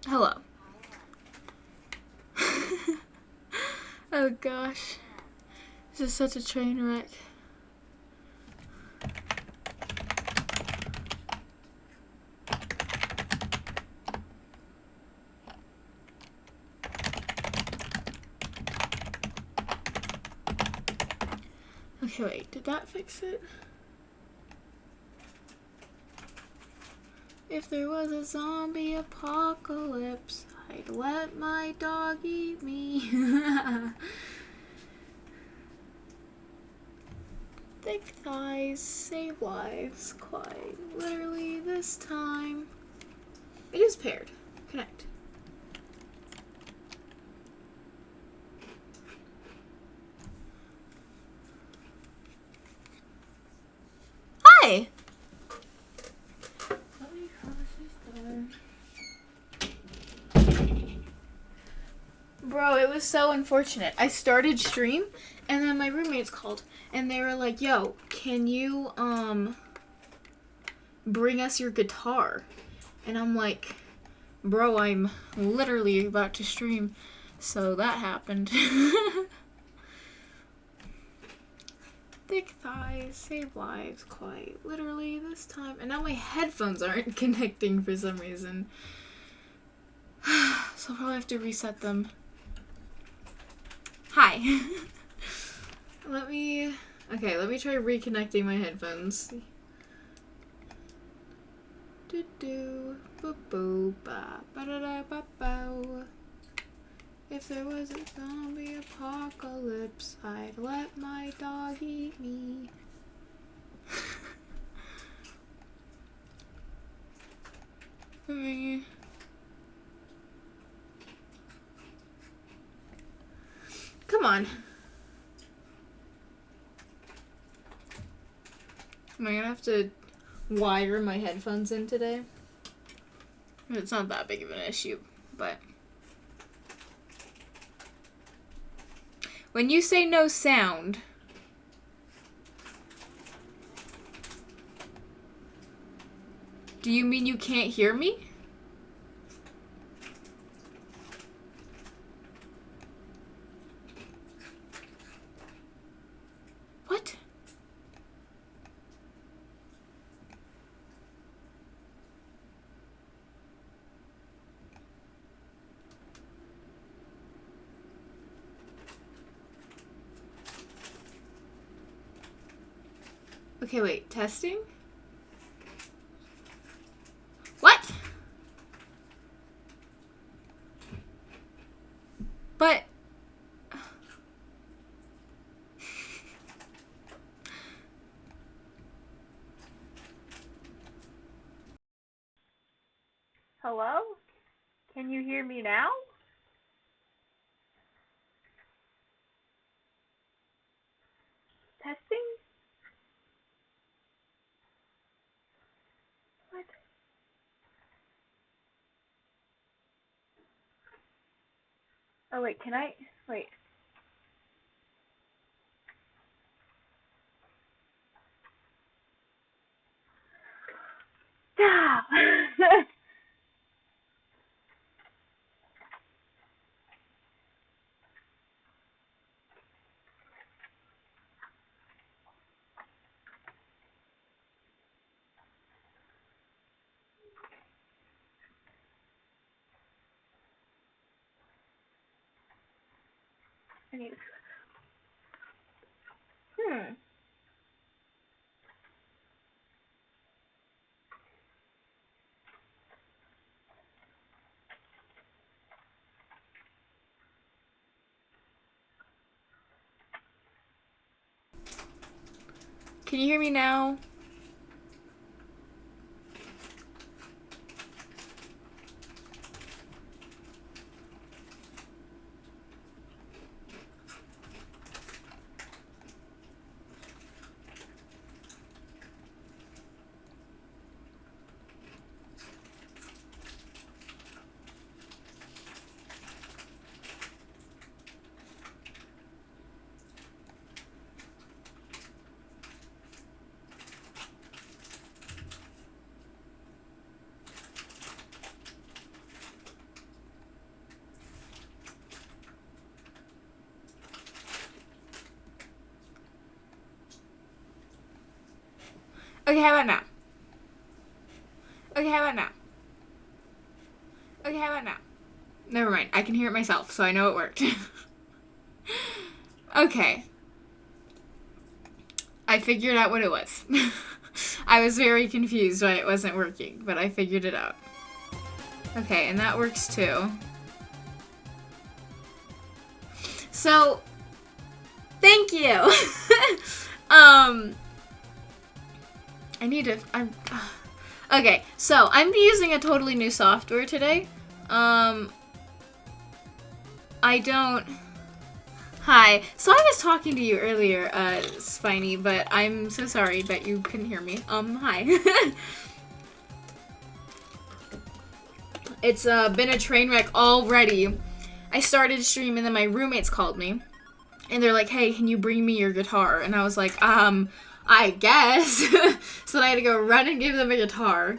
Hello. Oh gosh. This is such a train wreck. Okay, wait, did that fix it? If there was a zombie apocalypse, I'd let my dog eat me. Thick thighs save lives, quite literally this time. It is paired. Connect. Hi! Bro, it was so unfortunate. I started stream, and then my roommates called, and they were like, yo, can you, bring us your guitar? And I'm like, bro, I'm literally about to stream. So that happened. Thick thighs save lives, quite literally this time. And now my headphones aren't connecting for some reason. So I'll probably have to reset them. Hi. Let me try reconnecting my headphones. Do do boo boo ba ba da da ba bow. If there was a zombie apocalypse, I'd let my dog eat me. Come on. Am I gonna have to wire my headphones in today? It's not that big of an issue, but when you say no sound, do you mean you can't hear me? What? Okay, wait, testing? What? But Hello? Can you hear me now? Testing? What? Oh, wait, can I? Wait. Stop! I need. can you hear me now? Okay, how about now? Okay, how about now? Okay, how about now? Never mind. I can hear it myself, so I know it worked. Okay. I figured out what it was. I was very confused why it wasn't working, but I figured it out. Okay, and that works too. So, thank you! I need to... Okay, so I'm using a totally new software today. I don't... Hi. So I was talking to you earlier, Spiny, but I'm so sorry that you couldn't hear me. Hi. It's been a train wreck already. I started streaming and then my roommates called me. And they're like, hey, can you bring me your guitar? And I was like, I guess. So then I had to go run and give them a guitar.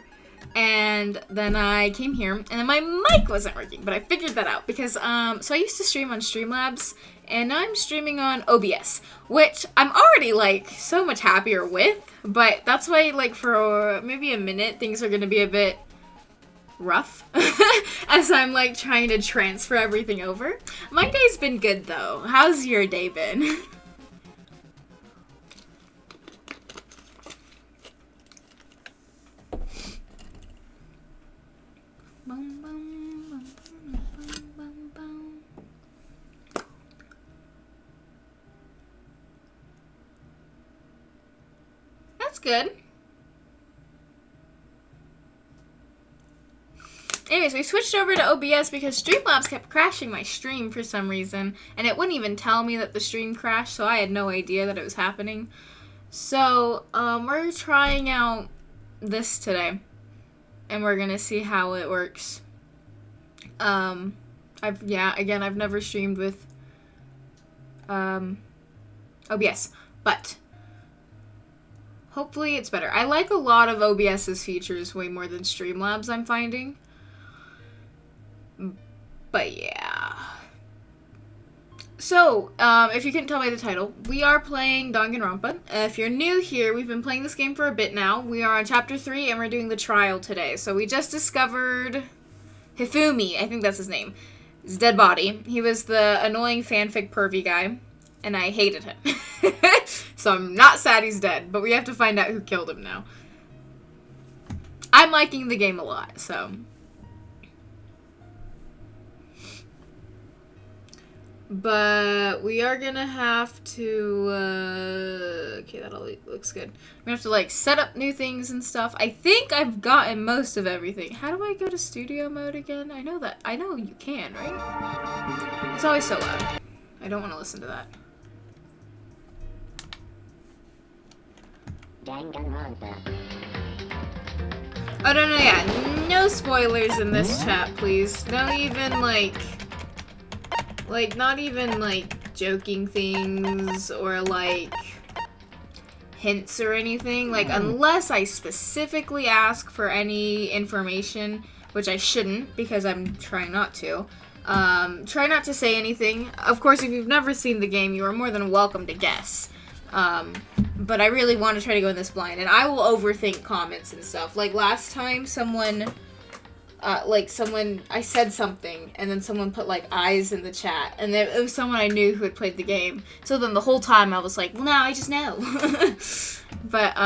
And then I came here, and then my mic wasn't working, but I figured that out because, so I used to stream on Streamlabs, and now I'm streaming on OBS, which I'm already, like, so much happier with, but that's why, like, for maybe a minute, things are gonna be a bit rough as I'm, like, trying to transfer everything over. My day's been good, though. How's your day been? That's good. Anyways, we switched over to OBS because Streamlabs kept crashing my stream for some reason, and it wouldn't even tell me that the stream crashed, so I had no idea that it was happening. So, we're trying out this today, and we're gonna see how it works. I've never streamed with, OBS, but hopefully it's better. I like a lot of OBS's features way more than Streamlabs, I'm finding. But yeah. So, if you couldn't tell by the title, we are playing Danganronpa. If you're new here, we've been playing this game for a bit now. We are on Chapter 3, and we're doing the trial today. So we just discovered Hifumi, I think that's his name. His dead body. He was the annoying fanfic pervy guy, and I hated him. So I'm not sad he's dead, but we have to find out who killed him now. I'm liking the game a lot, so... But we are gonna have to, okay, that all looks good. We're gonna have to, like, set up new things and stuff. I think I've gotten most of everything. How do I go to studio mode again? I know you can, right? It's always so loud. I don't want to listen to that. Danganronpa. Oh, no, yeah. No spoilers in this chat, please. Don't even, like, not even, like, joking things or, like, hints or anything. Like, unless I specifically ask for any information, which I shouldn't, because I'm trying not to. Try not to say anything. Of course, if you've never seen the game, you are more than welcome to guess. But I really want to try to go in this blind, and I will overthink comments and stuff. Like, last time, I said something, and then someone put, like, eyes in the chat, and it was someone I knew who had played the game. So then the whole time I was like, well, now I just know. But,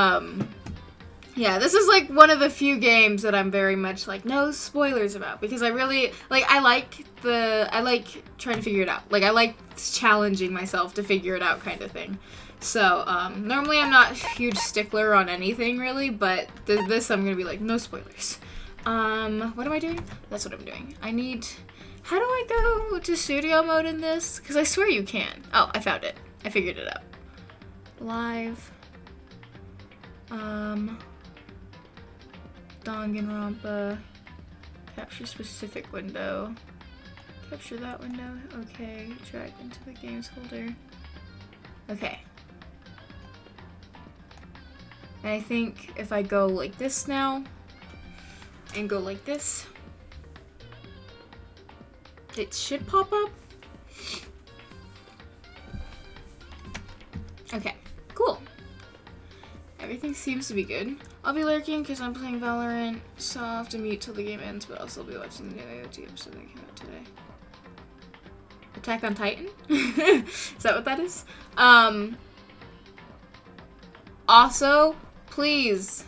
yeah, this is, like, one of the few games that I'm very much, like, no spoilers about, because I really, like, I like trying to figure it out. Like, I like challenging myself to figure it out kind of thing. So, normally I'm not a huge stickler on anything, really, but this I'm gonna be like, no spoilers. What am I doing? That's what I'm doing. How do I go to studio mode in this? Because I swear you can. Oh, I found it. I figured it out. Live. Danganronpa. Capture specific window. Capture that window. Okay. Drag into the games folder. Okay. And I think if I go like this now, and go like this, it should pop up. Okay, cool. Everything seems to be good. I'll be lurking because I'm playing Valorant, so I'll have to mute till the game ends, but I'll still be watching the new AOT episode that came out today. Attack on Titan? Is that what that is? Also, please.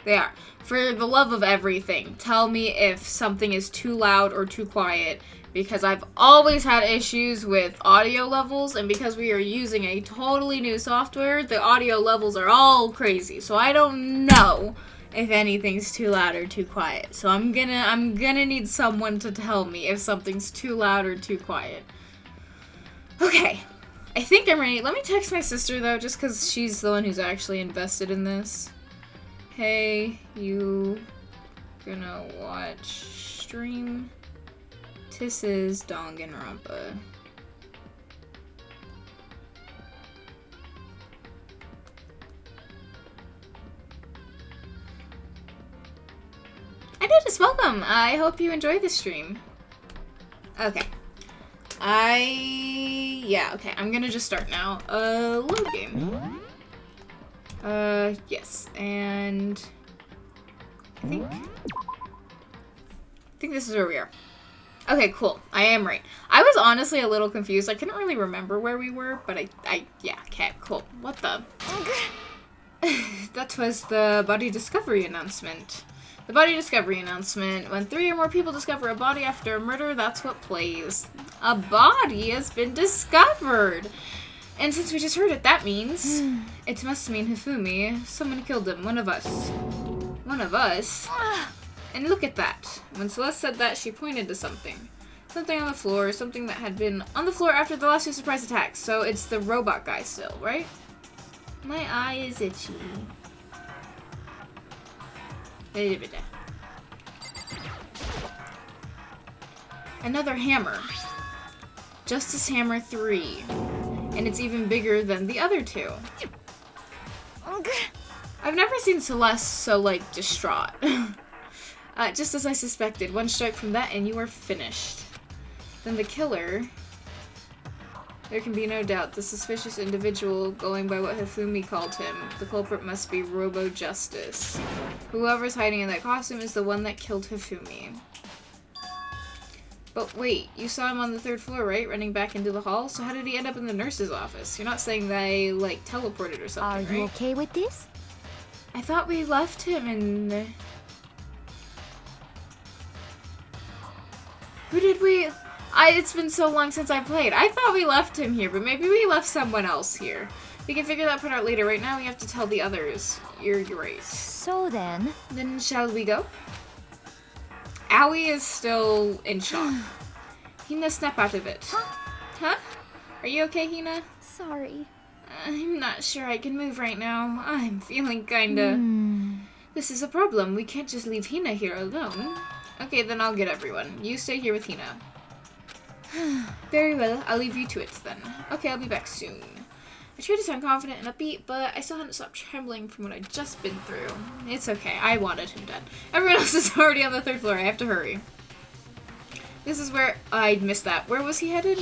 They are. For the love of everything, tell me if something is too loud or too quiet, because I've always had issues with audio levels, and because we are using a totally new software, the audio levels are all crazy. So I don't know if anything's too loud or too quiet. So I'm gonna need someone to tell me if something's too loud or too quiet. Okay. I think I'm ready. Let me text my sister though, just because she's the one who's actually invested in this. Hey, you gonna watch stream? This is Danganronpa. I noticed. Welcome. I hope you enjoy the stream. Okay. Okay. I'm gonna just start now. Load game. Yes, and I think this is where we are. Okay, cool. I am right. I was honestly a little confused. I couldn't really remember where we were, but yeah, okay, cool. What the? That was the body discovery announcement. The body discovery announcement. When 3 or more people discover a body after a murder, that's what plays. A body has been discovered! And since we just heard it, that means it must mean Hifumi. Someone killed him. One of us. One of us? And look at that. When Celeste said that, she pointed to something. Something on the floor. Something that had been on the floor after the last 2 surprise attacks. So it's the robot guy still, right? My eye is itchy. Another hammer. Justice Hammer 3. And it's even bigger than the other 2. I've never seen Celeste so, like, distraught. Just as I suspected, 1 strike from that and you are finished. Then the killer... There can be no doubt, the suspicious individual, going by what Hifumi called him, the culprit must be Robo-Justice. Whoever's hiding in that costume is the one that killed Hifumi. But wait, you saw him on the 3rd floor, right? Running back into the hall? So how did he end up in the nurse's office? You're not saying they, like, teleported or something, right? Are you okay with this? I thought we left him in the... Who did we... It's been so long since I played. I thought we left him here, but maybe we left someone else here. We can figure that part out later. Right now we have to tell the others. You're right. So then... Then shall we go? Aoi is still in shock. Hina, snap out of it. Huh? Are you okay, Hina? Sorry. I'm not sure I can move right now. I'm feeling kinda... This is a problem. We can't just leave Hina here alone. Okay, then I'll get everyone. You stay here with Hina. Very well, I'll leave you to it then. Okay, I'll be back soon. I tried to sound confident and upbeat, but I still hadn't stopped trembling from what I'd just been through. It's okay, I wanted him dead. Everyone else is already on the 3rd floor, I have to hurry. This is where... I missed that. Where was he headed?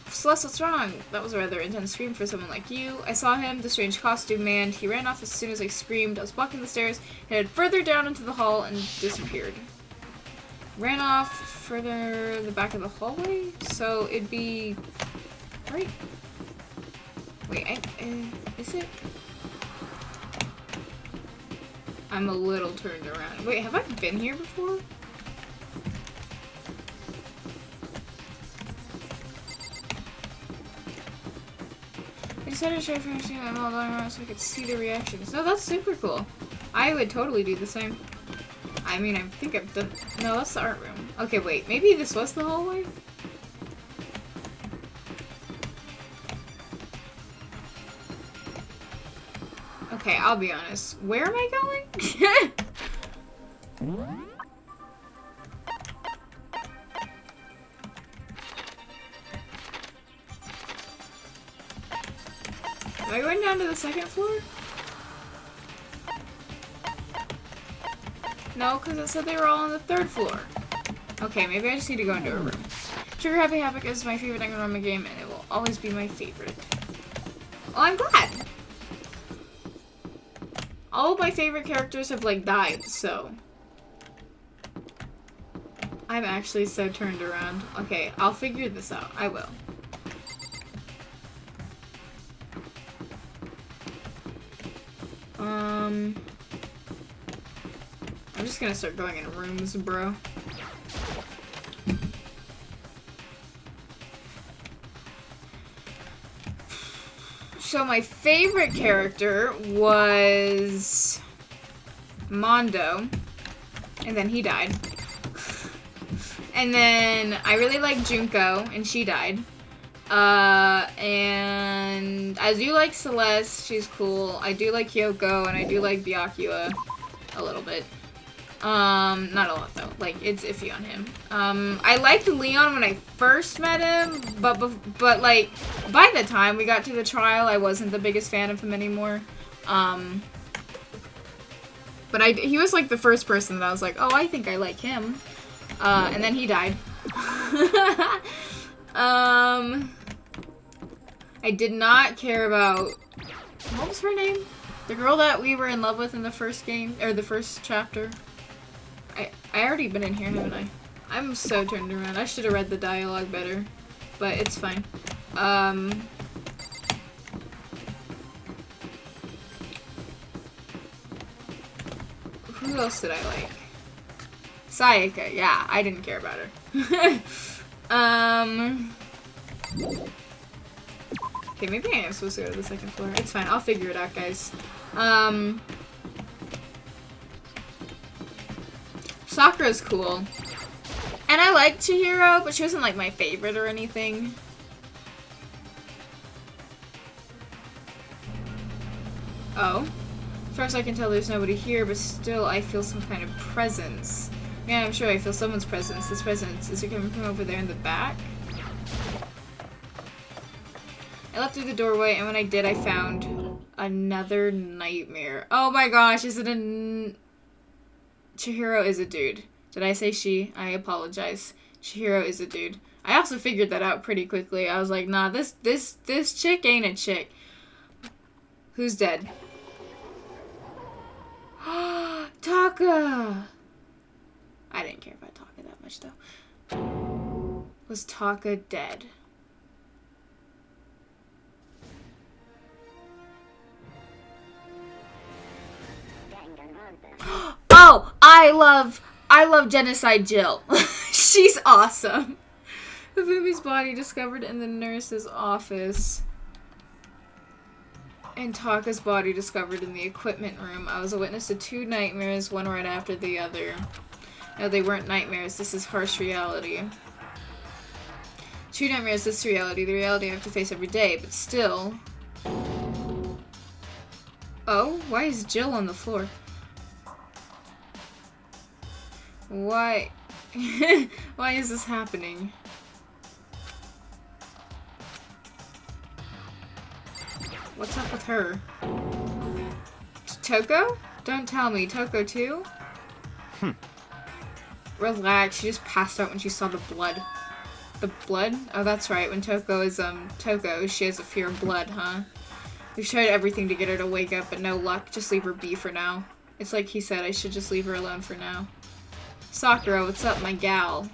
Celeste, what's wrong? That was a rather intense scream for someone like you. I saw him, the strange costume man. He ran off as soon as I screamed. I was walking the stairs, headed further down into the hall, and disappeared. Ran off further the back of the hallway? So it'd be... Right? Wait, is it? I'm a little turned around. Wait, have I been here before? I decided to try finishing them all going around so I could see the reactions. No, that's super cool. I would totally do the same. I mean, I think I've done... No, that's the art room. Okay, wait. Maybe this was the hallway? Okay, I'll be honest. Where am I going? Am I going down to the 2nd floor? No, because it said they were all on the 3rd floor. Okay, maybe I just need to go into a room. Trigger Happy Havoc is my favorite Danganronpa game, and it will always be my favorite. Oh, I'm glad. All of my favorite characters have, like, died, so... I'm actually so turned around. Okay, I'll figure this out. I will. I'm just gonna start going in rooms, bro. So my favorite character was Mondo, and then he died. And then I really like Junko, and she died. And I do like Celeste, she's cool. I do like Kyoko, and I do like Byakuya a little bit. Not a lot though. Like, it's iffy on him. I liked Leon when I first met him, but like, by the time we got to the trial, I wasn't the biggest fan of him anymore. But he was like the first person that I was like, oh, I think I like him. And then he died. I did not care about, what was her name? The girl that we were in love with in the first game, or the first chapter. I already been in here, haven't I? I'm so turned around. I should have read the dialogue better, but it's fine. Who else did I like? Sayaka, yeah, I didn't care about her. Okay, maybe I am supposed to go to the second floor. It's fine, I'll figure it out, guys. Sakura's cool. And I like Ch.3, but she wasn't like my favorite or anything. Oh. As far as I can tell, there's nobody here, but still I feel some kind of presence. Yeah, I'm sure I feel someone's presence. This presence, is it coming from over there in the back? I left through the doorway, and when I did, I found another nightmare. Oh my gosh, is it a... Ch.3 is a dude. Did I say she? I apologize. Ch.3 is a dude. I also figured that out pretty quickly. I was like, nah, this chick ain't a chick. Who's dead? Taka! I didn't care about Taka that much, though. Was Taka dead? Oh, I love Genocide Jill. She's awesome. Hifumi's body discovered in the nurse's office. And Taka's body discovered in the equipment room. I was a witness to 2 nightmares, one right after the other. No, they weren't nightmares. This is harsh reality. 2 nightmares, this is reality. The reality I have to face every day, but still. Oh, why is Jill on the floor? Why? Why is this happening? What's up with her? Toko? Don't tell me. Toko too? Relax. She just passed out when she saw the blood. The blood? Oh, that's right. When Toko is, Toko, she has a fear of blood, huh? We've tried everything to get her to wake up, but no luck. Just leave her be for now. It's like he said, I should just leave her alone for now. Sakura, what's up, my gal?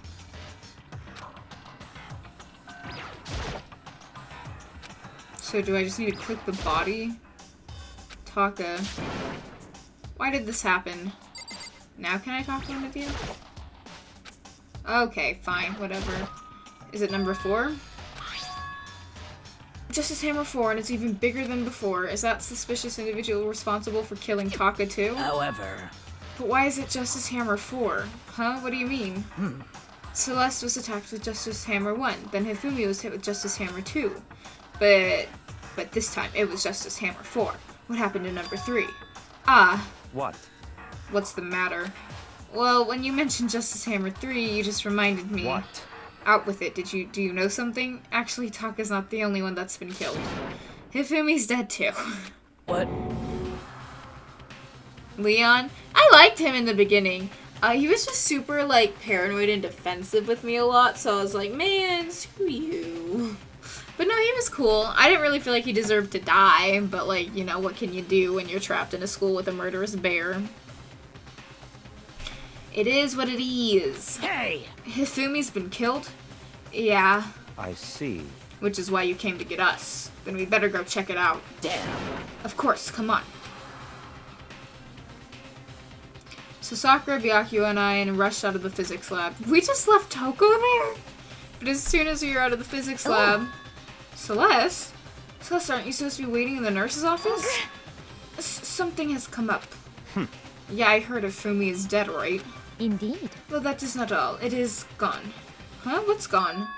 So do I just need to click the body? Taka. Why did this happen? Now can I talk to one of you? Okay, fine, whatever. Is it number 4? Justice Hammer 4, and it's even bigger than before. Is that suspicious individual responsible for killing Taka too? However... But why is it Justice Hammer 4? Huh? What do you mean? Celeste was attacked with Justice Hammer 1. Then Hifumi was hit with Justice Hammer 2. But this time, it was Justice Hammer 4. What happened to number 3? Ah. What? What's the matter? Well, when you mentioned Justice Hammer 3, you just reminded me. What? Out with it. Do you know something? Actually, Taka's not the only one that's been killed. Hifumi's dead too. What? Leon? I liked him in the beginning. He was just super, like, paranoid and defensive with me a lot, so I was like, man, screw you. But no, he was cool. I didn't really feel like he deserved to die, but like, you know, what can you do when you're trapped in a school with a murderous bear? It is what it is. Hey! Hifumi's been killed? Yeah. I see. Which is why you came to get us. Then we better go check it out. Damn. Of course, come on. So Sakura, Byakuya, and I rushed out of the physics lab. We just left Toko there? But as soon as we were out of the physics lab... Celeste? Celeste, aren't you supposed to be waiting in the nurse's office? Something has come up. Yeah, I heard Hifumi is dead, right? Indeed. Well, that is not all. It is gone. Huh? What's gone?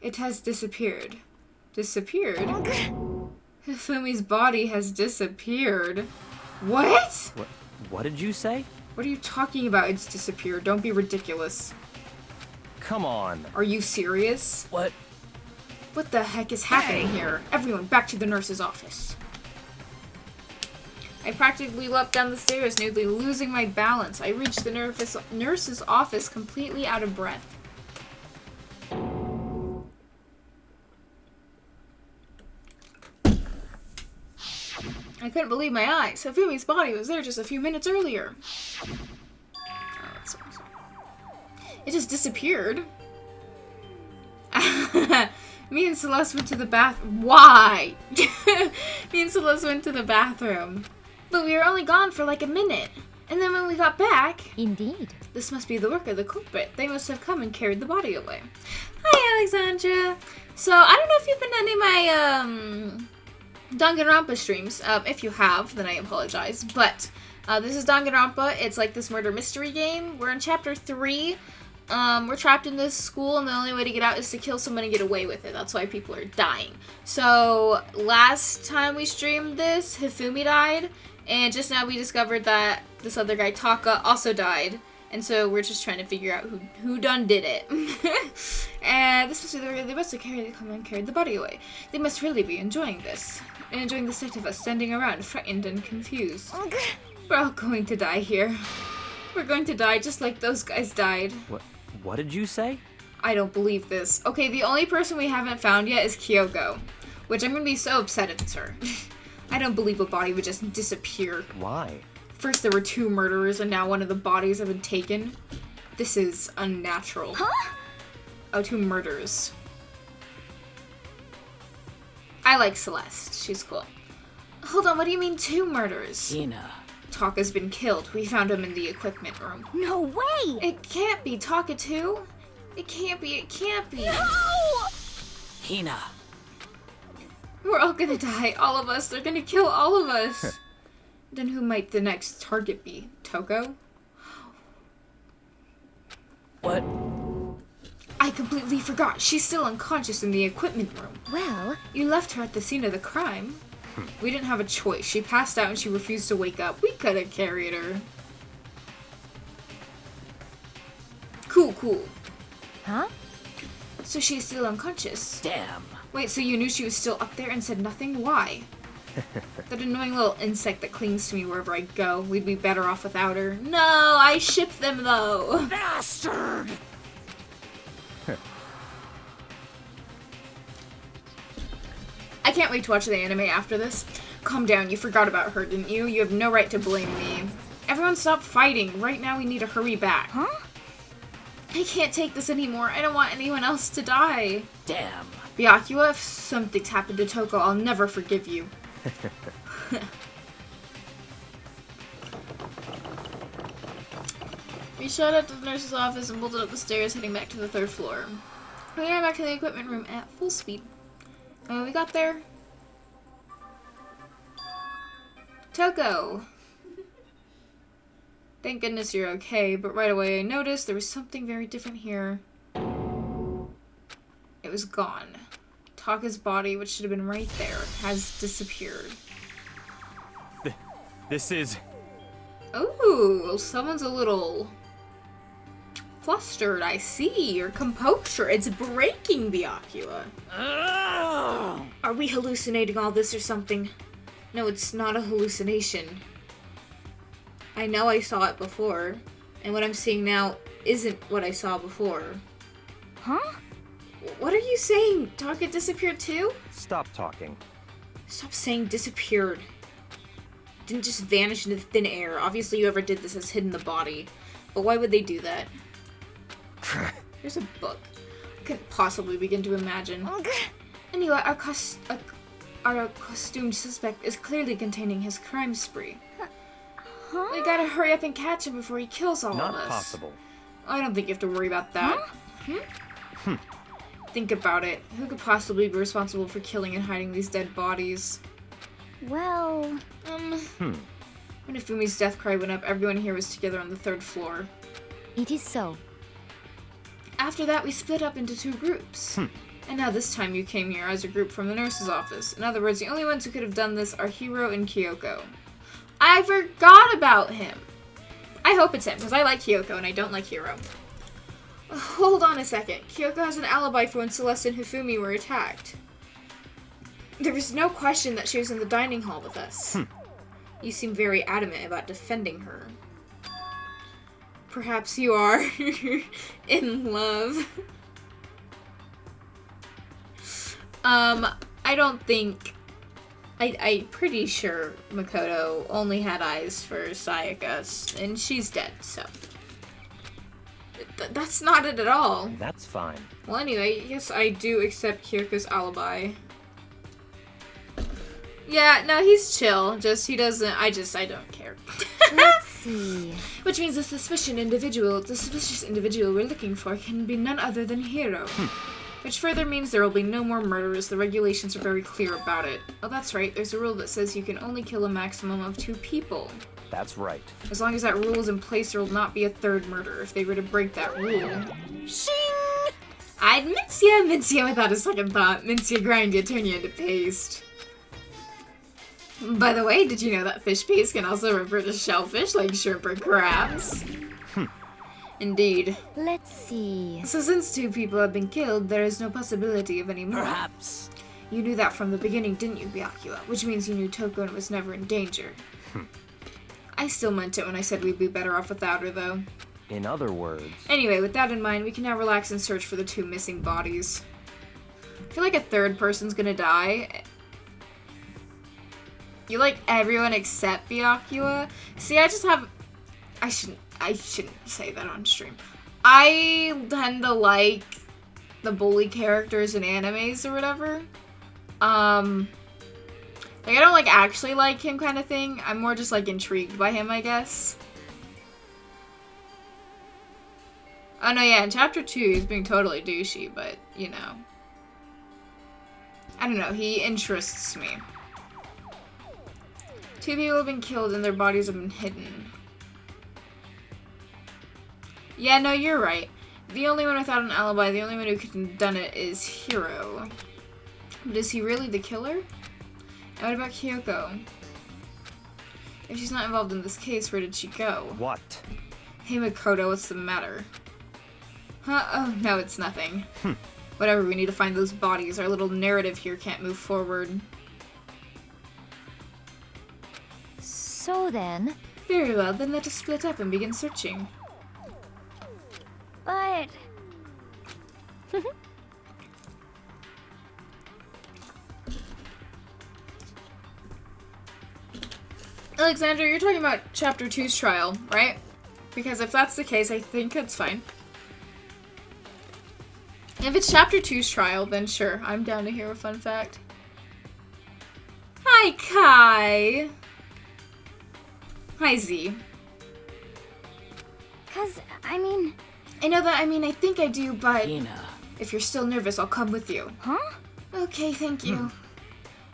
It has disappeared. Disappeared? Hifumi's body has disappeared. What? What did you say? What are you talking about? It's disappeared. Don't be ridiculous. Come on. Are you serious? What? What the heck is happening here? Everyone, back to the nurse's office. I practically leapt down the stairs, nearly losing my balance. I reached the nurse's office completely out of breath. I couldn't believe my eyes. Hifumi's body was there just a few minutes earlier. Oh, that's so awesome. It just disappeared. Me and Celeste went to the bathroom. Why? Me and Celeste went to the bathroom. But we were only gone for like a minute. And then when we got back... Indeed. This must be the work of the culprit. They must have come and carried the body away. Hi, Alexandra. So, I don't know if you've been to any of my, Danganronpa streams. If you have, then I apologize. But, this is Danganronpa. It's like this murder mystery game. We're in Chapter 3. We're trapped in this school, and the only way to get out is to kill someone and get away with it. That's why people are dying. So, last time we streamed this, Hifumi died, and just now we discovered that this other guy, Taka, also died. And so we're just trying to figure out who done did it. And this must be they must have come and carried the body away. They must really be enjoying this. And enjoying the sight of us standing around, frightened and confused. We're all going to die here. We're going to die just like those guys died. What did you say? I don't believe this. Okay, the only person we haven't found yet is Kyoko. Which I'm gonna be so upset if it's her. I don't believe a body would just disappear. Why? First there were 2 murderers and now one of the bodies have been taken. This is unnatural. Huh? Oh, 2 murders. I like Celeste. She's cool. Hold on, what do you mean 2 murders? Hina. Taka's been killed. We found him in the equipment room. No way! It can't be Taka too. It can't be. It can't be. No! Hina. We're all gonna die. All of us. They're gonna kill all of us. Then who might the next target be? Toko? What? I completely forgot. She's still unconscious in the equipment room. Well, You left her at the scene of the crime. We didn't have a choice. She passed out and she refused to wake up. We could have carried her. Cool. huh? So she's still unconscious. Damn. Wait, so you knew she was still up there and said nothing? Why? That annoying little insect that clings to me wherever I go. We'd be better off without her. No, I ship them though. Bastard! I can't wait to watch the anime after this. Calm down, you forgot about her, didn't you? You have no right to blame me. Everyone stop fighting. Right now we need to hurry back. Huh? I can't take this anymore. I don't want anyone else to die. Damn. Byakuya, if something's happened to Toko, I'll never forgive you. We showed up to the nurse's office and bolted up the stairs, heading back to the 3rd floor. We ran back to the equipment room at full speed. And when we got there... Toko! Thank goodness you're okay, but right away I noticed there was something very different here. It was gone. Taka's body, which should have been right there, has disappeared. This is... Ooh, someone's a little flustered. I see. Your composure. It's breaking, Byakuya. Are we hallucinating all this or something? No, it's not a hallucination. I know I saw it before, and what I'm seeing now isn't what I saw before. Huh? What are you saying? Target disappeared too? Stop talking. Stop saying disappeared. Didn't just vanish into thin air. Obviously whoever did this has hidden the body. But why would they do that? There's a book. I couldn't possibly begin to imagine. Anyway, our costumed suspect is clearly containing his crime spree. Huh? We gotta hurry up and catch him before he kills all of us. Not possible. I don't think you have to worry about that. Think about it. Who could possibly be responsible for killing and hiding these dead bodies? Well... When Ifumi's death cry went up, everyone here was together on the 3rd floor. It is so. After that, we split up into 2 groups. And now this time you came here as a group from the nurse's office. In other words, the only ones who could have done this are Hiro and Kyoko. I forgot about him! I hope it's him, because I like Kyoko and I don't like Hiro. Hold on a second. Kyoko has an alibi for when Celeste and Hifumi were attacked. There was no question that she was in the dining hall with us. You seem very adamant about defending her. Perhaps you are in love. I don't think... I'm pretty sure Makoto only had eyes for Sayaka, and she's dead, so... That's not it at all. That's fine. Well, anyway, yes, I do accept Kyoko's alibi. Yeah, no, he's chill. Just, he doesn't... I don't care. Let's see. Which means the suspicious individual we're looking for can be none other than Hiro. Which further means there will be no more murderers. The regulations are very clear about it. Oh, that's right. There's a rule that says you can only kill a maximum of 2 people. That's right. As long as that rule is in place, there will not be a 3rd murder if they were to break that rule. Shing! I'd mince ya without a second thought. Mince ya, grind ya, turn ya into paste. By the way, did you know that fish paste can also refer to shellfish like shrimp or crabs? Indeed. Let's see. So since 2 people have been killed, there is no possibility of any more. Perhaps. You knew that from the beginning, didn't you, Byakuya? Which means you knew Toko was never in danger. I still meant it when I said we'd be better off without her, though. In other words... Anyway, with that in mind, we can now relax and search for the 2 missing bodies. I feel like a 3rd person's gonna die. You like everyone except Byakuya? See, I shouldn't say that on stream. I tend to like the bully characters in animes or whatever. Like, I don't, like, actually like him kind of thing. I'm more just, like, intrigued by him, I guess. Oh, no, yeah, in Chapter 2, he's being totally douchey, but, you know. I don't know, he interests me. 2 people have been killed and their bodies have been hidden. Yeah, no, you're right. The only one without an alibi, the only one who could have done it is Hiro. But is he really the killer? And what about Kyoko? If she's not involved in this case, where did she go? What? Hey Makoto, what's the matter? Huh? Oh, no, it's nothing. Whatever, we need to find those bodies. Our little narrative here can't move forward. So then... Very well, then let us split up and begin searching. But... Alexandra, you're talking about Chapter 2's trial, right? Because if that's the case, I think it's fine. If it's Chapter 2's trial, then sure, I'm down to hear a fun fact. Hi, Kai! Hi, Z. 'Cause, I mean... I know that, I think I do, but Hina. if you're still nervous, I'll come with you. Huh? Okay, thank you.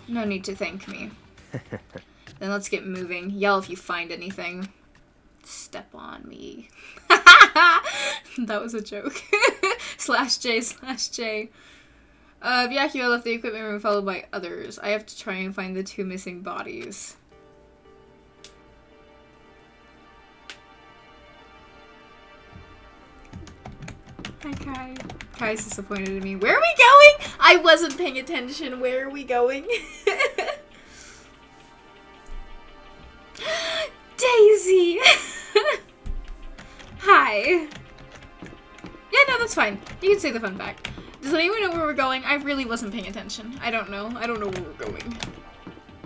No need to thank me. Then let's get moving. Yell if you find anything. Step on me. That was a joke. /J/J. Byakuya left the equipment room followed by others. I have to try and find the 2 missing bodies. Hi, Kai. Kai's disappointed in me. Where are we going? I wasn't paying attention. Where are we going? Daisy! Hi. Yeah, no, that's fine. You can say the fun fact. Does anyone know where we're going? I really wasn't paying attention. I don't know. I don't know where we're going.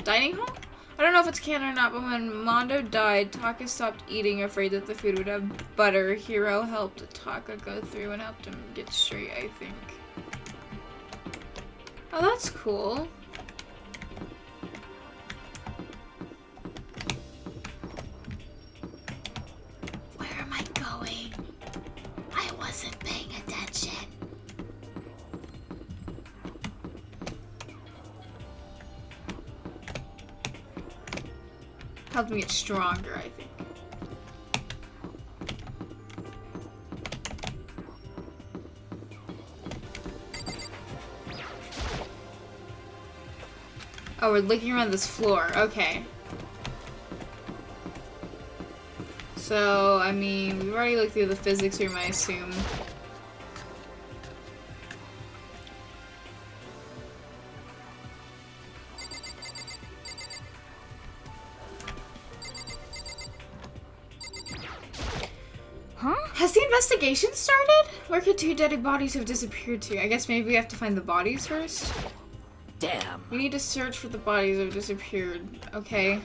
Dining hall? I don't know if it's canon or not, but when Mondo died, Taka stopped eating, afraid that the food would have butter. Hiro helped Taka go through and helped him get straight, I think. Oh, that's cool. Where am I going? I wasn't paying attention. Helped me get stronger, I think. Oh, we're looking around this floor. Okay. So, I mean, we've already looked through the physics room, I assume. Huh? Has the investigation started? Where could 2 dead bodies have disappeared to? I guess maybe we have to find the bodies first? Damn. We need to search for the bodies that have disappeared. Okay.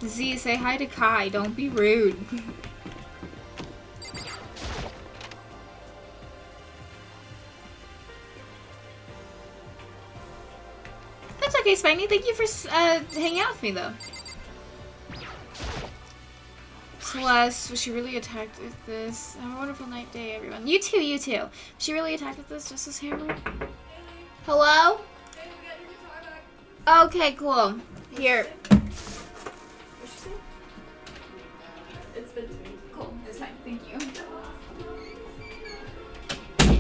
Z, say hi to Kai. Don't be rude. That's okay, Spiny. Thank you for hanging out with me, though. Celeste, was she really attacked with this? Have a wonderful night day, everyone. You too, you too. Was she really attacked with this Justice Hammer? Hello? Okay, cool. Here. It's been 2 weeks. Cool, it's fine. Thank you.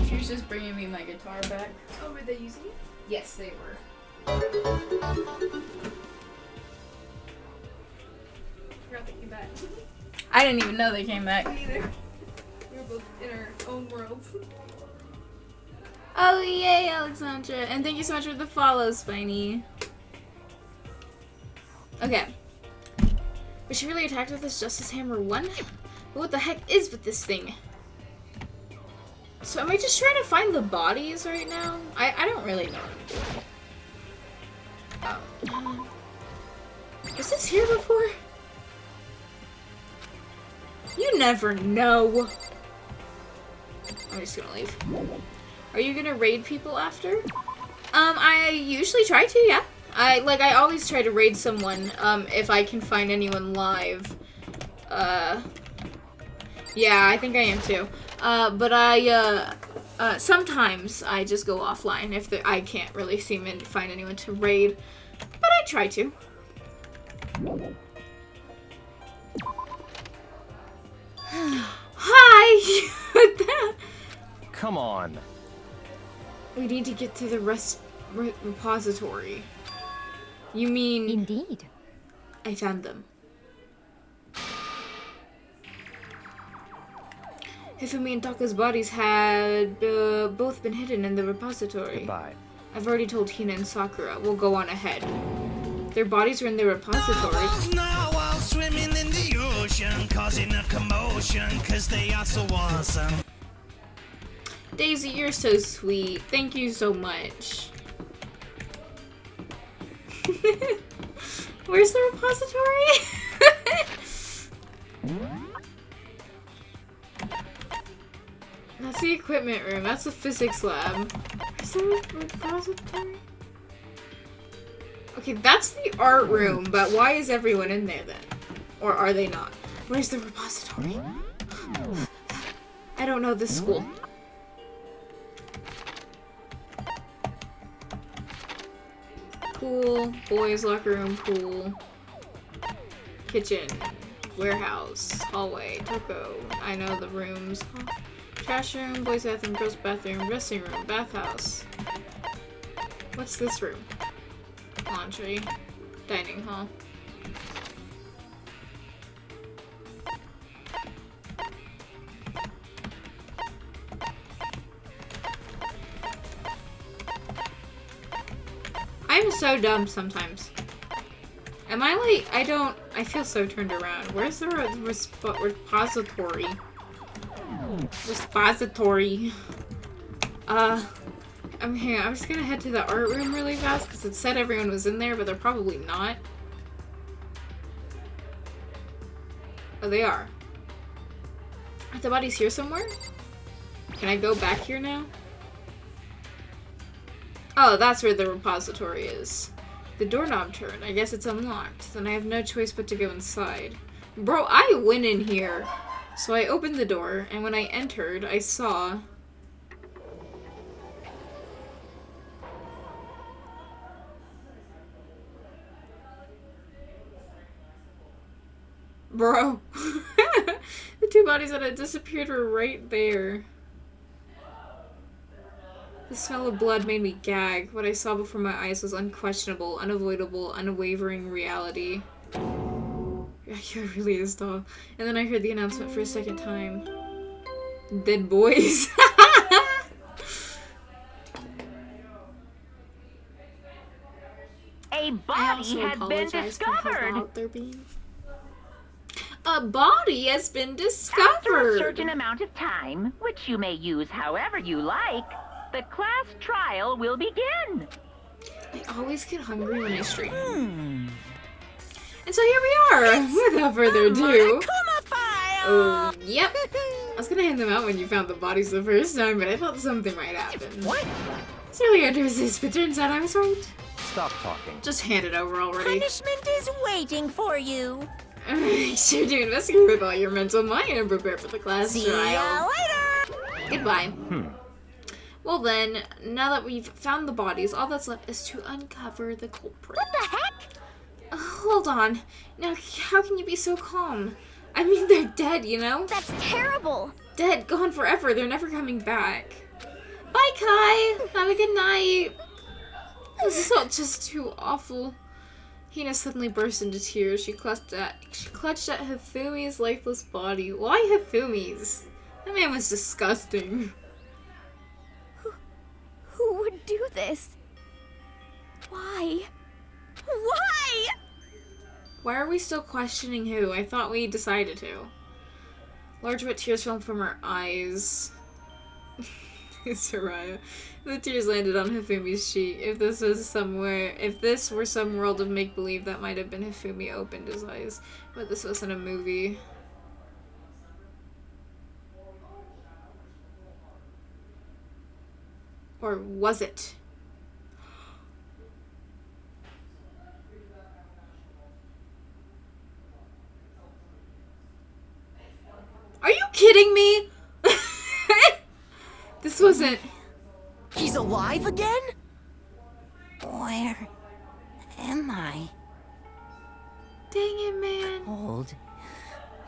She was just bringing me my guitar back. Oh, were they using it? Yes, they were. Forgot they came back. I didn't even know they came back. Neither. We were both in our own worlds. Oh, yay, Alexandra. And thank you so much for the follow, Spiny. Okay. Was she really attacked with this Justice Hammer 1? But what the heck is with this thing? So am I just trying to find the bodies right now? I don't really know what I'm doing. Oh. Was this here before? You never know. I'm just gonna leave. Are you gonna raid people after? I usually try to, yeah. I always try to raid someone, if I can find anyone live. Yeah, I think I am too. But sometimes I just go offline if I can't really find anyone to raid. But I try to. Hi! What the? Come on. We need to get to the repository. You mean... Indeed. I found them. Hifumi and Taka's bodies had both been hidden in the repository. Goodbye. I've already told Hina and Sakura. We'll go on ahead. Their bodies were in the repository. Now while swimming in the ocean, causing a commotion, 'cause they are so awesome. Daisy, you're so sweet. Thank you so much. Where's the repository? That's the equipment room. That's the physics lab. Is there a repository? Okay, that's the art room, but why is everyone in there then? Or are they not? Where's the repository? I don't know this school. Pool, boys' locker room, pool, kitchen, warehouse, hallway, Toko. I know the rooms. Trash room, boys' bathroom, girls' bathroom, dressing room, bathhouse. What's this room? Laundry, dining hall. I'm so dumb sometimes. Am I like, I feel so turned around. Where's the repository? Repository. I'm just gonna head to the art room really fast because it said everyone was in there, but they're probably not. Oh, they are. Are the bodies here somewhere? Can I go back here now? Oh, that's where the repository is. The doorknob turned. I guess it's unlocked. Then I have no choice but to go inside. Bro, I went in here. So I opened the door, and when I entered, I saw... Bro. The two bodies that had disappeared were right there. The smell of blood made me gag. What I saw before my eyes was unquestionable, unavoidable, unwavering reality. Yeah, it really is, doll. And then I heard the announcement for a second time. Dead boys. A body has been discovered. A body has been discovered. After a certain amount of time, which you may use however you like, the class trial will begin. I always get hungry when I stream. And so here we are. Without further ado. Yep. I was gonna hand them out when you found the bodies the first time, but I thought something might happen. What? It's really hard to resist, but turns out I was right. Stop talking. Just hand it over already. Punishment is waiting for you. Make sure to investigate with all your mental mind and prepare for the class See trial. ya later. Goodbye. Well then, now that we've found the bodies, all that's left is to uncover the culprit. What the heck? Hold on. Now, how can you be so calm? I mean, they're dead, you know? That's terrible. Dead, gone forever. They're never coming back. Bye, Kai. Have a good night. This is all just too awful. Hina suddenly burst into tears. She clutched at Hifumi's lifeless body. Why Hifumi's? That man was disgusting. Who would do this? Why? Why? Why are we still questioning who? I thought we decided to. Large wet tears fell from her eyes. Soraya. The tears landed on Hifumi's cheek. If this were some world of make-believe, that might have been Hifumi opened his eyes. But this wasn't a movie. Or was it? Are you kidding me? This wasn't... He's alive again? Where am I? Dang it, man. Cold.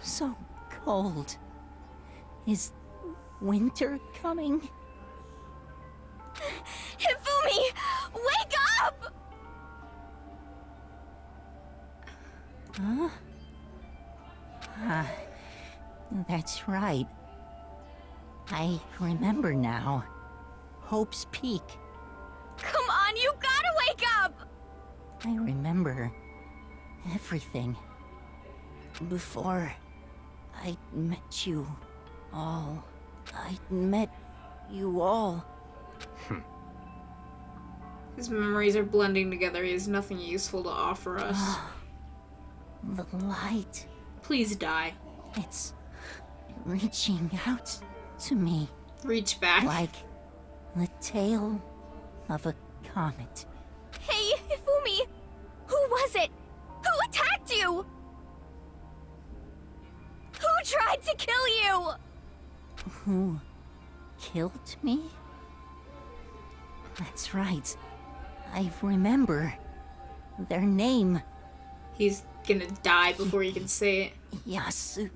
So cold. Is winter coming? Hifumi! Wake up! Huh? That's right. I remember now. Hope's Peak. Come on, you gotta wake up! I remember everything. Before I met you all. I met you all. His memories are blending together. He has nothing useful to offer us. The light. Please die. It's reaching out to me. Reach back. Like the tail of a comet. Hey, Hifumi! Who was it? Who attacked you? Who tried to kill you? Who killed me? That's right. I remember their name. He's gonna die before he can say it. Yasu.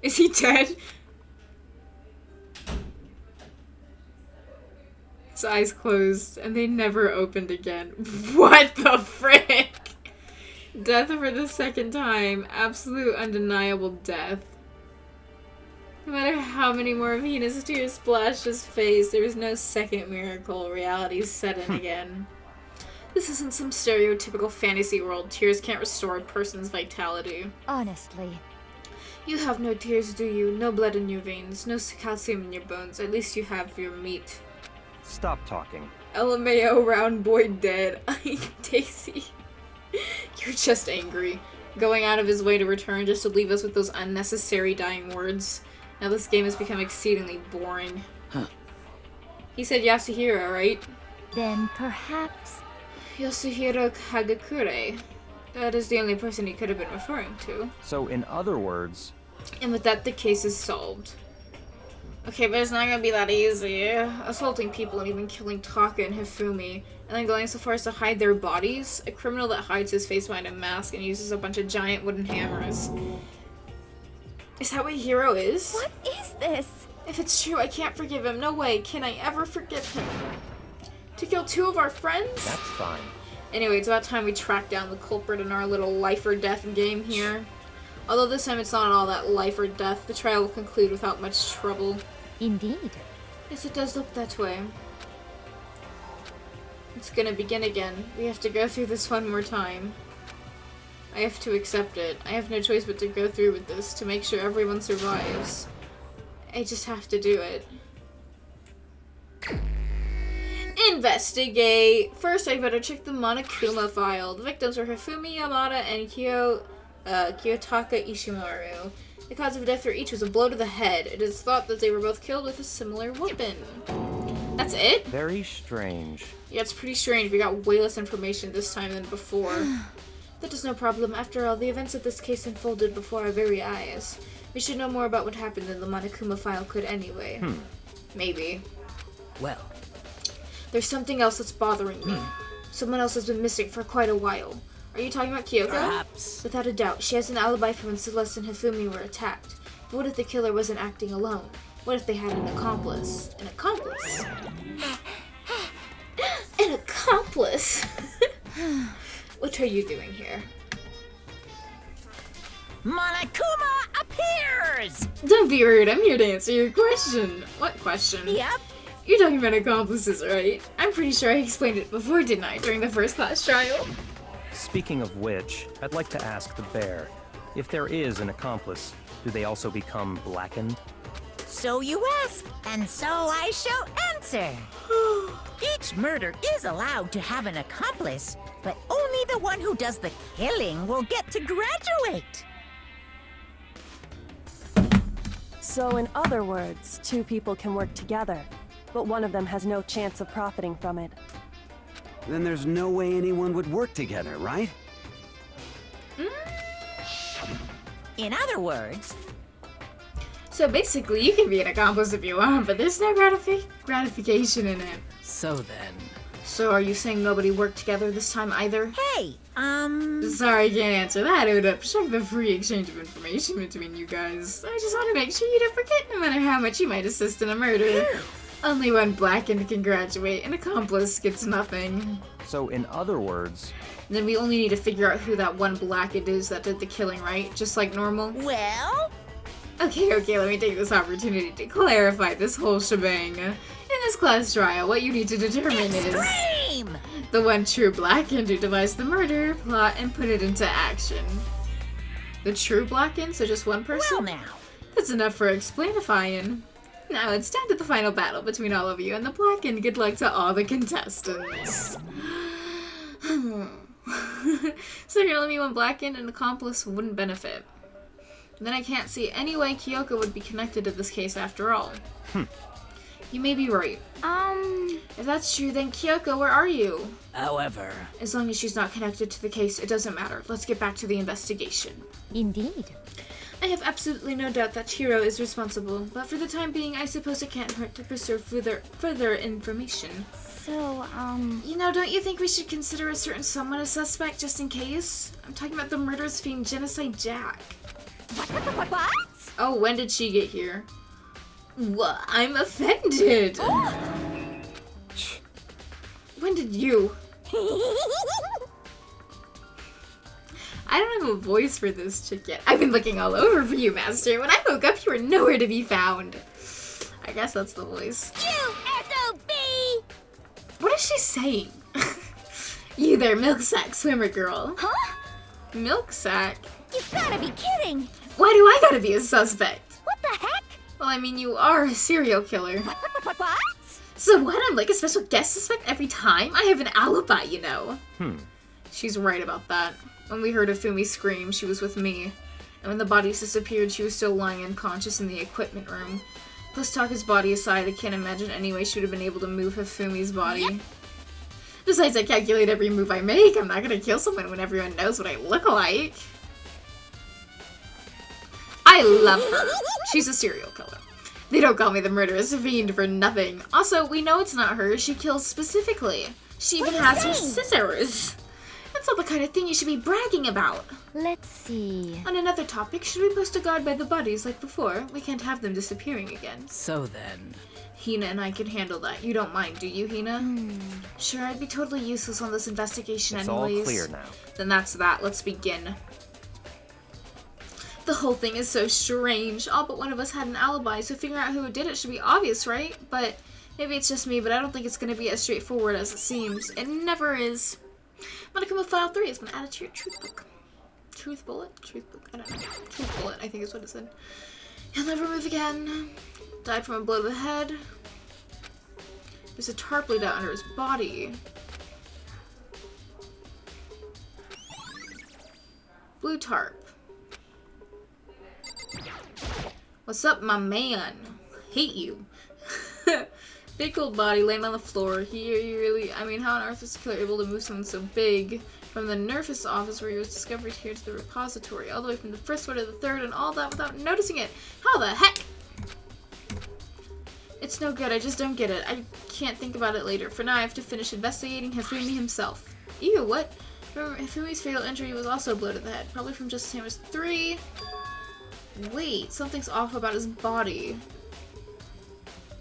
Is he dead? His eyes closed, and they never opened again. What the frick? Death for the second time. Absolute undeniable death. No matter how many more Venus tears splashed his face, there was no second miracle. Reality set in again. This isn't some stereotypical fantasy world. Tears can't restore a person's vitality. Honestly. You have no tears, do you? No blood in your veins, no calcium in your bones. At least you have your meat. Stop talking. LMAO, round boy dead. Daisy. You're just angry. Going out of his way to return just to leave us with those unnecessary dying words. Now this game has become exceedingly boring. Huh. He said Yasuhiro, right? Then perhaps... Yasuhiro Hagakure. That is the only person he could have been referring to. So, in other words, And with that, the case is solved. Okay, but it's not gonna be that easy. Assaulting people and even killing Taka and Hifumi, and then going so far as to hide their bodies? A criminal that hides his face behind a mask and uses a bunch of giant wooden hammers. Is that what Hiro is? What is this? If it's true, I can't forgive him. No way can I ever forgive him. To kill two of our friends? that's fine. Anyway, it's about time we track down the culprit in our little life or death game here. Although this time it's not all that life or death, the trial will conclude without much trouble. Indeed. Yes, it does look that way. It's gonna begin again. We have to go through this one more time. I have to accept it. I have no choice but to go through with this to make sure everyone survives. I just have to do it. Investigate! First, I better check the Monokuma file. The victims were Hifumi Yamada and Kiyotaka Ishimaru. The cause of death for each was a blow to the head. It is thought that they were both killed with a similar weapon. That's it? Very strange. Yeah, it's pretty strange. We got way less information this time than before. That is no problem. After all, the events of this case unfolded before our very eyes. We should know more about what happened than the Monokuma file could anyway. Maybe. Well, There's something else that's bothering me. Someone else has been missing for quite a while. Are you talking about Kyoko? perhaps. Without a doubt, she has an alibi from when Celeste and Hifumi were attacked. But what if the killer wasn't acting alone? What if they had an accomplice? An accomplice? An accomplice? What are you doing here? Monokuma appears! Don't be rude, I'm here to answer your question. What question? Yep. You're talking about accomplices, right? I'm pretty sure I explained it before, didn't I, during the first class trial? Speaking of which, I'd like to ask the bear, if there is an accomplice, do they also become blackened? So you ask, and so I shall answer. Each murder is allowed to have an accomplice, but only the one who does the killing will get to graduate. So in other words, two people can work together, but one of them has no chance of profiting from it. Then there's no way anyone would work together, right? In other words, So basically, you can be an accomplice if you want, but there's no gratification in it. So then... So are you saying nobody worked together this time either? hey, Sorry, I can't answer that. It would obstruct the free exchange of information between you guys. I just want to make sure you don't forget, no matter how much you might assist in a murder. Only one blackened can graduate. An accomplice gets nothing. So, in other words, And then we only need to figure out who that one blackened is that did the killing, right? Just like normal? well, Okay, let me take this opportunity to clarify this whole shebang. In this class trial, what you need to determine is extreme! the one true blackened who devised the murder, plot, and put it into action. The true blackened? So just one person? Well now, That's enough for explainifying. Now it's down to the final battle between all of you and the blackened. Good luck to all the contestants. So you're telling me one blackened and accomplice wouldn't benefit? Then I can't see any way Kyoko would be connected to this case after all. You may be right. If that's true, then Kyoko, where are you? However... As long as she's not connected to the case, it doesn't matter. Let's get back to the investigation. Indeed. I have absolutely no doubt that Hiro is responsible, but for the time being, I suppose it can't hurt to pursue further information. So, You know, don't you think we should consider a certain someone a suspect just in case? I'm talking about the murderous fiend Genocide Jack. What? Oh, when did she get here? What? I'm offended! When did you? I don't have a voice for this chick yet. I've been looking all over for you, Master. When I woke up, you were nowhere to be found. I guess that's the voice. You SOB! What is she saying? You there, milk sack swimmer girl. Huh? Milk sack? You gotta be kidding! Why do I gotta be a suspect? What the heck? Well, I mean, you are a serial killer. What? So what? I'm like a special guest suspect every time? I have an alibi, you know. She's right about that. When we heard Hifumi scream, she was with me. And when the bodies disappeared, she was still lying unconscious in the equipment room. Plus, Taka's body aside, I can't imagine any way she would have been able to move Hifumi's body. Yep. Besides, I calculate every move I make. I'm not gonna kill someone when everyone knows what I look like. I love her. She's a serial killer. They don't call me the murderous fiend for nothing. Also, we know it's not her. She kills specifically. She even has her scissors. That's not the kind of thing you should be bragging about. Let's see. On another topic, should we post a guard by the bodies like before? We can't have them disappearing again. So then... Hina and I can handle that. You don't mind, do you, Hina? Sure, I'd be totally useless on this investigation anyways. It's all clear now. Then that's that. Let's begin. The whole thing is so strange. All but one of us had an alibi, so figuring out who did it should be obvious, right? But maybe it's just me, but I don't think it's going to be as straightforward as it seems. It never is. Monokuma File 3 has been added to your truth book. Truth bullet? Truth book? I don't know. Truth bullet, I think is what it said. He'll never move again. Died from a blow to the head. There's a tarp laid out under his body. Blue tarp. What's up, my man? Hate you. Big old body laying on the floor. He really, I mean, how on earth was the killer able to move someone so big? From the nurse's office where he was discovered here to the repository, all the way from the first floor to the third and all that without noticing it. How the heck? It's no good, I just don't get it. I can't think about it later. For now, I have to finish investigating Hifumi himself. Ew, what? Remember, Hifumi's fatal injury was also a blow to the head. Probably from Justice Hammer's 3. Wait, something's off about his body.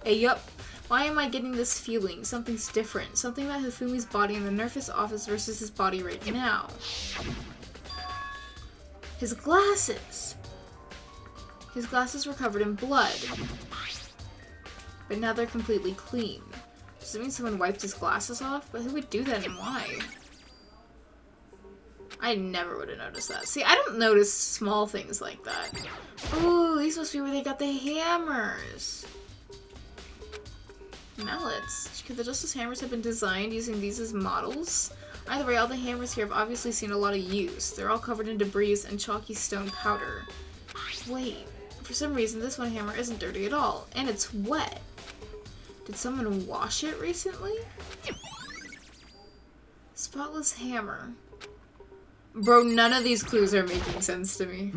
Hey, yup. Why am I getting this feeling? Something's different. Something about Hifumi's body in the nurse's office versus his body right now. His glasses! His glasses were covered in blood. But now they're completely clean. Does it mean someone wiped his glasses off? But who would do that and why? I never would have noticed that. See, I don't notice small things like that. Ooh, these must be where they got the hammers. Mallets. Could the Justice Hammers have been designed using these as models? Either way, all the hammers here have obviously seen a lot of use. They're all covered in debris and chalky stone powder. Wait, for some reason this one hammer isn't dirty at all, and it's wet. Did someone wash it recently? Spotless hammer. Bro, none of these clues are making sense to me.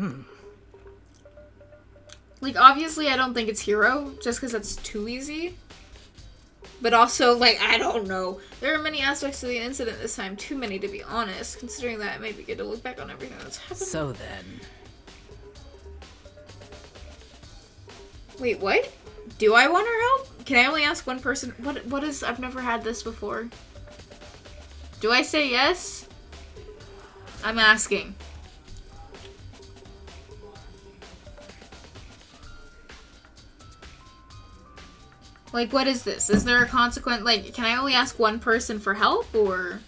Like, obviously I don't think it's Hero, just because that's too easy. But also, like, I don't know. There are many aspects to the incident this time. Too many, to be honest. Considering that, it might be good to look back on everything that's happened. So then... Wait, what? Do I want her help? Can I only ask one person? What is... I've never had this before. Do I say yes? I'm asking. Like, what is this? Is there a consequence? Like, can I only ask one person for help, or...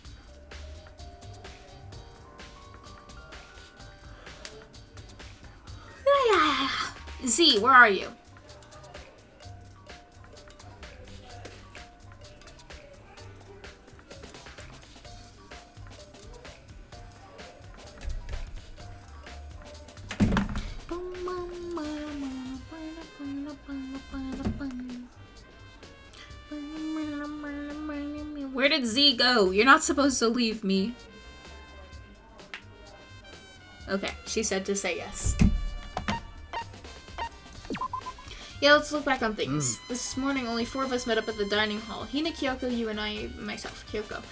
Z, where are you? Where did Z go? You're not supposed to leave me. Okay, she said to say yes. Yeah, let's look back on things. This morning, only 4 of us met up at the dining hall. Hina, Kyoko, you, and I, myself, Kyoko.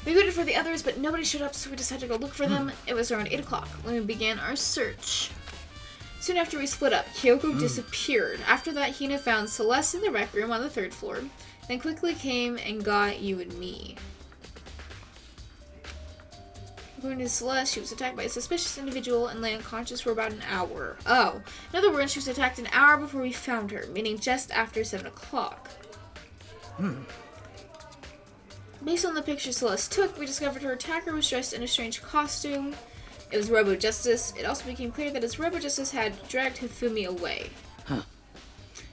We waited for the others, but nobody showed up, so we decided to go look for them. It was around 8 o'clock when we began our search. Soon after we split up, Kyoko disappeared. After that, Hina found Celeste in the rec room on the 3rd floor, then quickly came and got you and me. According to Celeste, she was attacked by a suspicious individual and lay unconscious for about an hour. Oh, in other words, she was attacked an hour before we found her, meaning just after 7 o'clock. Based on the picture Celeste took, we discovered her attacker was dressed in a strange costume. It was Robo Justice. It also became clear that his Robo Justice had dragged Hifumi away.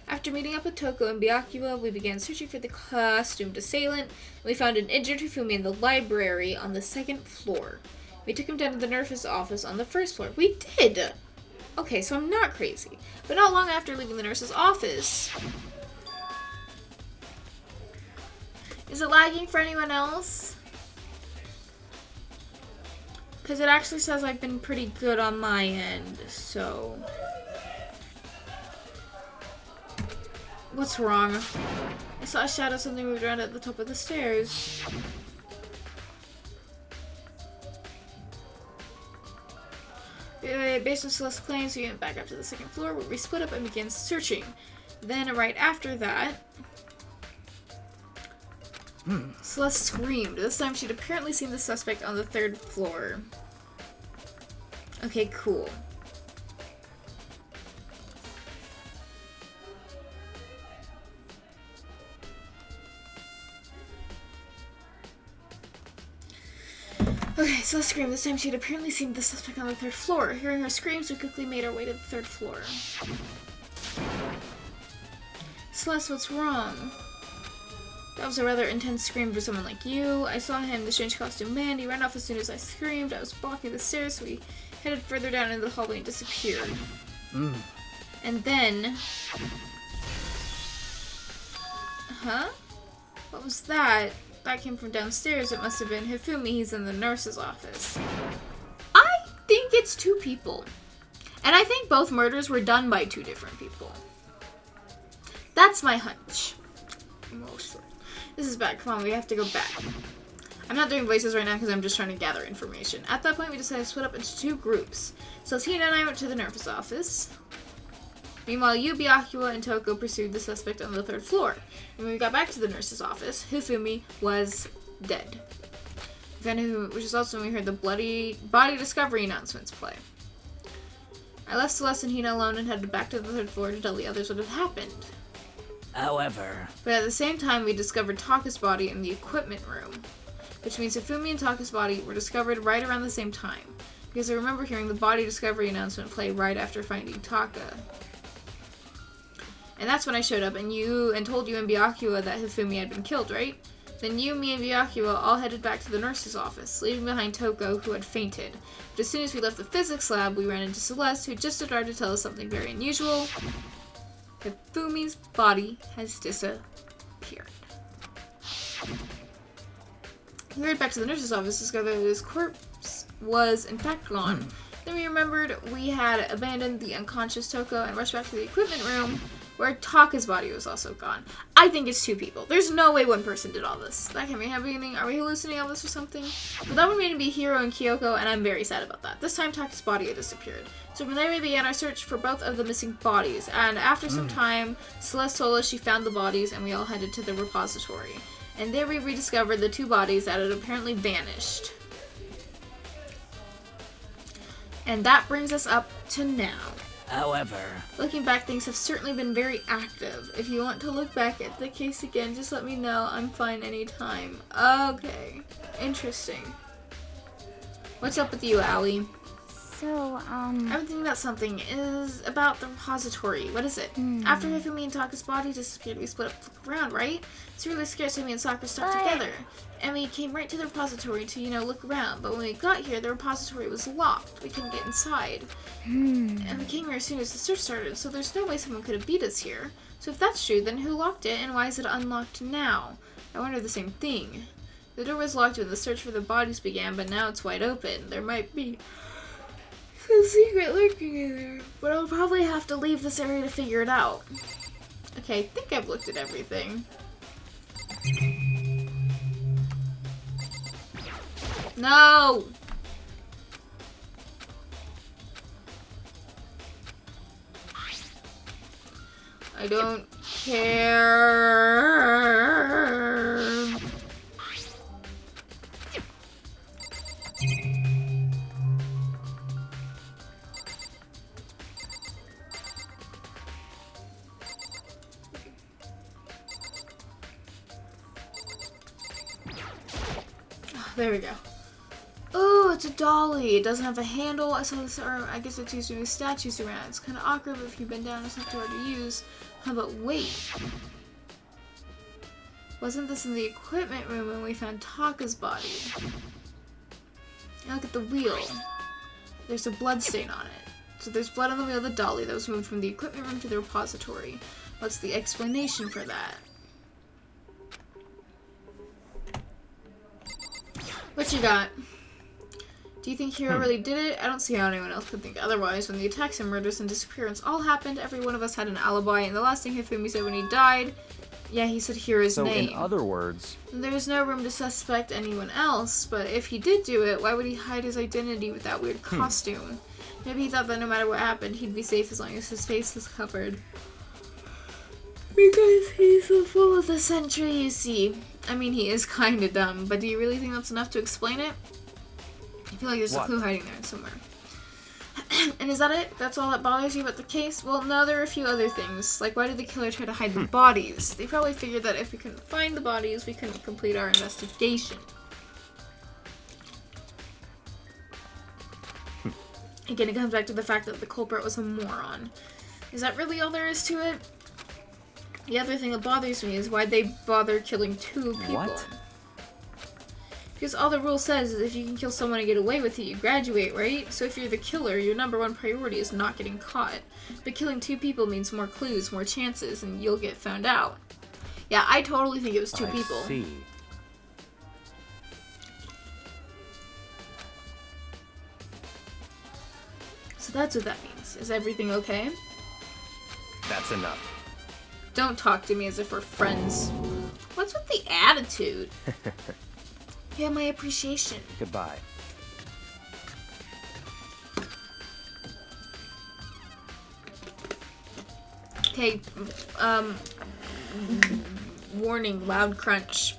After meeting up with Toko and Byakuya, we began searching for the costumed assailant. We found an injured Hifumi in the library on the 2nd floor. We took him down to the nurse's office on the 1st floor. We did! Okay, so I'm not crazy. But not long after leaving the nurse's office... Is it lagging for anyone else? Because it actually says I've been pretty good on my end, so... What's wrong? I saw a shadow, something moved around at the top of the stairs. Based on Celeste's claims, we went back up to the 2nd floor where we split up and began searching. Then, right after that, Celeste screamed. This time she'd apparently seen the suspect on the 3rd floor. Okay, cool. Okay, Celeste screamed. This time she had apparently seen the suspect on the 3rd floor. Hearing her screams, we quickly made our way to the 3rd floor. Celeste, what's wrong? That was a rather intense scream for someone like you. I saw him, the strange costume man. He ran off as soon as I screamed. I was blocking the stairs, so we headed further down into the hallway and disappeared. And then... Huh? What was that? That came from downstairs. It must have been Hifumi. He's in the nurse's office. I think it's 2 people. And I think both murders were done by 2 different people. That's my hunch. Mostly. This is bad. Come on, we have to go back. I'm not doing voices right now because I'm just trying to gather information. At that point, we decided to split up into 2 groups. So Tina and I went to the nurse's office. Meanwhile, you, Byakuya, and Toko pursued the suspect on the 3rd floor. And when we got back to the nurse's office, Hifumi was dead. Which is also when we heard the bloody body discovery announcements play. I left Celeste and Hina alone and headed back to the 3rd floor to tell the others what had happened. However... But at the same time, we discovered Taka's body in the equipment room. Which means Hifumi and Taka's body were discovered right around the same time. Because I remember hearing the body discovery announcement play right after finding Taka. And that's when I showed up and told you and Byakuya that Hifumi had been killed, right? Then you, me, and Byakuya all headed back to the nurse's office, leaving behind Toko, who had fainted. But as soon as we left the physics lab, we ran into Celeste, who just arrived to tell us something very unusual. Hifumi's body has disappeared. We hurried back to the nurse's office to discover that his corpse was in fact gone. Then we remembered we had abandoned the unconscious Toko and rushed back to the equipment room, where Taka's body was also gone. I think it's 2 people. There's no way one person did all this. That can't be happening. Are we hallucinating all this or something? But that would mean to be Hiro and Kyoko, and I'm very sad about that. This time, Taka's body had disappeared. So from there, we began our search for both of the missing bodies. And after some time, Celeste told us she found the bodies, and we all headed to the repository. And there we rediscovered the 2 bodies that had apparently vanished. And that brings us up to now. However... Looking back, things have certainly been very active. If you want to look back at the case again, just let me know. I'm fine anytime. Okay. Interesting. What's up with you, Allie? So, I'm thinking about something. Is about the repository. What is it? After Hifumi and Taka's body disappeared, we split up to look around, right? It's really scared, so me and Sakura stuck together. And we came right to the repository to, look around. But when we got here, the repository was locked. We couldn't get inside. And we came here as soon as the search started, so there's no way someone could have beat us here. So if that's true, then who locked it, and why is it unlocked now? I wonder the same thing. The door was locked when the search for the bodies began, but now it's wide open. There might be some secret lurking in there, but I'll probably have to leave this area to figure it out. Okay, I think I've looked at everything. No! I don't care. There we go. Oh, it's a dolly. It doesn't have a handle. I saw this, or I guess it's used to move statues around. It's kind of awkward, but if you bend down, it's not too hard to use. How about wait? Wasn't this in the equipment room when we found Taka's body? And look at the wheel. There's a blood stain on it. So there's blood on the wheel of the dolly that was moved from the equipment room to the repository. What's the explanation for that? What you got? Do you think Hiro really did it? I don't see how anyone else could think otherwise. When the attacks and murders and disappearance all happened, every one of us had an alibi, and the last thing Hifumi said when he died, yeah, he said Hiro's name. So in other words... There was no room to suspect anyone else, but if he did do it, why would he hide his identity with that weird costume? Maybe he thought that no matter what happened, he'd be safe as long as his face was covered. Because he's so full of the century, you see. I mean, he is kinda dumb, but do you really think that's enough to explain it? I feel like there's a clue hiding there somewhere. And is that it? That's all that bothers you about the case? Well, no, there are a few other things. Like, why did the killer try to hide the bodies? They probably figured that if we couldn't find the bodies, we couldn't complete our investigation. Again, it comes back to the fact that the culprit was a moron. Is that really all there is to it? The other thing that bothers me is why'd they bother killing 2 people? What? Because all the rule says is if you can kill someone and get away with it, you graduate, right? So if you're the killer, your #1 priority is not getting caught. But killing 2 people means more clues, more chances, and you'll get found out. Yeah, I totally think it was 2 people. I see. So that's what that means. Is everything okay? That's enough. Don't talk to me as if we're friends. What's with the attitude? You have my appreciation. Goodbye. Okay, warning, loud crunch.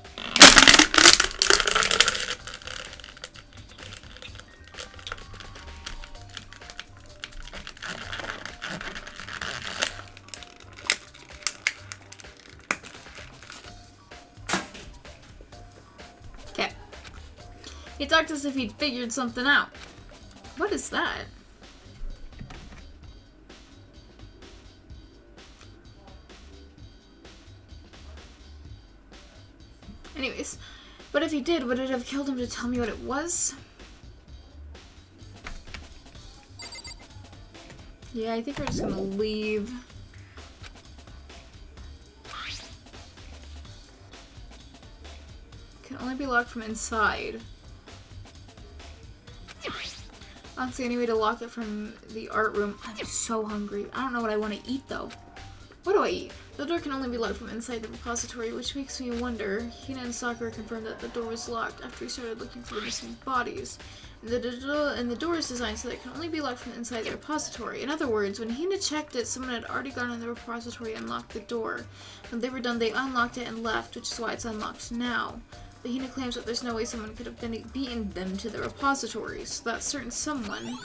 Okay. He talked as if he'd figured something out. What is that? Anyways, but if he did, would it have killed him to tell me what it was? Yeah, I think we're just gonna leave. Can only be locked from inside. I don't see any way to lock it from the art room. I'm so hungry. I don't know what I want to eat though. What do I eat? The door can only be locked from inside the repository, which makes me wonder. Hina and Sakura confirmed that the door was locked after we started looking for the missing bodies. And the door is designed so that it can only be locked from inside the repository. In other words, when Hina checked it, someone had already gone in the repository and locked the door. When they were done, they unlocked it and left, which is why it's unlocked now. But Hina claims that there's no way someone could have beaten them to the repository, so that certain someone...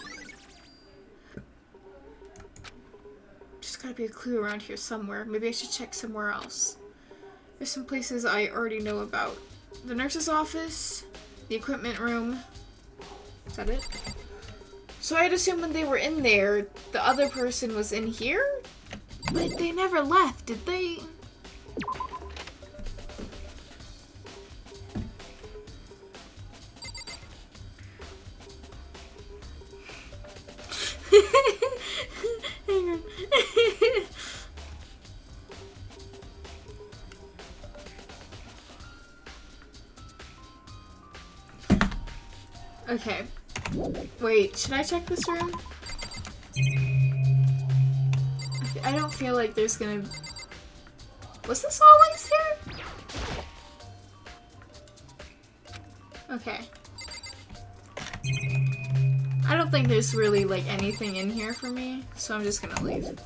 There's gotta be a clue around here somewhere. Maybe I should check somewhere else. There's some places I already know about. The nurse's office, the equipment room. Is that it? So I'd assume when they were in there, the other person was in here? But they never left, did they? Hang on. Okay. Wait, should I check this room? I don't feel like there's gonna... Was this always here? Okay. I don't think there's really, like, anything in here for me, so I'm just gonna leave.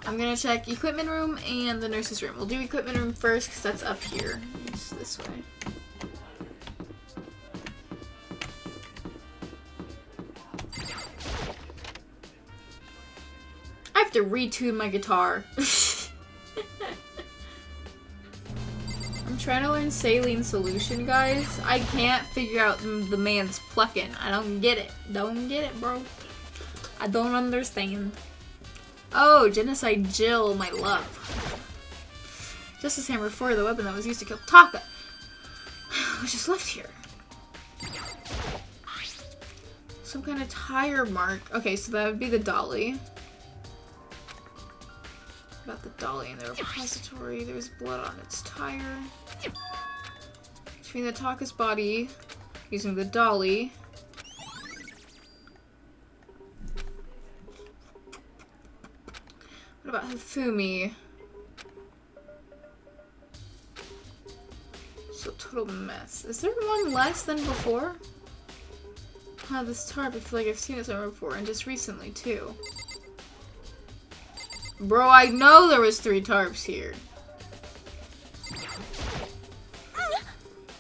I'm gonna check equipment room and the nurse's room. We'll do equipment room first, because that's up here. It's this way. I have to retune my guitar. I'm Trying to learn saline solution, guys. I can't figure out the man's plucking. I don't get it. Don't get it, bro. I don't understand. Oh, Genocide Jill, my love. Justice Hammer 4, the weapon that was used to kill Taka. Was just left here. Some kind of tire mark. Okay, so that would be the dolly. About the dolly in the repository. There was blood on its tire. Between the Taka's body, using the dolly. What about Hifumi? So total mess. Is there one less than before? This tarp, I feel like I've seen it somewhere before, and just recently too. Bro, I know there was 3 tarps here.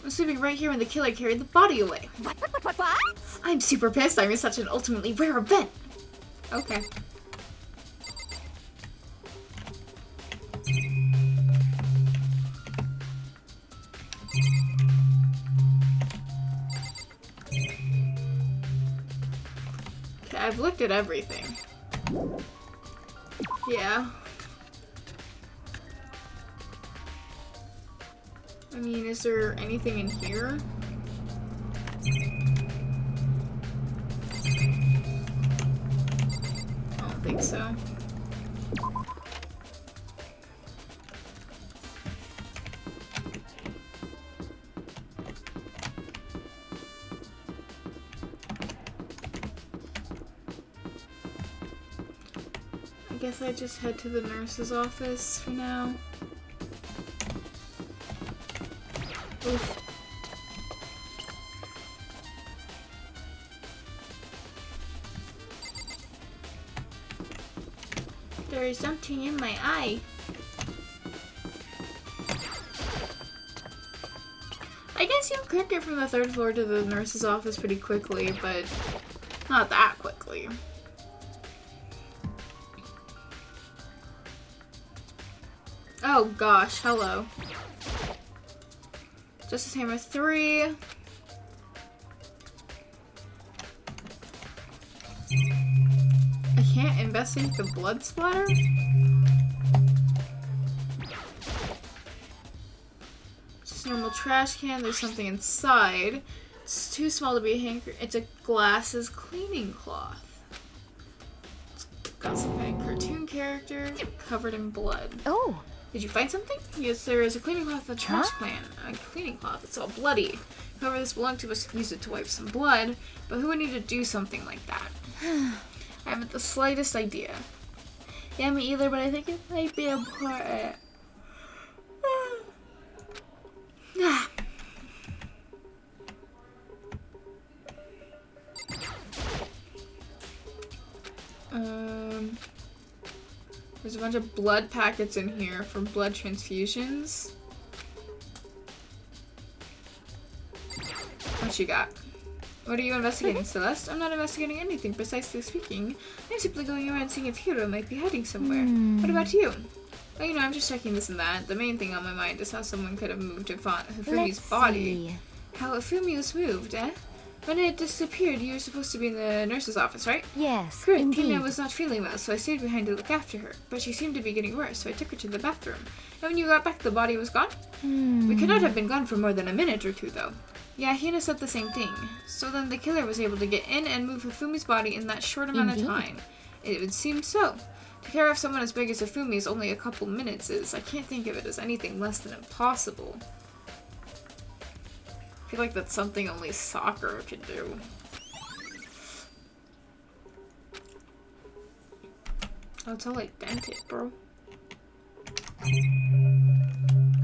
I'm sleeping right here when the killer carried the body away. What? I'm super pissed. I missed such an ultimately rare event. Okay. Okay, I've looked at everything. Yeah. I mean, is there anything in here? I don't think so. I guess I just head to the nurse's office for now. Oof. There is something in my eye. I guess you could get from the 3rd floor to the nurse's office pretty quickly, but not that quickly. Oh gosh, hello. Justice Hammer 3. I can't investigate the blood splatter? Just a normal trash can. There's something inside. It's too small to be a hanker. It's a glasses cleaning cloth. It's got some kind of cartoon character covered in blood. Oh. Did you find something? Yes, there is a cleaning cloth in the trash can. A cleaning cloth. It's all bloody. Whoever this belonged to must use it to wipe some blood, but who would need to do something like that? I haven't the slightest idea. Yeah, me either, but I think it might be important. There's a bunch of blood packets in here for blood transfusions. What you got? What are you investigating, Celeste? I'm not investigating anything, precisely speaking. I'm simply going around seeing if Hiro might be hiding somewhere. What about you? Well, you know, I'm just checking this and that. The main thing on my mind is how someone could have moved Hifumi's body. How Hifumi was moved, eh? When it disappeared, you were supposed to be in the nurse's office, right? Yes, Correct. indeed. Tina was not feeling well, so I stayed behind to look after her. But she seemed to be getting worse, so I took her to the bathroom. And when you got back, the body was gone? We could not have been gone for more than a minute or two, though. Yeah, Hina said the same thing. So then the killer was able to get in and move Hifumi's body in that short amount of time. It would seem so. To carry off someone as big as Hifumi is only a couple minutes I can't think of it as anything less than impossible. I feel like that's something only Sakura could do. Oh, it's all like dented, bro.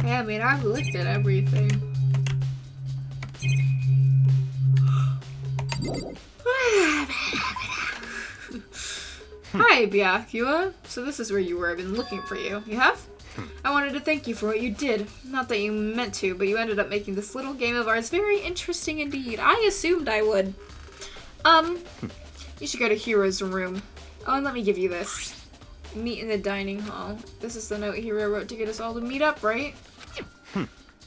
Yeah, I mean, I've looked at everything. Hi, Byakuya. So this is where you were. I've been looking for you. You have? I wanted to thank you for what you did. Not that you meant to, but you ended up making this little game of ours very interesting indeed. I assumed I would. You should go to Hiro's room. Oh, and let me give you this. Meet in the dining hall. This is the note Hiro wrote to get us all to meet up, right?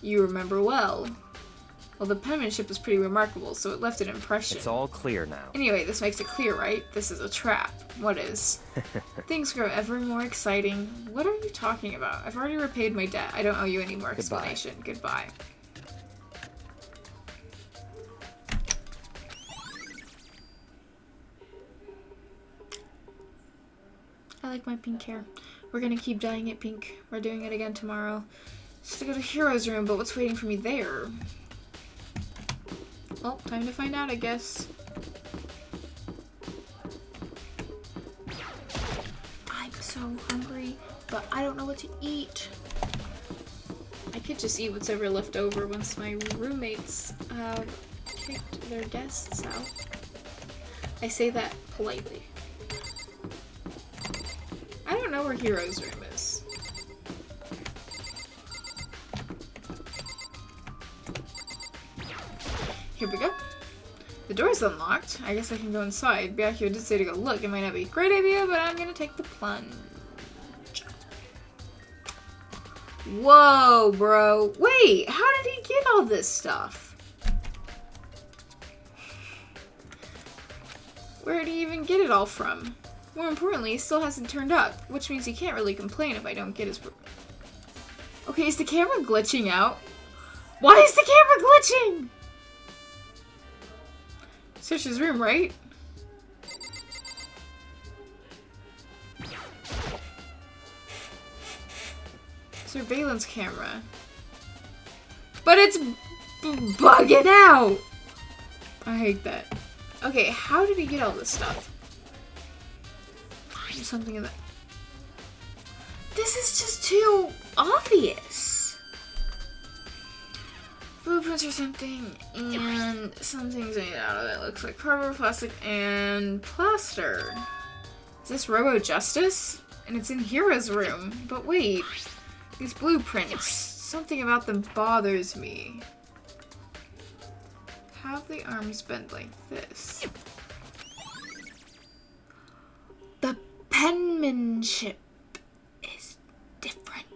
You remember well. Well, the penmanship was pretty remarkable, so it left an impression. It's all clear now. Anyway, this makes it clear, right? This is a trap. What is? Things grow ever more exciting. What are you talking about? I've already repaid my debt. I don't owe you any more explanation. Goodbye. I like my pink hair. We're gonna keep dyeing it pink. We're doing it again tomorrow. Just to go to Hero's room, but what's waiting for me there? Well, time to find out, I guess. I'm so hungry, but I don't know what to eat. I could just eat what's ever left over once my roommates have kicked their guests out. I say that politely. I don't know where Hero's room is. Here we go. The door's unlocked. I guess I can go inside. Byakuya did say to go look. It might not be a great idea, but I'm gonna take the plunge. Whoa, bro. Wait, how did he get all this stuff? Where did he even get it all from? More importantly, he still hasn't turned up, which means he can't really complain if I don't get his... Okay, is the camera glitching out? Why is the camera glitching? Search his room, right? Surveillance camera. But it's bugging out! I hate that. Okay, how did he get all this stuff? There's something in that. This is just too obvious. Blueprints or something, and something's made out of it. Looks like cardboard, plastic, and plaster. Is this Robo Justice? And it's in Hira's room. But wait, these blueprints, something about them bothers me. How have the arms bent like this? The penmanship is different.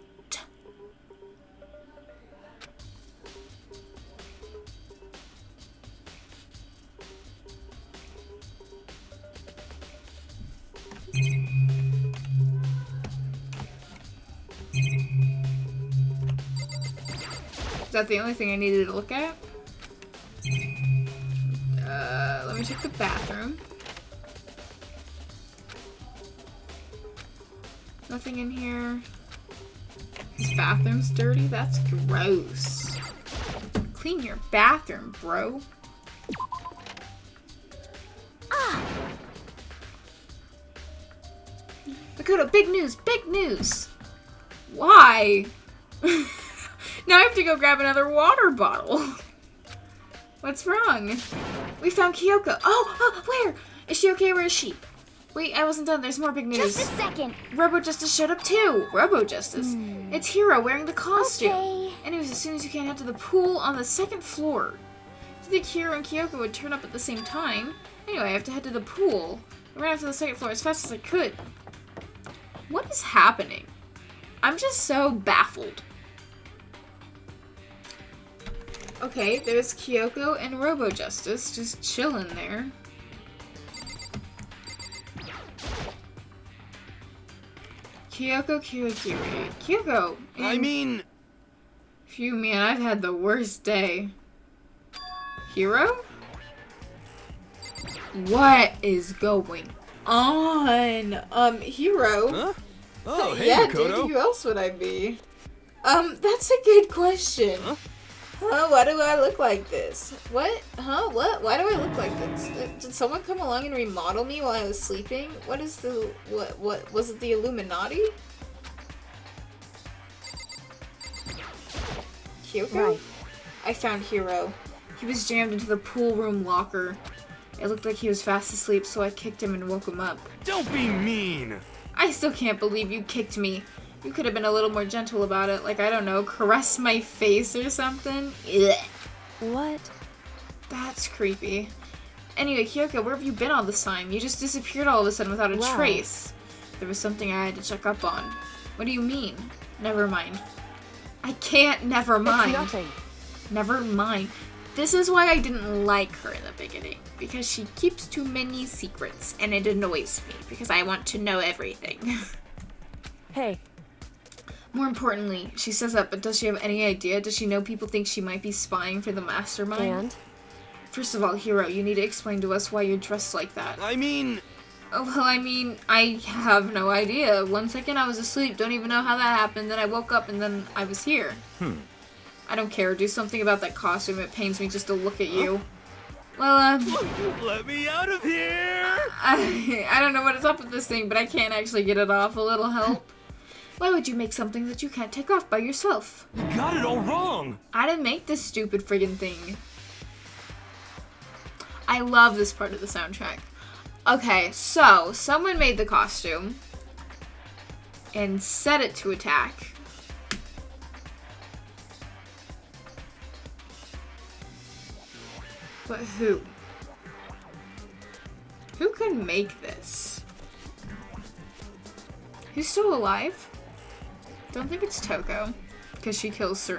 Is that the only thing I needed to look at? Let me check the bathroom. Nothing in here. This bathroom's dirty? That's gross. Clean your bathroom, bro. Makoto, big news! Big news! Why? Now I have to go grab another water bottle. What's wrong? We found Kyoko. Oh, where? Is she okay? Where is she? Wait, I wasn't done. There's more big news. Just a second. Robo Justice showed up too. Robo Justice? It's Hiro wearing the costume. Okay. Anyways, as soon as you can, head to the pool on the 2nd floor. Do you think Hiro and Kyoko would turn up at the same time? Anyway, I have to head to the pool. I ran up to the 2nd floor as fast as I could. What is happening? I'm just so baffled. Okay, there's Kyoko and Robo Justice just chilling there. Kyoko, Kyoko. I mean... Phew, man, I've had the worst day. Hiro? What is going on? Hiro? Huh? Oh, hey, yeah, Makoto. dude, who else would I be? That's a good question. Huh? Why do I look like this? What? Huh? What? Why do I look like this? Did someone come along and remodel me while I was sleeping? What is the... What? Was it the Illuminati? Kyoko? Right. I found Hiro. He was jammed into the pool room locker. It looked like he was fast asleep, so I kicked him and woke him up. Don't be mean! I still can't believe you kicked me. You could have been a little more gentle about it, like, I don't know, caress my face or something. Ugh. What? That's creepy. Anyway, Kyoko, where have you been all this time? You just disappeared all of a sudden without a trace. There was something I had to check up on. What do you mean? Never mind. I can't. Never mind. It's nothing. Never mind. This is why I didn't like her in the beginning. Because she keeps too many secrets. And it annoys me. Because I want to know everything. Hey. More importantly, she says that, but does she have any idea? Does she know people think she might be spying for the mastermind? And? First of all, Hiro, you need to explain to us why you're dressed like that. I mean... Oh, well, I have no idea. 1 second I was asleep, don't even know how that happened, then I woke up and then I was here. I don't care, do something about that costume, it pains me just to look at you. Well, Let me out of here! I don't know what is up with this thing, but I can't actually get it off. A little help? Why would you make something that you can't take off by yourself? You got it all wrong! I didn't make this stupid friggin' thing. I love this part of the soundtrack. Okay, so, someone made the costume and set it to attack. But who? Who can make this? Who's still alive? Don't think it's Toko, because she kills in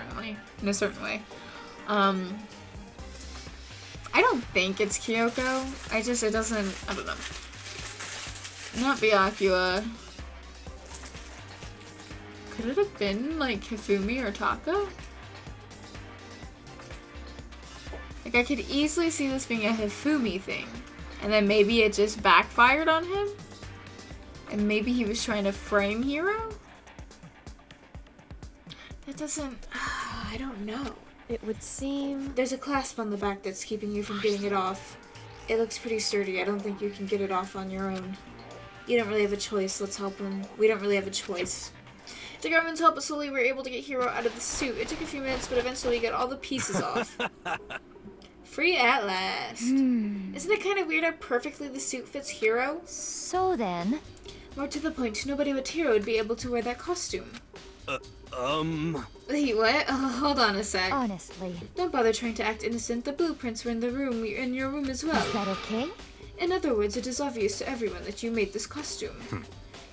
a certain way. I don't think it's Kyoko. It doesn't, I don't know. Not Byakuya. Could it have been, like, Hifumi or Taka? Like, I could easily see this being a Hifumi thing. And then maybe it just backfired on him? And maybe he was trying to frame Hiro? That doesn't, I don't know. It would seem... There's a clasp on the back that's keeping you from getting it off. It looks pretty sturdy. I don't think you can get it off on your own. You don't really have a choice. Let's help him. We don't really have a choice. To government's help, but slowly we were able to get Hiro out of the suit. It took a few minutes, but eventually we got all the pieces off. Free at last. Isn't it kind of weird how perfectly the suit fits Hiro? So then... More to the point, nobody but Hiro would be able to wear that costume. Wait, what? Oh, hold on a sec. Honestly. Don't bother trying to act innocent. The blueprints were in the room, in your room as well. Is that okay? In other words, it is obvious to everyone that you made this costume.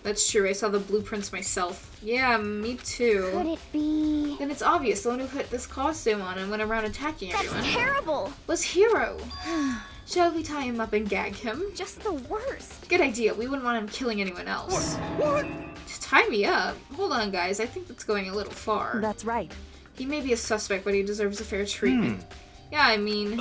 That's true, I saw the blueprints myself. Yeah, me too. Could it be... Then it's obvious the one who put this costume on and went around attacking everyone. That's terrible! Was Hiro. Shall we tie him up and gag him? Just the worst. Good idea, we wouldn't want him killing anyone else. What? Just tie me up? Hold on, guys, I think that's going a little far. That's right. He may be a suspect, but he deserves a fair treatment. Yeah, I mean...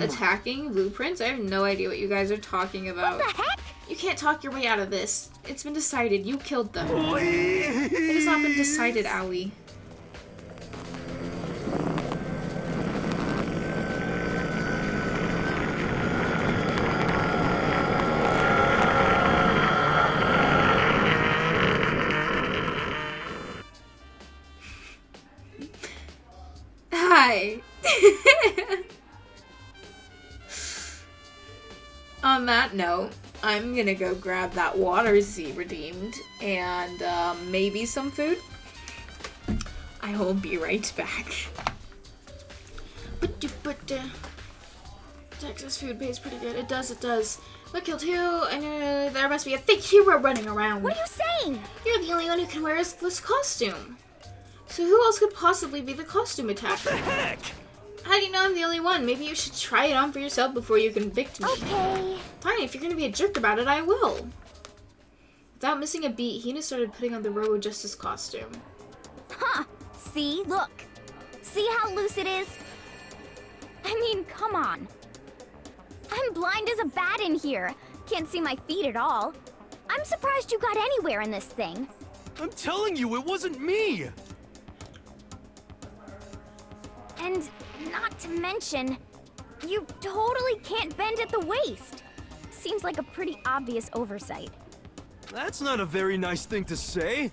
Attacking blueprints? I have no idea what you guys are talking about. What the heck? You can't talk your way out of this. It's been decided. You killed them. Please. It has not been decided, Aoi. Hi. On that note, I'm gonna go grab that water Z redeemed and maybe some food. I will be right back. Texas food pays pretty good. It does. Look, killed who? There must be a fake hero running around. What are you saying? You're the only one who can wear this costume. So who else could possibly be the costume attacker? What the heck? How do you know I'm the only one? Maybe you should try it on for yourself before you convict me. Okay. Fine, if you're gonna be a jerk about it, I will. Without missing a beat, Hina started putting on the Robo Justice costume. Huh. See? Look. See how loose it is? I mean, come on. I'm blind as a bat in here. Can't see my feet at all. I'm surprised you got anywhere in this thing. I'm telling you, it wasn't me! And not to mention, you totally can't bend at the waist. Seems like a pretty obvious oversight. That's not a very nice thing to say.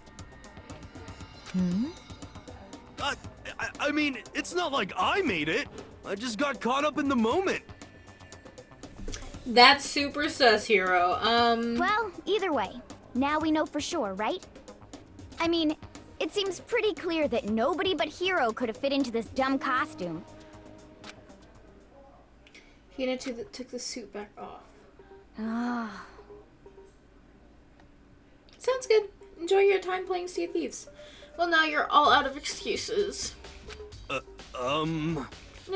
I mean, it's not like I made it. I just got caught up in the moment. That's super sus, Hiro. Well, either way, now we know for sure, right? I mean, it seems pretty clear that nobody but Hiro could have fit into this dumb costume. Hina took the suit back off. Ah. Sounds good. Enjoy your time playing Sea of Thieves. Well, now you're all out of excuses. No,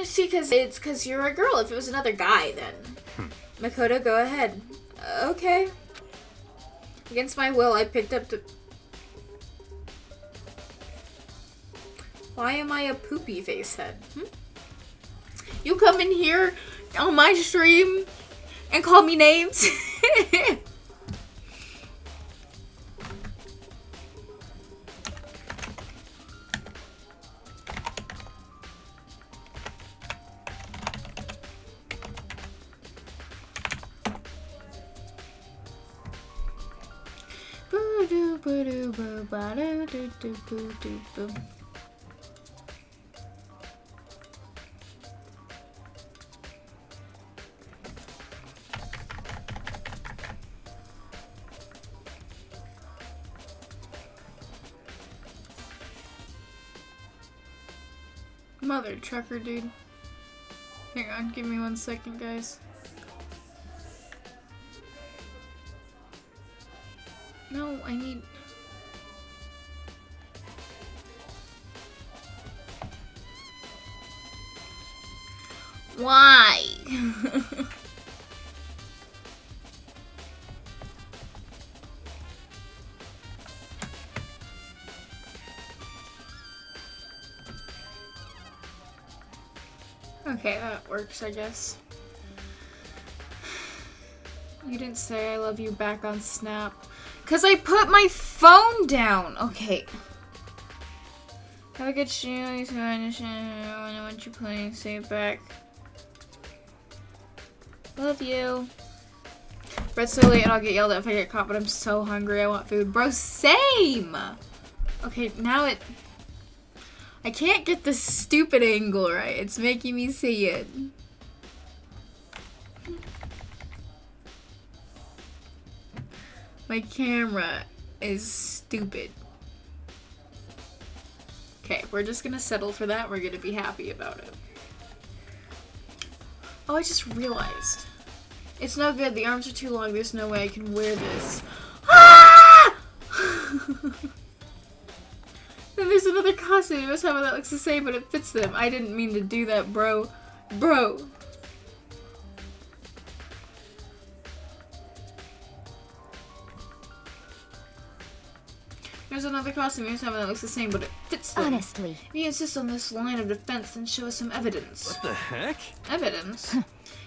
see, it's because you're a girl. If it was another guy, then. Makoto, go ahead. Okay. Against my will, I picked up the... Why am I a poopy face head? You come in here on my stream and call me names? Mother trucker, dude. Hang on, give me 1 second, guys. No, I need... Why? Okay, that works, I guess. You didn't say I love you back on Snap. 'Cause I put my phone down! Okay. Have a good show, I want you playing, say it back. Love you. Bread's so late and I'll get yelled at if I get caught, but I'm so hungry, I want food. Bro, same! Okay, now it... I can't get this stupid angle right. It's making me see it. My camera is stupid. Okay, we're just gonna settle for that. We're gonna be happy about it. Oh, I just realized. It's no good. The arms are too long. There's no way I can wear this. Ah! Then there's another costume. You must have one that looks the same, but it fits them. I didn't mean to do that, bro. Bro. There's another costume. You must have one that looks the same, but it fits them. Honestly. If you insist on this line of defense, then show us some evidence. What the heck? Evidence?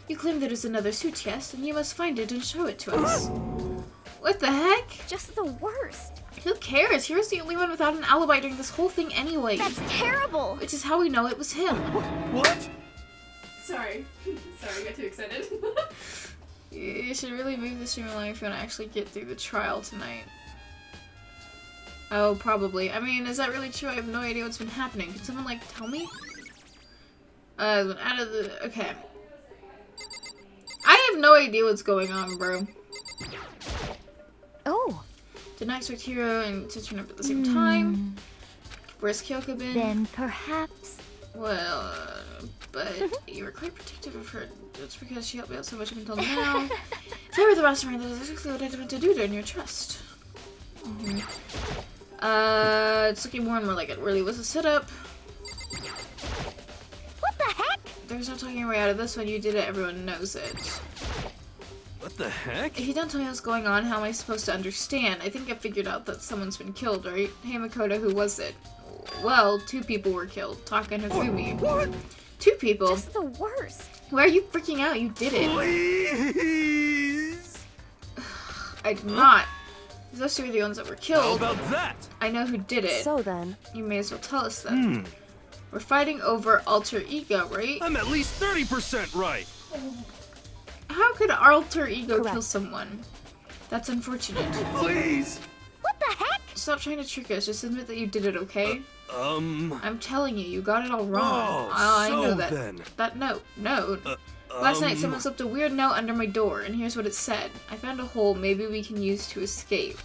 You claim there is another suit, yes? Then you must find it and show it to us. What the heck? Just the worst. Who cares? He was the only one without an alibi during this whole thing anyway. That's terrible! Which is how we know it was him. What? Sorry. Sorry, I got too excited. You should really move the stream along if you want to actually get through the trial tonight. Oh, probably. I mean, is that really true? I have no idea what's been happening. Can someone, like, tell me? Out of the... Okay. I have no idea what's going on, bro. Oh. Did not expect Hiro and to turn up at the same time. Where's Kyoko been? Then perhaps... Well, but you were quite protective of her. That's because she helped me out so much up until now. If I were the mastermind, that's exactly what I'd want to do to earn your trust. It's looking more and more like it really was a setup. What the heck? There's no talking your way out of this one. You did it. Everyone knows it. What the heck? If you don't tell me what's going on, how am I supposed to understand? I think I figured out that someone's been killed, right? Hey, Makoto, who was it? Well, 2 people were killed. Taka and Hifumi. What? 2 people? Just the worst. Why are you freaking out? You did it. Please. I did not. Those 2 are the ones that were killed. How about that? I know who did it. So then... You may as well tell us then. We're fighting over alter ego, right? I'm at least 30% right. How could alter ego Correct. kill someone? That's unfortunate. Please. What the heck? Stop trying to trick us. Just admit that you did it, okay? I'm telling you, you got it all wrong. Oh, I so know that. then. That note. Last night, someone slipped a weird note under my door, and here's what it said. I found a hole maybe we can use to escape.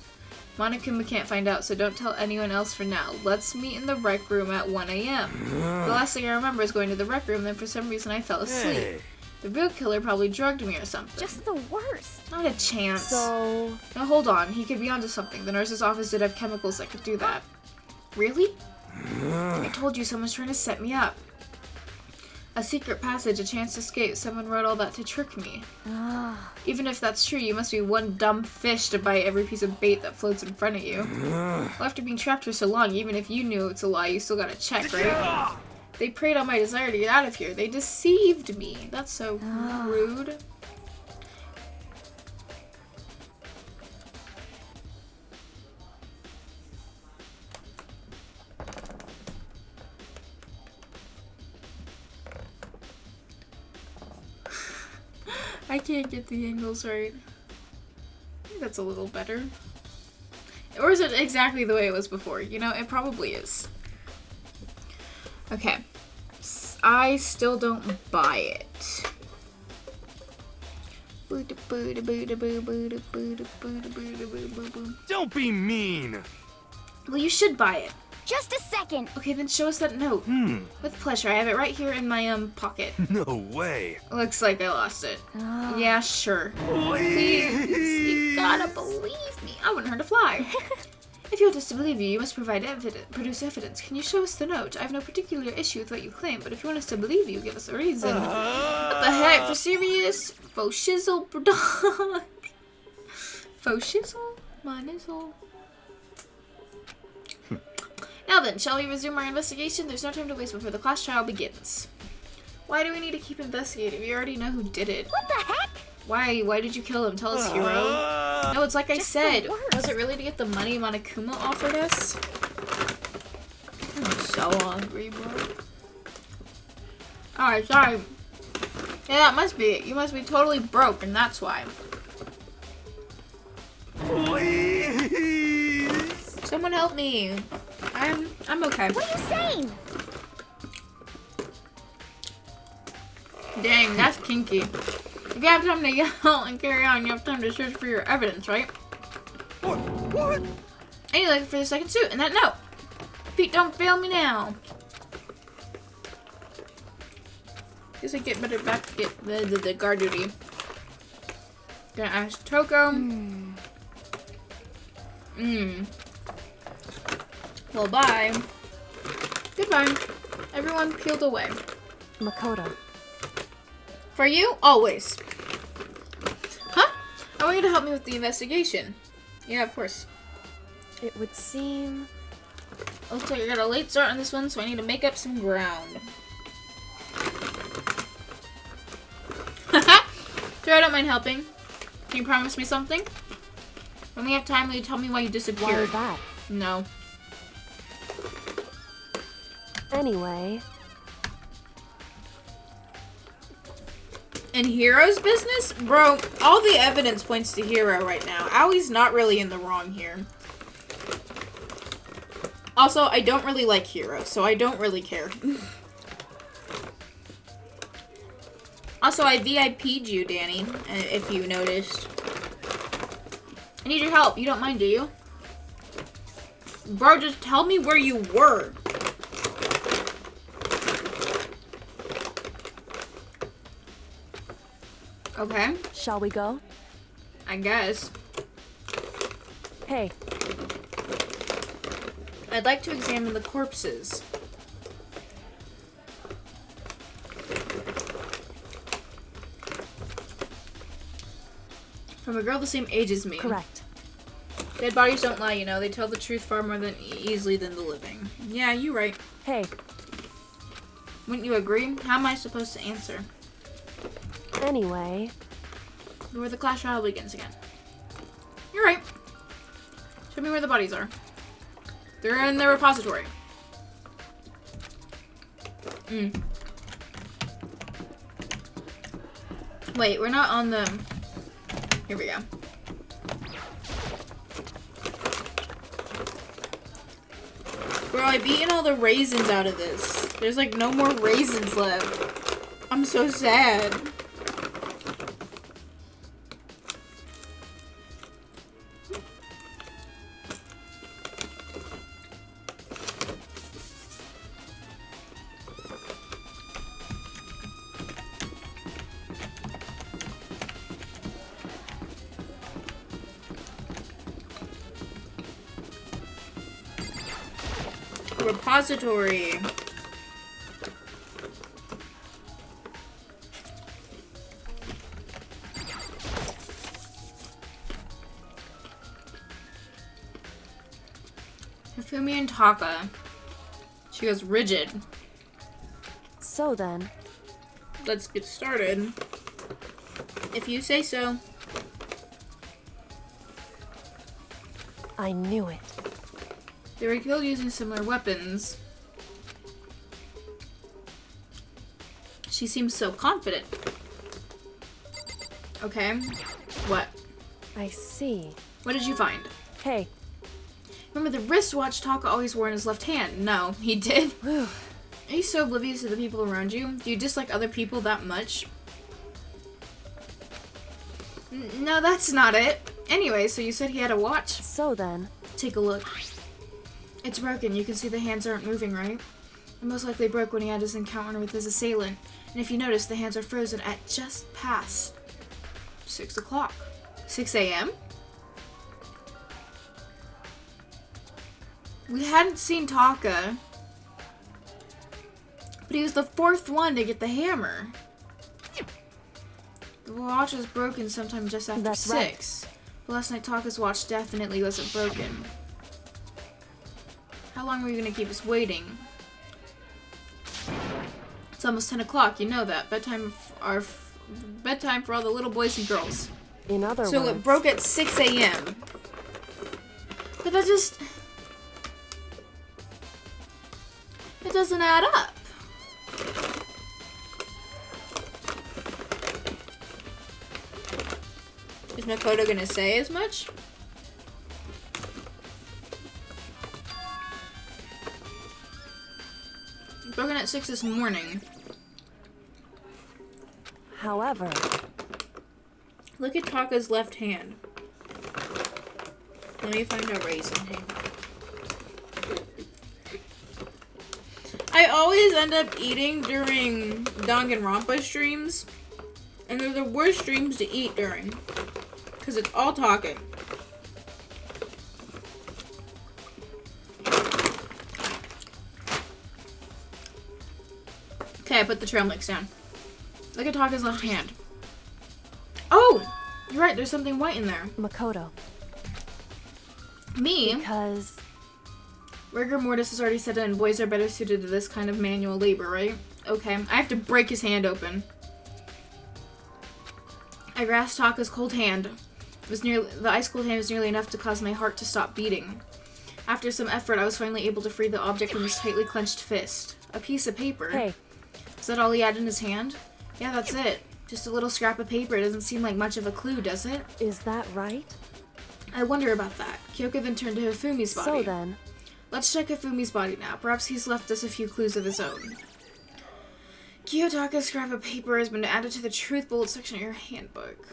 Monokuma can't find out, so don't tell anyone else for now. Let's meet in the rec room at 1 a.m. The last thing I remember is going to the rec room, then for some reason I fell asleep. Hey. The real killer probably drugged me or something. Just the worst. Not a chance. So... Now hold on, he could be onto something. The nurse's office did have chemicals that could do that. Really? I told you someone's trying to set me up. A secret passage, a chance to escape. Someone wrote all that to trick me. Even if that's true, you must be one dumb fish to bite every piece of bait that floats in front of you. Well, after being trapped for so long, even if you knew it's a lie, you still gotta check, right? They preyed on my desire to get out of here. They deceived me. That's so rude. I can't get the angles right. I think that's a little better. Or is it exactly the way it was before? You know, it probably is. Okay. I still don't buy it. Don't be mean. Well, you should buy it. Just a second. Okay, then show us that note. With pleasure. I have it right here in my pocket. No way. Looks like I lost it. Yeah, sure. Please, you gotta believe me. I want her to fly. If you want us to believe you, you must produce evidence. Can you show us the note? I have no particular issue with what you claim, but if you want us to believe you, give us a reason. What the heck? For serious? Faux shizzle, dog. Faux shizzle? My nizzle. Now then, shall we resume our investigation? There's no time to waste before the class trial begins. Why do we need to keep investigating? We already know who did it. What the heck? Why? Why did you kill him? Tell us, hero. No, it's like I said. Was it really to get the money Monokuma offered us? I'm so hungry, bro. Alright, sorry. Yeah, that must be it. You must be totally broke, and that's why. Please. Someone help me. I'm okay. What are you saying? Dang, that's kinky. If you have time to yell and carry on, you have time to search for your evidence, right? What? And you're looking for the second suit and that note. Pete, don't fail me now. Guess I better get the guard duty. Gonna ask Toko. Well, bye. Goodbye. Everyone peeled away. Makoto. For you? Always. Huh? I want you to help me with the investigation. Yeah, of course. It would seem... Looks like I got a late start on this one, so I need to make up some ground. Sure, I don't mind helping. Can you promise me something? When we have time, will you tell me why you disappeared? Why is that? No. Anyway... In Hiro's business? Bro, all the evidence points to Hiro right now. Aoi's not really in the wrong here. Also, I don't really like Hiro, so I don't really care. Also, I VIP'd you, Danny, if you noticed. I need your help. You don't mind, do you? Bro, just tell me where you were. Okay. Shall we go? I guess. Hey. I'd like to examine the corpses. From a girl the same age as me. Correct. Dead bodies don't lie, you know. They tell the truth far more easily than the living. Yeah, you're right. Hey. Wouldn't you agree? How am I supposed to answer? Anyway... Where the class trial begins again. You're right. Show me where the bodies are. They're in the repository. Wait, we're not on the... Here we go. Bro, I've eaten all the raisins out of this. There's like no more raisins left. I'm so sad. repository. Hifumi and Taka. She goes rigid. So then, Let's get started. If you say so. I knew it. They were killed using similar weapons. She seems so confident. Okay. What? I see. What did you find? Hey, Remember the wristwatch Taka always wore in his left hand? No, he did. whew. Are you so oblivious to the people around you? Do you dislike other people that much? No, that's not it. Anyway, so you said he had a watch? So then, Take a look. It's broken. You can see the hands aren't moving, right? It most likely broke when he had his encounter with his assailant. And if you notice, the hands are frozen at just past 6 o'clock. 6 a.m.? We hadn't seen Taka, but he was the fourth one to get the hammer. The watch was broken sometime just after That's 6. right. But last night Taka's watch definitely wasn't broken. How long are you gonna keep us waiting? It's almost 10 o'clock, you know that. Bedtime for all the little boys and girls. in other So words, it broke at 6 a.m. But that just... it doesn't add up. Is Makoto gonna say as much? Broken at 6 this morning. However, Look at Taka's left hand. Let me find out raising. Hang on. I always end up eating during Danganronpa streams. And they're the worst streams to eat during. Because it's all talking. Okay, I put the trail mix down. Look at Taka's left hand. Oh! You're right, there's something white in there. Makoto, Me? because Rigor mortis is already set in. Boys are better suited to this kind of manual labor, right? Okay, I have to break his hand open. I grasped Taka's cold hand. The ice-cold hand was nearly enough to cause my heart to stop beating. After some effort, I was finally able to free the object from his tightly clenched fist. A piece of paper. hey, Is that all he had in his hand? Yeah, that's it. Just a little scrap of paper. It doesn't seem like much of a clue, does it? is that right? I wonder about that. Kyoko then turned to Hifumi's body. So then, Let's check Hifumi's body now. Perhaps he's left us a few clues of his own. Kiyotaka's scrap of paper has been added to the truth bullet section of your handbook.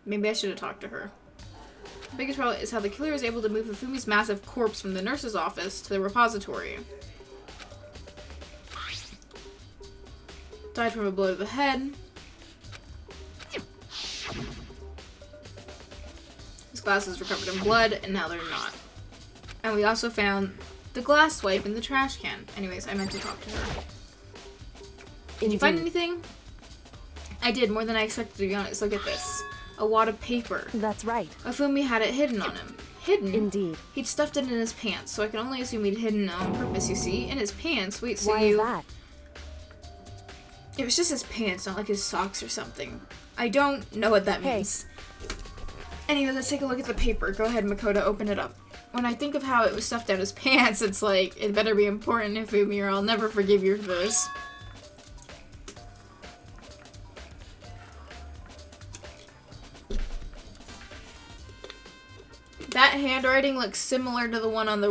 Maybe I should have talked to her. The biggest problem is how the killer is able to move Hifumi's massive corpse from the nurse's office to the repository. Died from a blow to the head. His glasses were covered in blood, and now they're not. And we also found the glass swipe in the trash can. Anyways, I meant to talk to her. Did you find anything? I did, more than I expected, to be honest. Look at this. A wad of paper. that's right. Hifumi had it hidden on him. Hidden? Indeed. He'd stuffed it in his pants, so I can only assume he'd hidden it on purpose, you see. In his pants? Wait, so Why you... is that? It was just his pants, not like his socks or something. I don't know what that Hey. means. Anyway, let's take a look at the paper. Go ahead, Makoto, open it up. When I think of how it was stuffed down his pants, it's like, it better be important, Hifumi, or I'll never forgive you for this. That handwriting looks similar to the one on the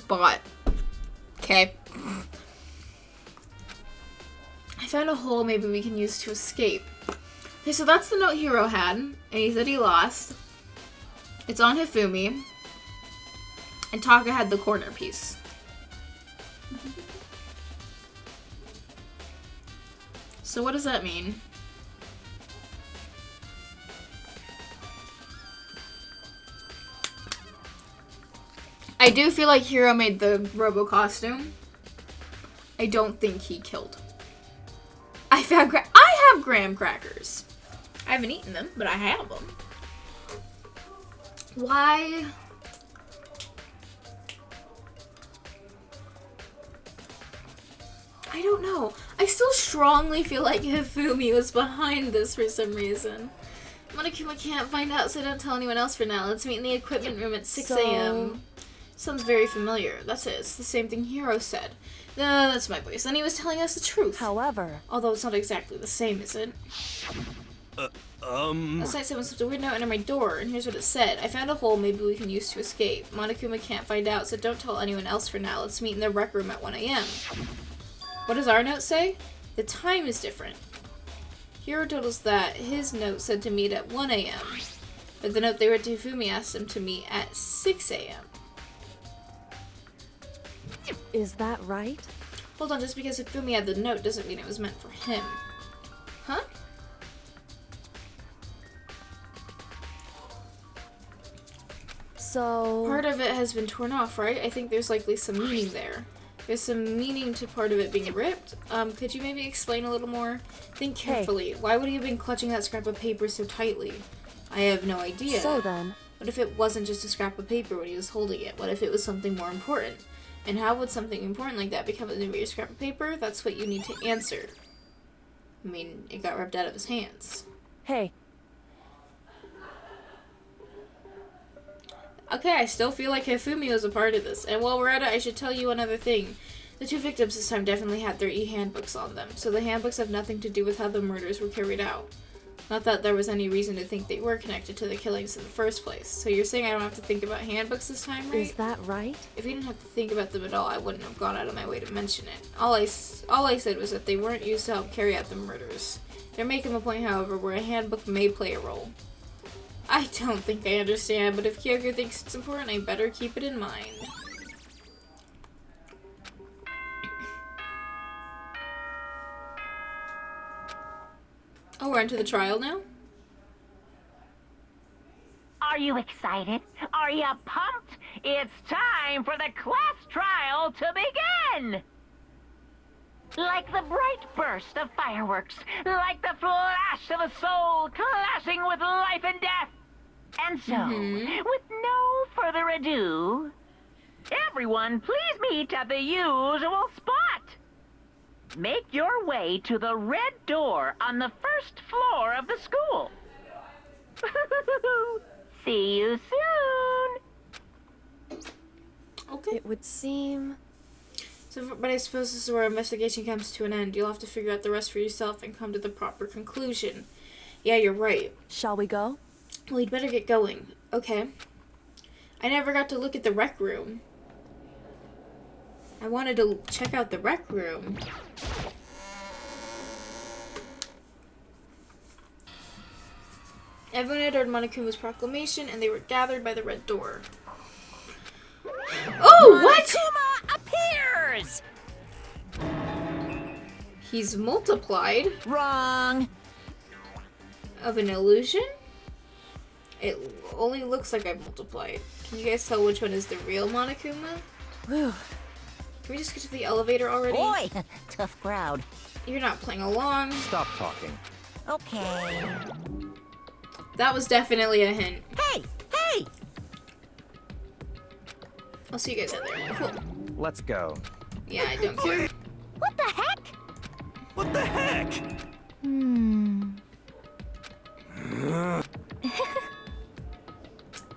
bot. Okay. I found a hole maybe we can use to escape. Okay, so that's the note Hiro had, and he said he lost. It's on Hifumi. And Taka had the corner piece. So what does that mean? I do feel like Hiro made the robo costume. I don't think he killed. I have graham crackers. I haven't eaten them, but I have them. Why? I don't know. I still strongly feel like Hifumi was behind this for some reason. Monokuma can't find out, so don't tell anyone else for now. Let's meet in the equipment room at 6 a.m. Sounds very familiar. That's it. It's the same thing Hiro said. No, that's my voice. And he was telling us the truth. However... Although it's not exactly the same, is it? Last night someone slipped a weird note under my door, and here's what it said. I found a hole maybe we can use to escape. Monokuma can't find out, so don't tell anyone else for now. Let's meet in the rec room at 1 a.m. What does our note say? The time is different. Hiro told us that his note said to meet at 1 a.m. But the note they wrote to Hifumi asked him to meet at 6 a.m. Is that right? Hold on, just because Hifumi had the note doesn't mean it was meant for him. Huh? So... Part of it has been torn off, right? I think there's likely some meaning there. There's some meaning to part of it being ripped. Could you maybe explain a little more? Think carefully. Hey. Why would he have been clutching that scrap of paper so tightly? I have no idea. So then... What if it wasn't just a scrap of paper when he was holding it? What if it was something more important? And how would something important like that become a new scrap of paper? That's what you need to answer. I mean, it got ripped out of his hands. Hey. Okay, I still feel like Hifumi was a part of this. And while we're at it, I should tell you another thing. The two victims this time definitely had their e-handbooks on them, so the handbooks have nothing to do with how the murders were carried out. Not that there was any reason to think they were connected to the killings in the first place. So you're saying I don't have to think about handbooks this time, right? Is that right? If you didn't have to think about them at all, I wouldn't have gone out of my way to mention it. All I said was that they weren't used to help carry out the murders. They're making a point, however, where a handbook may play a role. I don't think I understand, but if Kyoko thinks it's important, I better keep it in mind. Oh, we're into the trial now? Are you excited? Are you pumped? It's time for the class trial to begin! Like the bright burst of fireworks, like the flash of a soul clashing with life and death. And so, with no further ado, everyone please meet at the usual spot. Make your way to the red door on the first floor of the school. See you soon. Okay. It would seem... So, but I suppose this is where our investigation comes to an end. You'll have to figure out the rest for yourself and come to the proper conclusion. Yeah, you're right. Shall we go? Well, you'd better get going. Okay. I never got to look at the rec room. I wanted to check out the rec room. Everyone had heard Monokuma's proclamation, and they were gathered by the red door. Oh, what? Monokuma appears! He's multiplied. Wrong. Of an illusion? It only looks like I've multiplied. Can you guys tell which one is the real Monokuma? Whew. Can we just get to the elevator already? Boy, tough crowd. You're not playing along. Stop talking. Okay. That was definitely a hint. Hey! Hey! I'll see you guys out there. Cool. Let's go. Yeah, I don't care. What the heck? What the heck?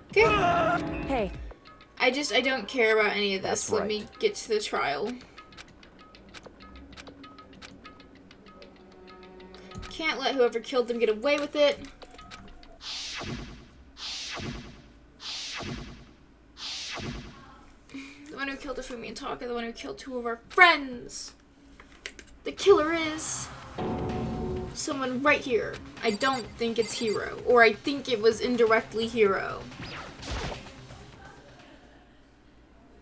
Okay. Hey. I don't care about any of this. That's Let right. me get to the trial. Can't let whoever killed them get away with it. The one who killed Ifumi and Taka, the one who killed two of our friends. The killer is someone right here. I don't think it's Hiro, or I think it was indirectly Hiro.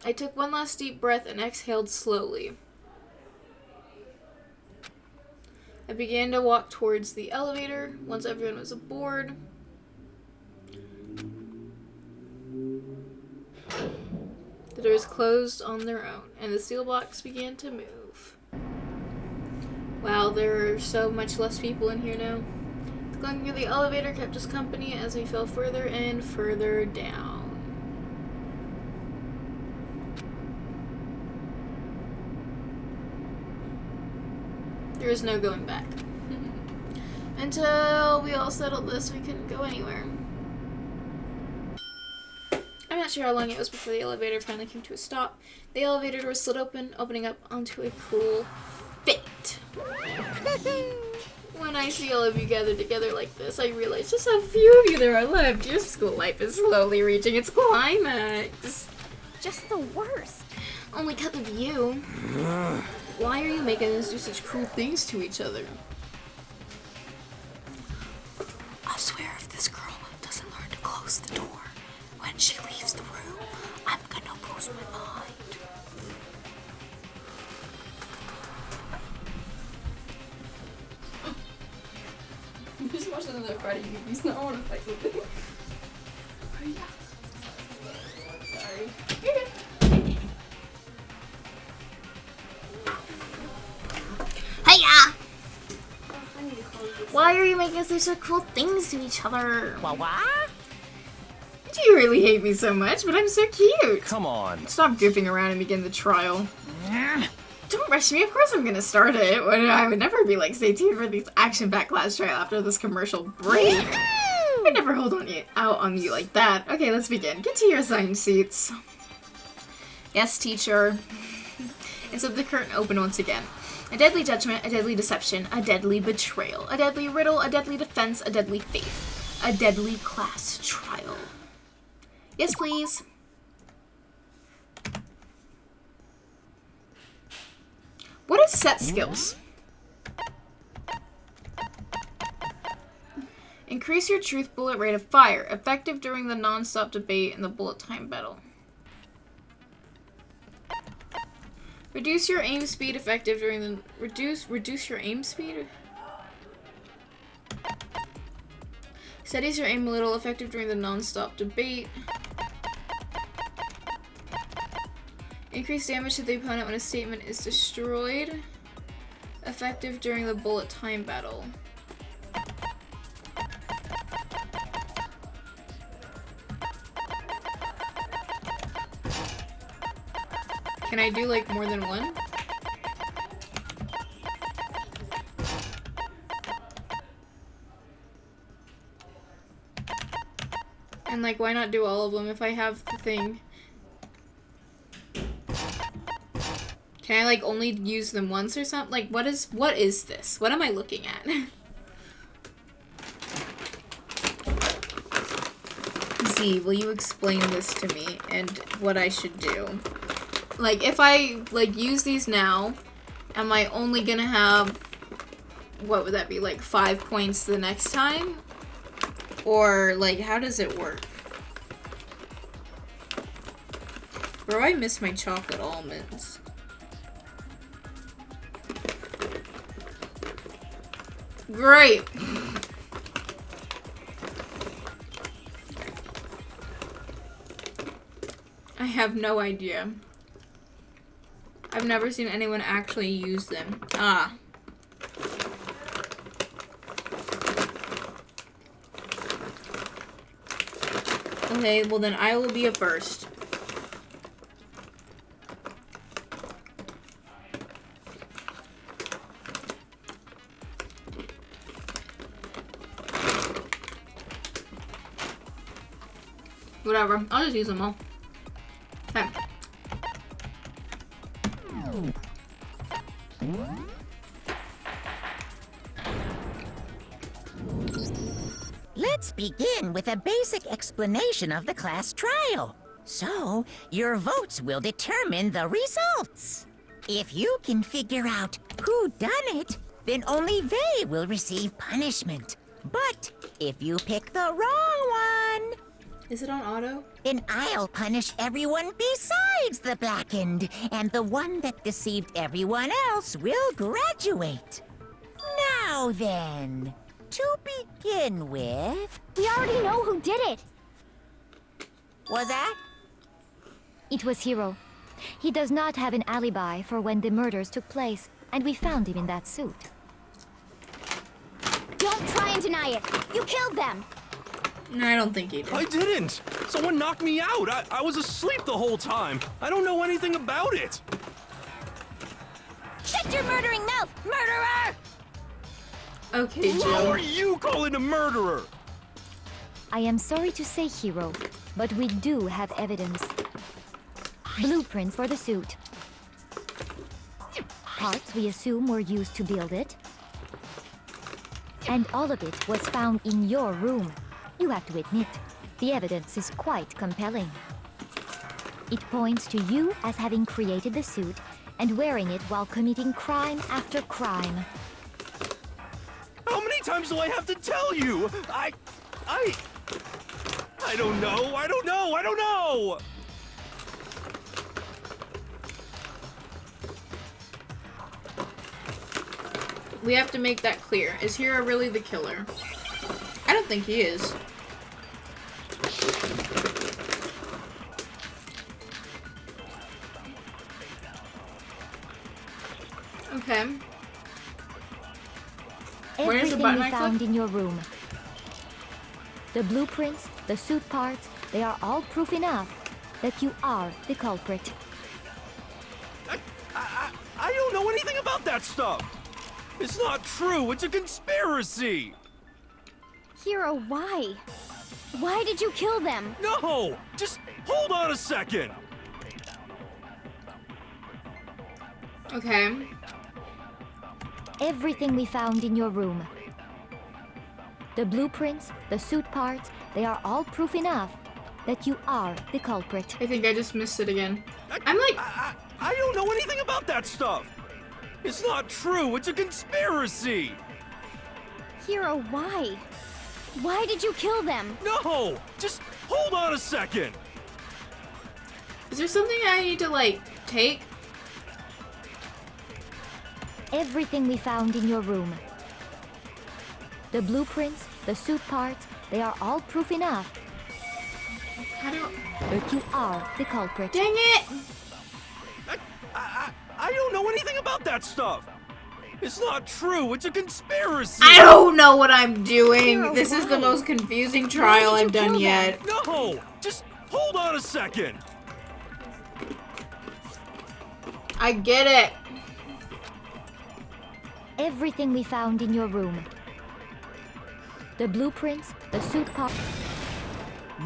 I took one last deep breath and exhaled slowly. I began to walk towards the elevator once everyone was aboard. The doors closed on their own, and the steel blocks began to move. Wow, there are so much less people in here now. The clanking of the elevator kept us company as we fell further and further down. There is no going back. Until we all settled this, we couldn't go anywhere. I'm not sure how long it was before the elevator finally came to a stop. The elevator door slid open, opening up onto a cool fit. When I see all of you gathered together like this, I realize just how few of you there are left. Your school life is slowly reaching its climax. Just the worst. Only because of you. Why are you making us do such cruel things to each other? I swear if this girl doesn't learn to close the door when she leaves the room, I'm gonna lose my mind. Just watched another Friday movies. Now I want to fight with it. Sorry. You're good. Hiya! Why are you making us do such cruel things to each other? What? Do you really hate me so much? But I'm so cute. Come on. Stop goofing around and begin the trial. Don't rush me. Of course I'm gonna start it. I would never be like, stay tuned for the action-packed class trial after this commercial break. I'd never hold out on you like that. Okay, let's begin. Get to your assigned seats. Yes, teacher. And so the curtain opened once again. A deadly judgment, a deadly deception, a deadly betrayal, a deadly riddle, a deadly defense, a deadly faith, a deadly class trial. Yes, please. What is set skills? Increase your truth bullet rate of fire, effective during the non-stop debate and the bullet time battle. Reduce your aim speed effective during the reduce your aim speed. Steadies your aim a little, effective during the non-stop debate. Increase damage to the opponent when a statement is destroyed. Effective during the bullet time battle. Can I do like more than one? And like, why not do all of them if I have the thing? Can I like only use them once or something? Like, what is this? What am I looking at? Z, will you explain this to me and what I should do? Like, if I, like, use these now, am I only gonna have, what would that be, like, 5 points the next time? Or, like, how does it work? Bro, I miss my chocolate almonds. Great! I have no idea. I've never seen anyone actually use them. Ah. Okay, well then I will be a first. Whatever, I'll just use them all. Okay. Let's begin with a basic explanation of the class trial. So, your votes will determine the results. If you can figure out who done it, then only they will receive punishment. But if you pick the wrong one... Is it on auto? Then I'll punish everyone besides the blackened, and the one that deceived everyone else will graduate. Now then, to begin with... We already know who did it. Was that? It was Hiro. He does not have an alibi for when the murders took place, and we found him in that suit. Don't try and deny it! You killed them! No, I don't think he did. I didn't! Someone knocked me out! I was asleep the whole time! I don't know anything about it! Shut your murdering mouth, murderer! Okay, Who Jill. are you calling a murderer? I am sorry to say, Hiro, but we do have evidence. Blueprints for the suit. Parts we assume were used to build it. And all of it was found in your room. You have to admit, the evidence is quite compelling. It points to you as having created the suit and wearing it while committing crime after crime. How many times do I have to tell you? I don't know, I don't know! We have to make that clear. Is Hiro really the killer? I don't think he is. Okay. Where's the Everything button we I found clicked? in your room. The blueprints, the suit parts, they are all proof enough that you are the culprit. I don't know anything about that stuff! It's not true, it's a conspiracy! Hiro, why? Why did you kill them? No! Just hold on a second! Okay. Everything we found in your room. The blueprints, the suit parts, they are all proof enough that you are the culprit. I think I just missed it again. I'm like... I don't know anything about that stuff! It's not true, it's a conspiracy! Hiro, why? Why did you kill them? No! Just hold on a second! Is there something I need to, like, take? Everything we found in your room. The blueprints, the suit parts, they are all proof enough How do... that you are the culprit. Dang it! I don't know anything about that stuff! It's not true, it's a conspiracy! I don't know what I'm doing. Hiro, This is the why? most confusing trial Why did I've you done kill yet. No! Just hold on a second! I get it. Everything we found in your room. The blueprints, the suit parts.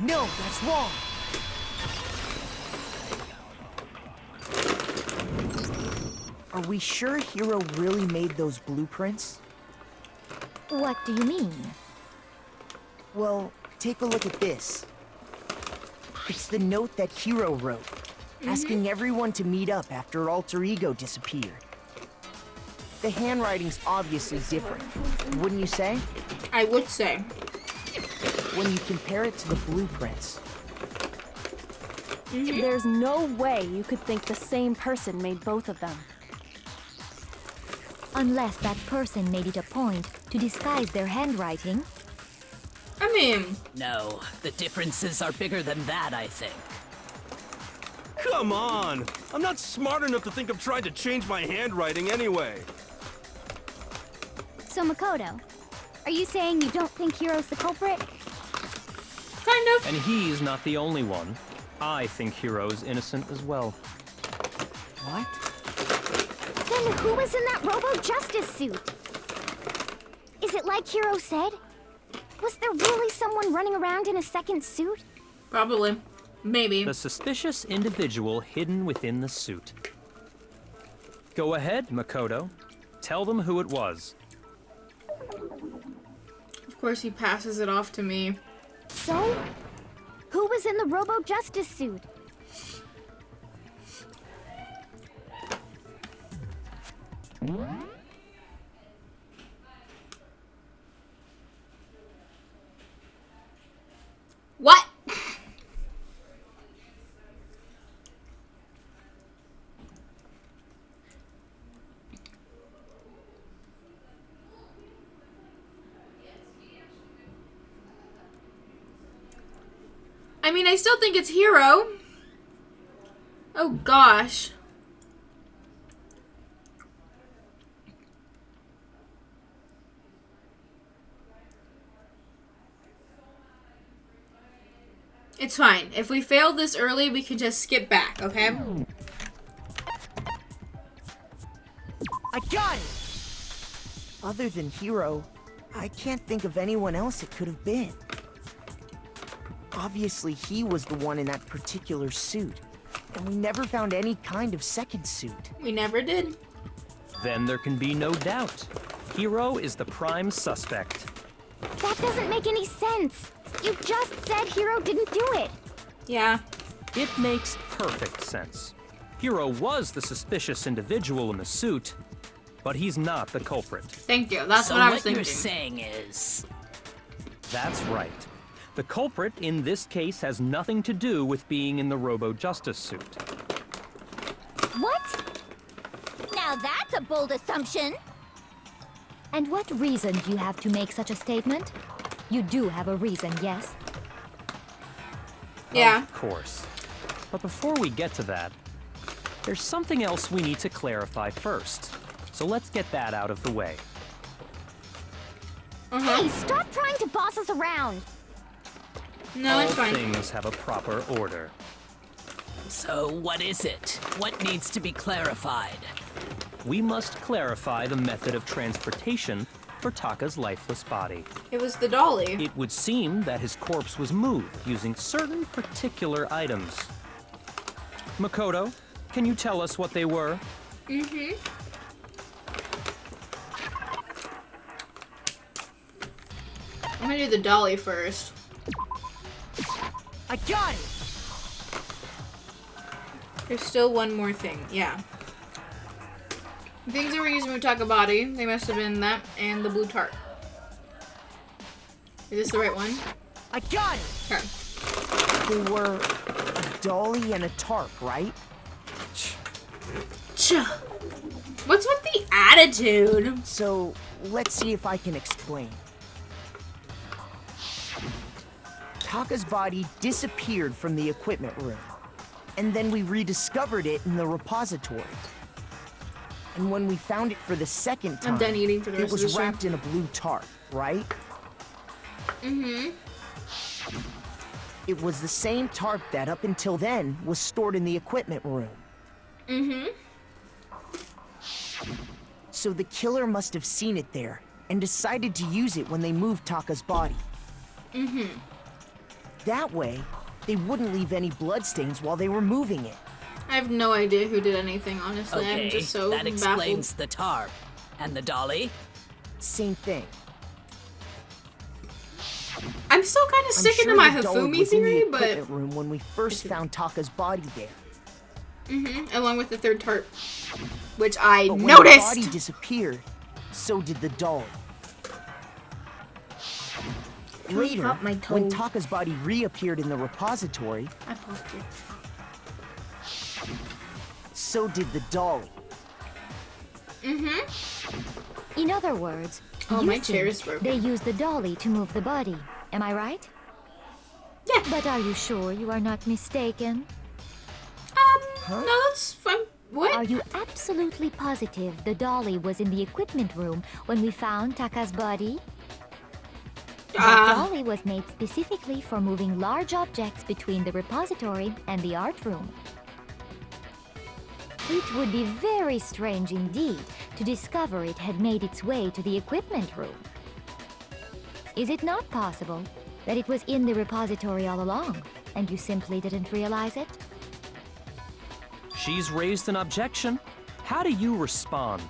No, that's wrong. Are we sure Hiro really made those blueprints? What do you mean? Well, take a look at this. It's the note that Hiro wrote, asking everyone to meet up after Alter Ego disappeared. The handwriting's obviously different, wouldn't you say? I would say. When you compare it to the blueprints. There's no way you could think the same person made both of them. Unless that person made it a point to disguise their handwriting. I mean... No, the differences are bigger than that, I think. Come on! I'm not smart enough to think of trying to change my handwriting anyway. So Makoto, are you saying you don't think Hiro's the culprit? Kind of. And he's not the only one. I think Hiro's innocent as well. What? Then who was in that Robo-Justice suit? Is it like Hiro said? Was there really someone running around in a second suit? Probably. Maybe. The suspicious individual hidden within the suit. Go ahead, Makoto. Tell them who it was. Of course he passes it off to me. So? Who was in the Robo-Justice suit? What? I mean, I still think it's Hiro. Oh gosh. It's fine. If we fail this early, we can just skip back, okay? I got it! Other than Hiro, I can't think of anyone else it could have been. Obviously, he was the one in that particular suit, and we never found any kind of second suit. We never did. Then there can be no doubt. Hiro is the prime suspect. That doesn't make any sense. You just said Hiro didn't do it. Yeah. It makes perfect sense. Hiro was the suspicious individual in the suit, but he's not the culprit. Thank you. That's what I was thinking. So what you're saying is... That's right. The culprit in this case has nothing to do with being in the Robo-Justice suit. What? Now that's a bold assumption. And what reason do you have to make such a statement? You do have a reason, yes? Yeah. Of course. But before we get to that, there's something else we need to clarify first. So let's get that out of the way. Hey, stop trying to boss us around. No, it's All fine. things have a proper order. So what is it? What needs to be clarified? We must clarify the method of transportation for Taka's lifeless body. It was the dolly. It would seem that his corpse was moved using certain particular items. Makoto, can you tell us what they were? Mm-hmm. I'm gonna do the dolly first. I got it! There's still one more thing. Yeah. The things that were used in Mutaka body, they must have been that and the blue tarp. Is this the right one? I got it! Okay. They were a dolly and a tarp, right? What's with the attitude? So, let's see if I can explain. Taka's body disappeared from the equipment room, and then we rediscovered it in the repository. And when we found it for the second time, I'm done eating for the it rest of the was show. wrapped in a blue tarp, right? Mm-hmm. It was the same tarp that, up until then, was stored in the equipment room. Mm-hmm. So the killer must have seen it there, and decided to use it when they moved Taka's body. Mm-hmm. That way, they wouldn't leave any bloodstains while they were moving it. I have no idea who did anything, honestly. Okay, I'm just so that explains baffled. the tarp. And the dolly? Same thing. I'm still kind of I'm sticking sure to my the dolly Hifumi was in the theory, but... equipment room when we first found Taka's body there. Mm-hmm, along with the third tarp. Which I But when noticed! the body disappeared, so did the dolly. Later, pop my toe. when Taka's body reappeared in the repository, I popped it. so did the dolly. Mm-hmm. In other words, Oh, you my think chair is broken. they used the dolly to move the body. Am I right? Yeah. But are you sure you are not mistaken? No, that's fine. What? Are you absolutely positive the dolly was in the equipment room when we found Taka's body? The dolly was made specifically for moving large objects between the repository and the art room. It would be very strange indeed to discover it had made its way to the equipment room. Is it not possible that it was in the repository all along, and you simply didn't realize it? She's raised an objection. How do you respond?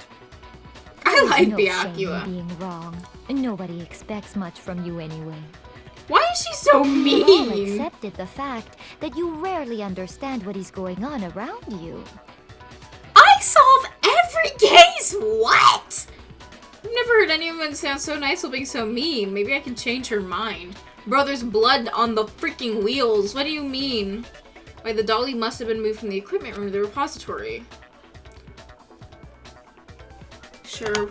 I There is like no the shame in Acura. being wrong. Nobody expects much from you anyway. Why is she so You all mean? accepted the fact that you rarely understand what is going on around you. I solve every case? What? I've never heard anyone sound so nice while being so mean. Maybe I can change her mind. Bro, there's blood on the freaking wheels. What do you mean? Why, the dolly must have been moved from the equipment room to the repository. Sure.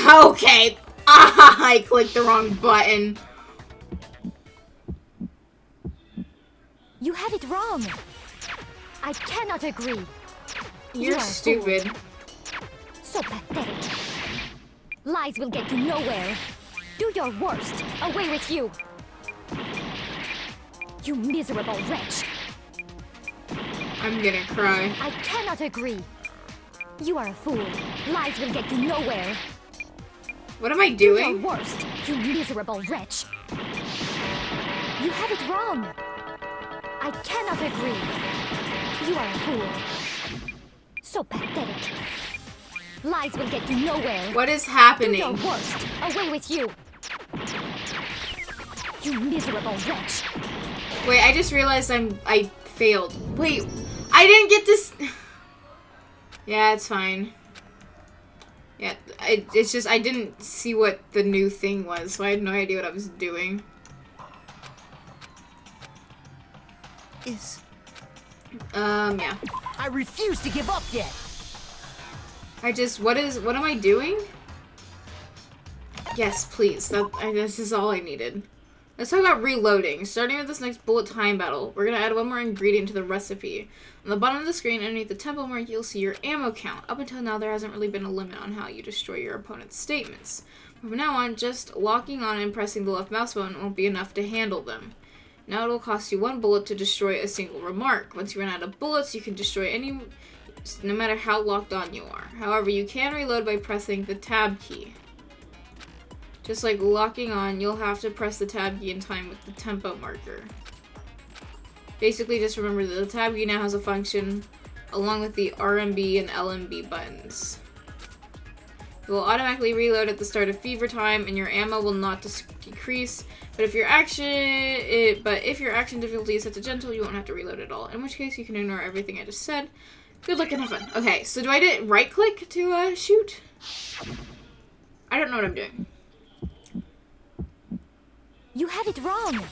Okay. I clicked the wrong button. You have it wrong. I cannot agree. You You're are a fool. stupid. So pathetic. Lies will get you nowhere. Do your worst. Away with you. You miserable wretch. I'm gonna cry. I cannot agree. You are a fool. Lies will get you nowhere. What am I Do your doing? worst, you miserable wretch. You have it wrong. I cannot agree. You are a fool. So pathetic. Lies will get you nowhere. What is Do happening? your worst. Away with you. You miserable wretch. Wait, I just realized I failed. Wait, I didn't get this. Yeah, it's fine. Yeah, it's just I didn't see what the new thing was, so I had no idea what I was doing. Yeah. I refuse to give up yet. What am I doing? Yes, please. This is all I needed. Let's talk about reloading. Starting with this next bullet time battle, we're gonna add one more ingredient to the recipe. On the bottom of the screen, underneath the tempo mark, you'll see your ammo count. Up until now, there hasn't really been a limit on how you destroy your opponent's statements. From now on, just locking on and pressing the left mouse button won't be enough to handle them. Now it will cost you 1 bullet to destroy a single remark. Once you run out of bullets, you can destroy any, no matter how locked on you are. However, you can reload by pressing the tab key. Just like locking on, you'll have to press the tab key in time with the tempo marker. Basically, just remember that the tab key now has a function along with the RMB and LMB buttons. It will automatically reload at the start of fever time, and your ammo will not decrease. But if your action difficulty is set to gentle, you won't have to reload at all. In which case, you can ignore everything I just said. Good luck and have fun. Okay, so do I right click to shoot? I don't know what I'm doing. You have it wrong.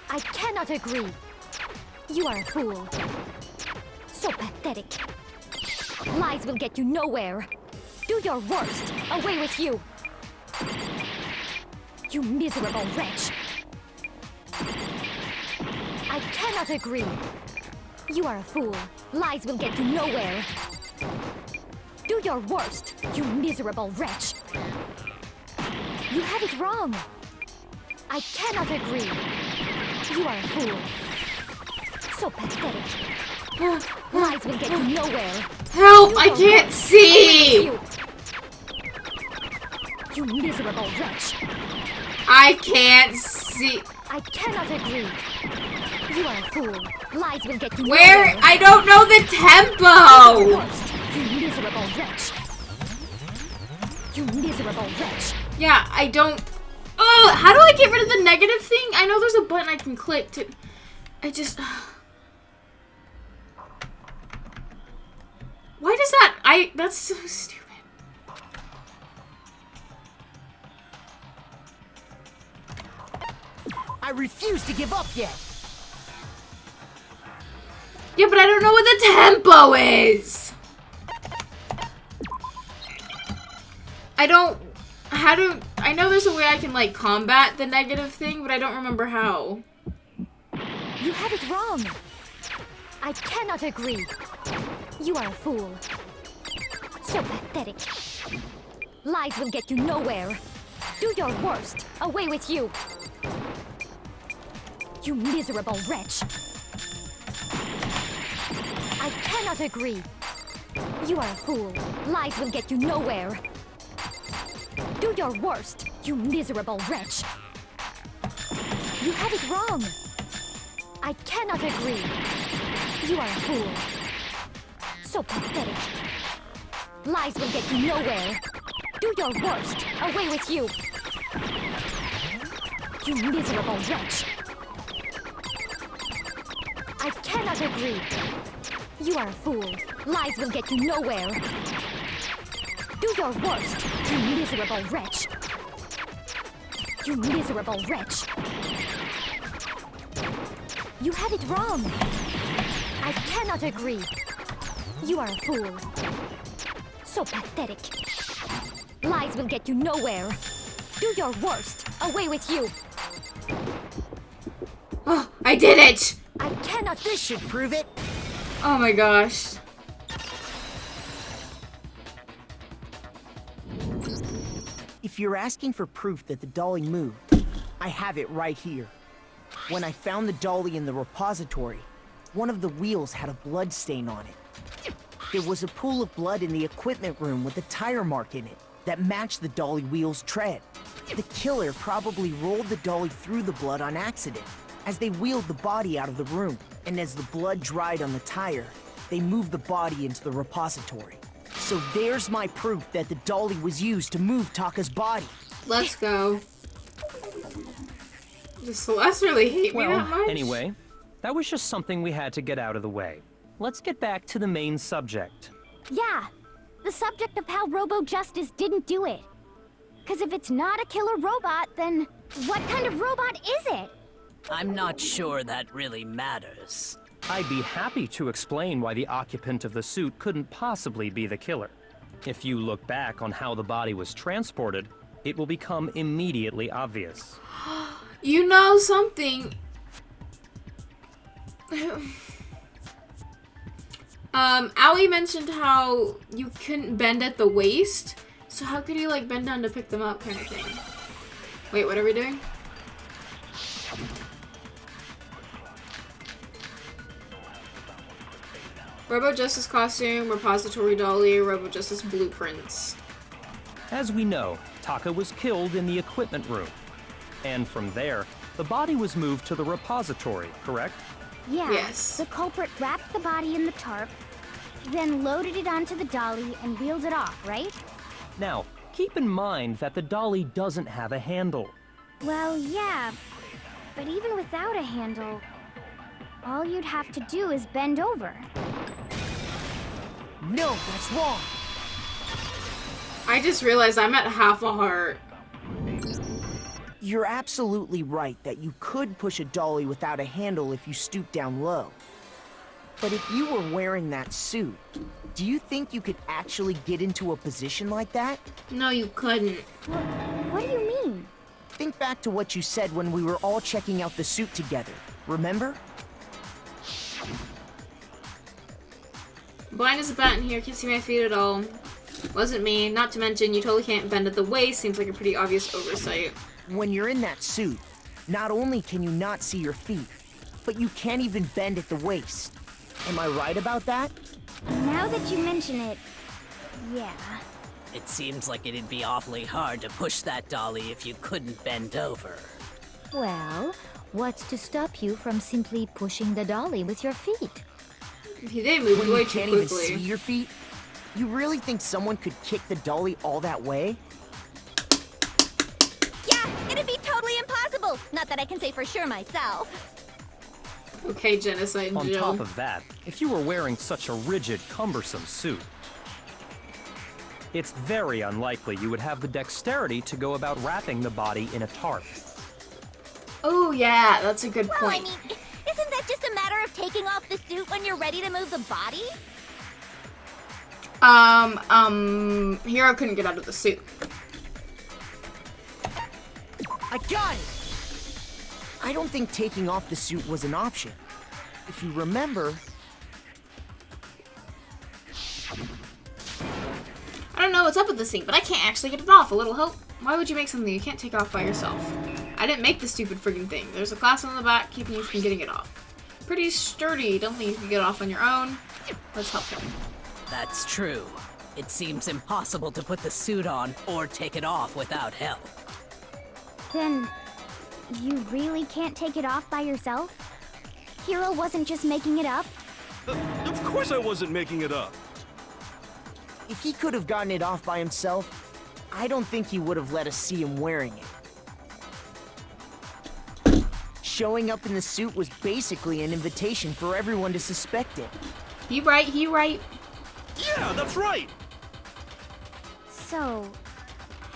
I cannot agree. You are a fool. So pathetic. Lies will get you nowhere. Do your worst. Away with you. You miserable wretch. I cannot agree. You are a fool. Lies will get you nowhere. Do your worst, you miserable wretch. You have it wrong. I cannot agree. You are a fool. So pathetic. Lies will get you nowhere. Help! I can't see! You miserable wretch. I can't see. I cannot agree. You are a fool. Lies will get you Where? nowhere. I don't know the tempo! Worst, you miserable wretch. You miserable wretch. Yeah, I don't... Oh, how do I get rid of the negative thing? I know there's a button I can click to... I just... Why does that... That's so stupid. I refuse to give up yet. Yeah, but I don't know what the tempo is. I know there's a way I can, like, combat the negative thing, but I don't remember how. You have it wrong. I cannot agree. You are a fool. So pathetic. Lies will get you nowhere. Do your worst. Away with you. You miserable wretch. I cannot agree. You are a fool. Lies will get you nowhere. Do your worst, you miserable wretch. You have it wrong. I cannot agree. You are a fool. So pathetic. Lies will get you nowhere. Do your worst. Away with you. You miserable wretch. I cannot agree. You are a fool. Lies will get you nowhere. Do your worst, you miserable wretch. You miserable wretch. You have it wrong. I cannot agree. You are a fool. So pathetic. Lies will get you nowhere. Do your worst. Away with you. Oh, I did it! This should prove it. Oh my gosh. If you're asking for proof that the dolly moved, I have it right here. When I found the dolly in the repository, one of the wheels had a blood stain on it. There was a pool of blood in the equipment room with a tire mark in it that matched the dolly wheel's tread. The killer probably rolled the dolly through the blood on accident as they wheeled the body out of the room, and as the blood dried on the tire, they moved the body into the repository. So there's my proof that the dolly was used to move Taka's body. Let's go. Does Celeste really hate me that much? Anyway, that was just something we had to get out of the way. Let's get back to the main subject. Yeah, the subject of how Robo Justice didn't do it. Because if it's not a killer robot, then what kind of robot is it? I'm not sure that really matters. I'd be happy to explain why the occupant of the suit couldn't possibly be the killer. If you look back on how the body was transported, it will become immediately obvious. You know something. Aoi mentioned how you couldn't bend at the waist. So how could you like bend down to pick them up kind of thing? Wait, what are we doing? Robo Justice costume, repository dolly, Robo Justice blueprints. As we know, Taka was killed in the equipment room. And from there, the body was moved to the repository, correct? Yeah. Yes. The culprit wrapped the body in the tarp, then loaded it onto the dolly and wheeled it off, right? Now, keep in mind that the dolly doesn't have a handle. Well, yeah, but even without a handle, all you'd have to do is bend over. No, that's wrong. I just realized I'm at half a heart. You're absolutely right that you could push a dolly without a handle if you stoop down low. But if you were wearing that suit, do you think you could actually get into a position like that? No, you couldn't. What do you mean? Think back to what you said when we were all checking out the suit together. Remember? Blind as a bat in here, can't see my feet at all. Wasn't me, not to mention you totally can't bend at the waist, seems like a pretty obvious oversight. When you're in that suit, not only can you not see your feet, but you can't even bend at the waist. Am I right about that? Now that you mention it, yeah. It seems like it'd be awfully hard to push that dolly if you couldn't bend over. Well, what's to stop you from simply pushing the dolly with your feet? They moved When way you too can't even quickly. see your feet? You really think someone could kick the dolly all that way? Yeah, it'd be totally impossible. Not that I can say for sure myself. Okay, Genocide On Jill. top of that, if you were wearing such a rigid, cumbersome suit, it's very unlikely you would have the dexterity to go about wrapping the body in a tarp. Oh yeah, that's a good Well, point. I mean, isn't that just a matter of taking off the suit when you're ready to move the body? Hero couldn't get out of the suit. I got it! I don't think taking off the suit was an option. If you remember... I don't know what's up with this thing, but I can't actually get it off. A little help? Why would you make something you can't take off by yourself? I didn't make this stupid friggin' thing. There's a class on the back keeping you from getting it off. Pretty sturdy. Don't think you can get it off on your own. Let's help him. That's true. It seems impossible to put the suit on or take it off without help. Then, you really can't take it off by yourself? Hero wasn't just making it up? Of course I wasn't making it up. If he could have gotten it off by himself, I don't think he would have let us see him wearing it. Showing up in the suit was basically an invitation for everyone to suspect it. He right. Yeah, that's right. So,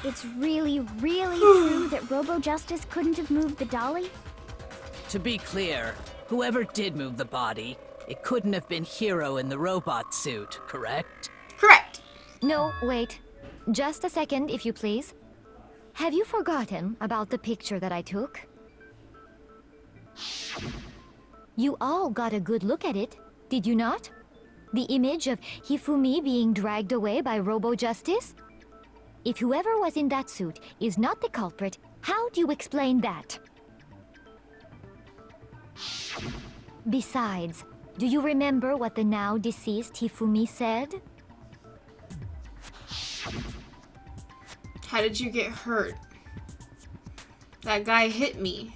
it's really, really true that Robo Justice couldn't have moved the dolly? To be clear, whoever did move the body, it couldn't have been Hero in the robot suit, correct? Correct. No, wait. Just a second, if you please. Have you forgotten about the picture that I took? You all got a good look at it, did you not? The image of Hifumi being dragged away by Robo-Justice? If whoever was in that suit is not the culprit, how do you explain that? Besides, do you remember what the now deceased Hifumi said? How did you get hurt? That guy hit me.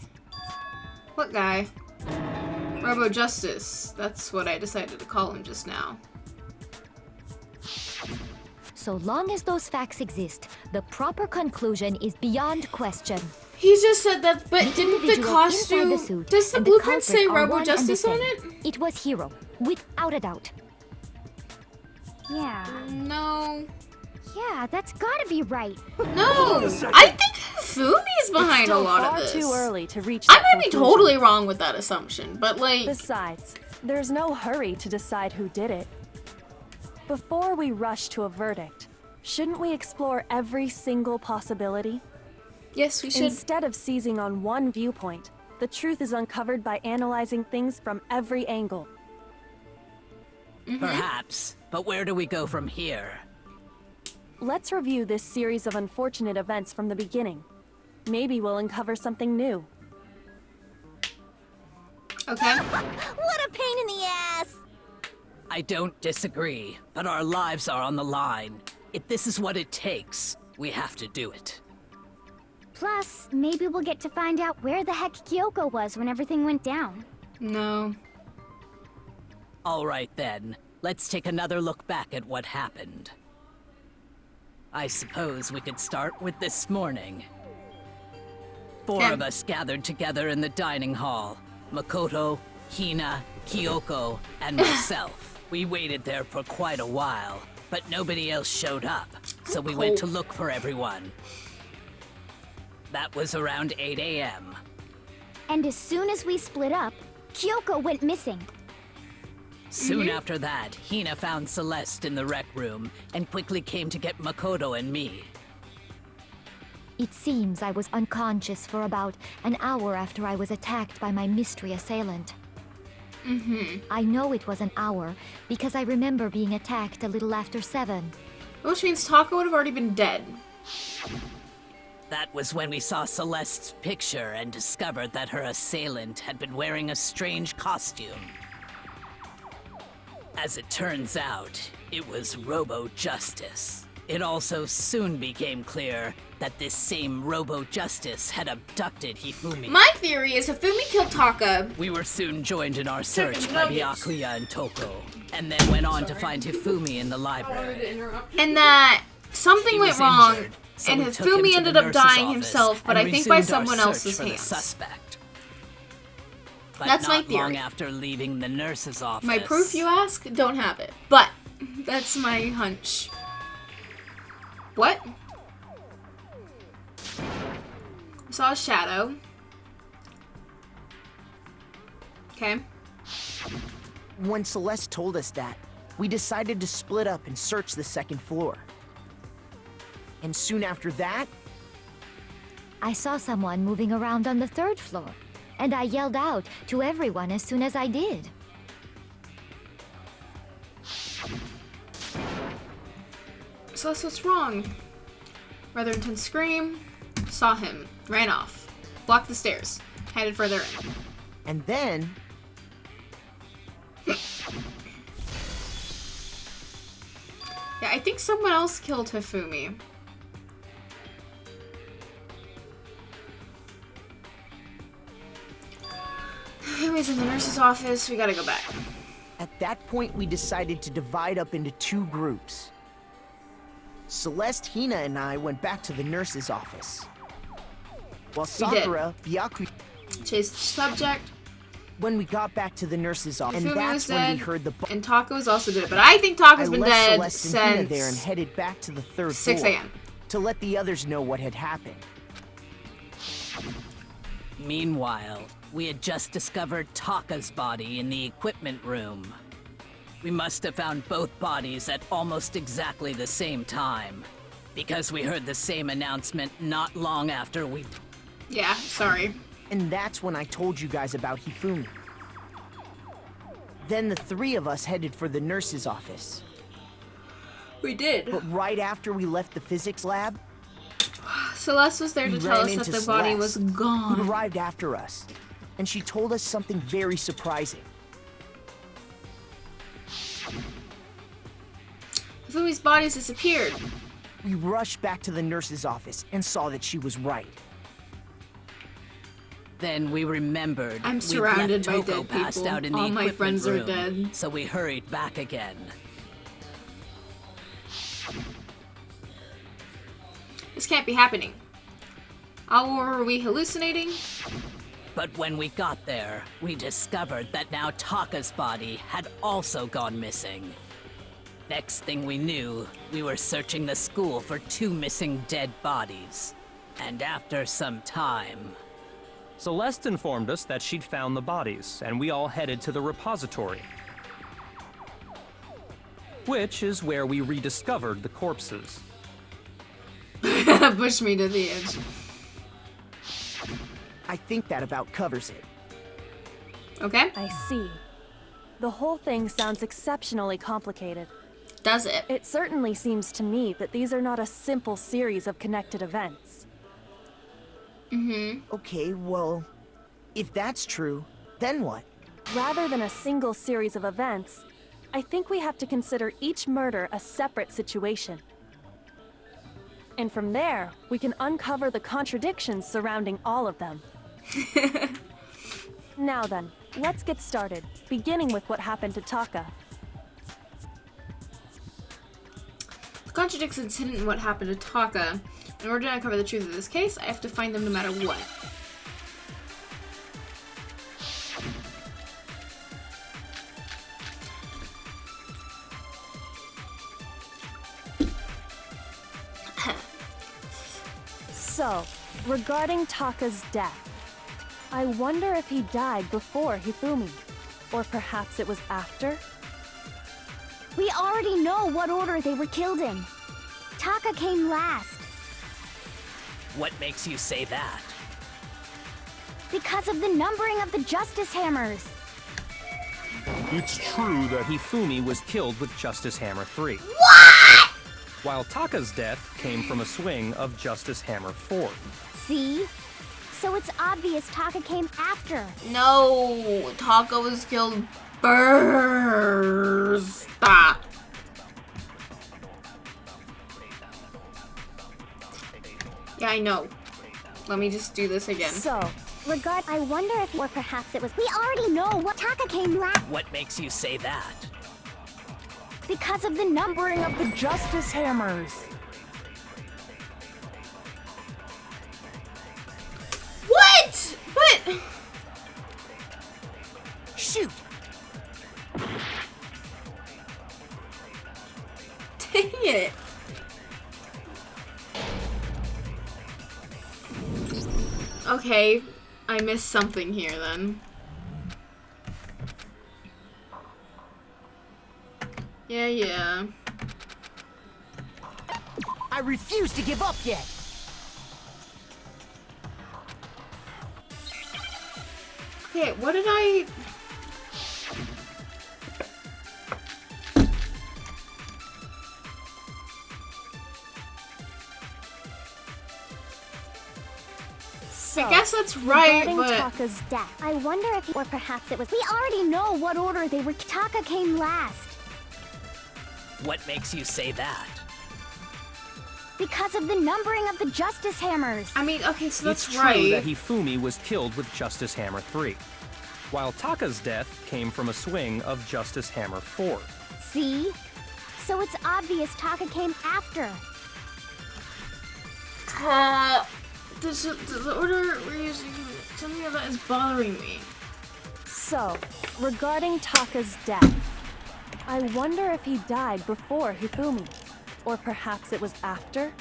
What guy? Robo Justice. That's what I decided to call him just now. So long as those facts exist, the proper conclusion is beyond question. He just said that, but didn't the costume... The suit does the and blueprint say culprit are Robo one and the Justice on same. it? It was Hiro, without a doubt. Yeah. No. Yeah, that's gotta be right. No! I think Fumi's behind a lot of this. It's too early to reach I that might be conclusion. totally wrong with that assumption, but like... Besides, there's no hurry to decide who did it. Before we rush to a verdict, shouldn't we explore every single possibility? Yes, we should. Instead of seizing on one viewpoint, the truth is uncovered by analyzing things from every angle. Perhaps, but where do we go from here? Let's review this series of unfortunate events from the beginning. Maybe we'll uncover something new. Okay. What a pain in the ass! I don't disagree, but our lives are on the line. If this is what it takes, we have to do it. Plus, maybe we'll get to find out where the heck Kyoko was when everything went down. No. All right then, let's take another look back at what happened. I suppose we could start with this morning. Four of us gathered together in the dining hall. Makoto, Hina, Kyoko, and myself. We waited there for quite a while, but nobody else showed up, so we went to look for everyone. That was around 8 a.m. And as soon as we split up, Kyoko went missing. Soon after that, Hina found Celeste in the rec room and quickly came to get Makoto and me. It seems I was unconscious for about an hour after I was attacked by my mystery assailant. I know it was an hour because I remember being attacked a little after 7. Which means Taka would have already been dead. That was when we saw Celeste's picture and discovered that her assailant had been wearing a strange costume. As it turns out, it was Robo-Justice. It also soon became clear that this same Robo-Justice had abducted Hifumi. My theory is Hifumi killed Taka. We were soon joined in our search by Byakuya and Toko, and then went on to find Hifumi in the library. And that something went wrong, injured, so and we took him Hifumi to ended the up nurse's dying office himself, but and I think by resumed our someone search else's for the hands. suspect. But That's my not theory. long after leaving the nurse's office. My proof, you ask? Don't have it. But that's my hunch. What? I saw a shadow. Okay. When Celeste told us that, we decided to split up and search the second floor. And soon after that, I saw someone moving around on the 3rd floor, and I yelled out to everyone as soon as I did. So that's what's wrong. Rather intense scream. Saw him. Ran off. Blocked the stairs. Headed further in. and then... Yeah, I think someone else killed Hifumi. Hifumi's in the nurse's office. We gotta go back. At that point, we decided to divide up into 2 groups. Celeste, Hina, and I went back to the nurse's office. While Sakura, Byakuya... Chased the subject. When we got back to the nurse's office, and Hifumi that's was when we dead, heard the... and Taka's also dead, but I think Taka's been dead Celeste and Hina since there and headed back to the 3rd 6 floor a.m. to let the others know what had happened. Meanwhile, we had just discovered Taka's body in the equipment room. We must have found both bodies at almost exactly the same time, because we heard the same announcement not long after we... Yeah, sorry. And that's when I told you guys about Hifumi. Then the three of us headed for the nurse's office. We did. But right after we left the physics lab, Celeste was there to we tell ran us that into the body was Celeste, gone. who arrived after us, and she told us something very surprising. Fumi's body has disappeared. We rushed back to the nurse's office and saw that she was right. Then we remembered I'm we'd surrounded left by Toko dead passed people. out in the All my equipment friends are room, dead. so we hurried back again. This can't be happening. Or were we hallucinating? But when we got there, we discovered that now Taka's body had also gone missing. Next thing we knew, we were searching the school for 2 missing dead bodies. And after some time... Celeste informed us that she'd found the bodies, and we all headed to the repository. Which is where we rediscovered the corpses. Push me to the edge. I think that about covers it. Okay. I see. The whole thing sounds exceptionally complicated. Does it? It certainly seems to me that these are not a simple series of connected events. Okay, well, if that's true, then what? Rather than a single series of events, I think we have to consider each murder a separate situation. And from there, we can uncover the contradictions surrounding all of them. Now then, let's get started, beginning with what happened to Taka. The contradictions hidden in what happened to Taka. In order to uncover the truth of this case, I have to find them no matter what. So, regarding Taka's death, I wonder if he died before Hifumi, or perhaps it was after? We already know what order they were killed in. Taka came last. What makes you say that? Because of the numbering of the Justice Hammers. It's true that Hifumi was killed with Justice Hammer 3. What?! While Taka's death came from a swing of Justice Hammer 4. See? So it's obvious Taka came after. No, Taka was killed first. Stop. Yeah, I know. Let me just do this again. So, I wonder if, or perhaps it was. We already know what Taka came last. What makes you say that? Because of the numbering of the Justice Hammers. What? But shoot. Dang it. Okay, I missed something here then. Yeah. I refuse to give up yet. Okay, what did I... So, I guess that's right, regarding but... Taka's death, I wonder if, or perhaps it was. We already know what order they were. Taka came last. What makes you say that? Because of the numbering of the Justice Hammers. I mean, okay, so that's it's right. true that Hifumi was killed with Justice Hammer 3, while Taka's death came from a swing of Justice Hammer 4. See? So it's obvious Taka came after. The order we're using, something of that is bothering me. So, regarding Taka's death, I wonder if he died before Hifumi, or perhaps it was after?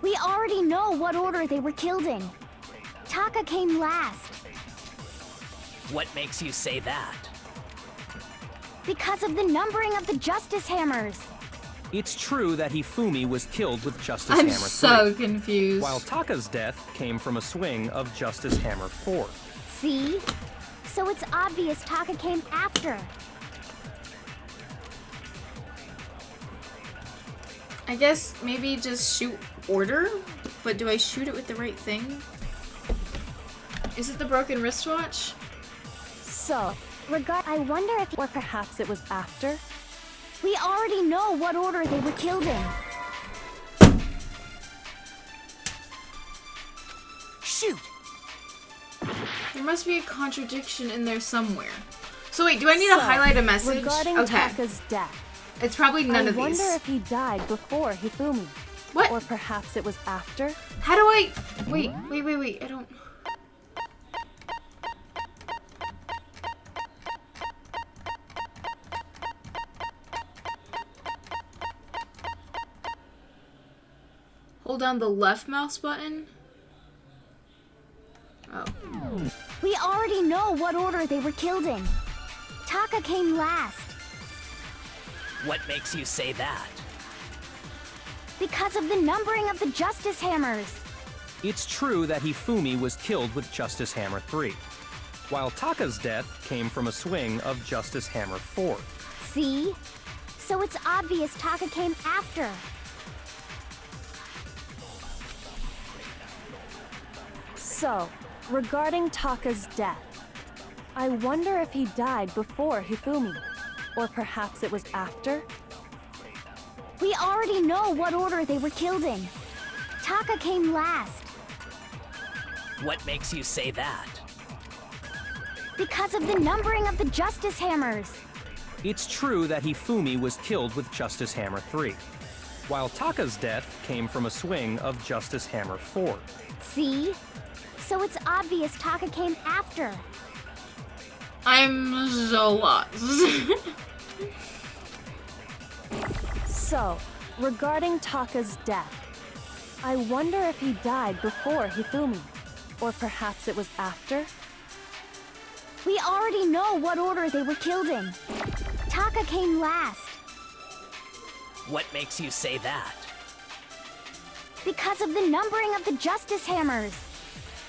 We already know what order they were killed in. Taka came last. What makes you say that? Because of the numbering of the Justice Hammers. It's true that Hifumi was killed with Justice I'm Hammer 3. so confused. While Taka's death came from a swing of Justice Hammer 4. See? so it's obvious Taka came after. I guess maybe just shoot order, but do I shoot it with the right thing? Is it the broken wristwatch? So, I wonder if, or perhaps it was after? We already know what order they were killed in. Shoot! There must be a contradiction in there somewhere. So wait, do I need to highlight a message? Regarding Okay. Taka's death. It's probably none of these. I wonder if he died before Hifumi. What? Or perhaps it was after? How do I... Wait, I don't... Hold down the left mouse button? Oh. We already know what order they were killed in. Taka came last. What makes you say that? Because of the numbering of the Justice Hammers. It's true that Hifumi was killed with Justice Hammer 3, while Taka's death came from a swing of Justice Hammer 4. See? So it's obvious Taka came after. So, regarding Taka's death, I wonder if he died before Hifumi. Or perhaps it was after? We already know what order they were killed in. Taka came last. What makes you say that? Because of the numbering of the Justice Hammers. It's true that Hifumi was killed with Justice Hammer 3, while Taka's death came from a swing of Justice Hammer 4. See? So it's obvious Taka came after. I'm so lost. So, regarding Taka's death, I wonder if he died before Hifumi. Or perhaps it was after? We already know what order they were killed in. Taka came last. What makes you say that? Because of the numbering of the Justice Hammers.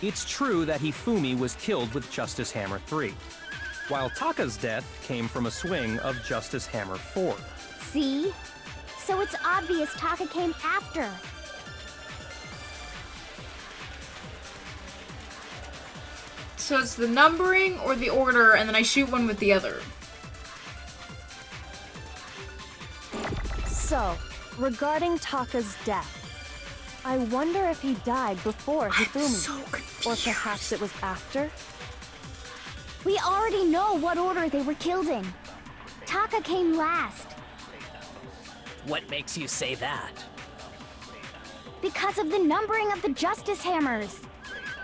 It's true that Hifumi was killed with Justice Hammer 3, while Taka's death came from a swing of Justice Hammer 4. See? So it's obvious Taka came after. So it's the numbering or the order, and then I shoot one with the other. So, regarding Taka's death, I wonder if he died before Hifumi. Or perhaps it was after? We already know what order they were killed in. Taka came last. What makes you say that? Because of the numbering of the Justice Hammers.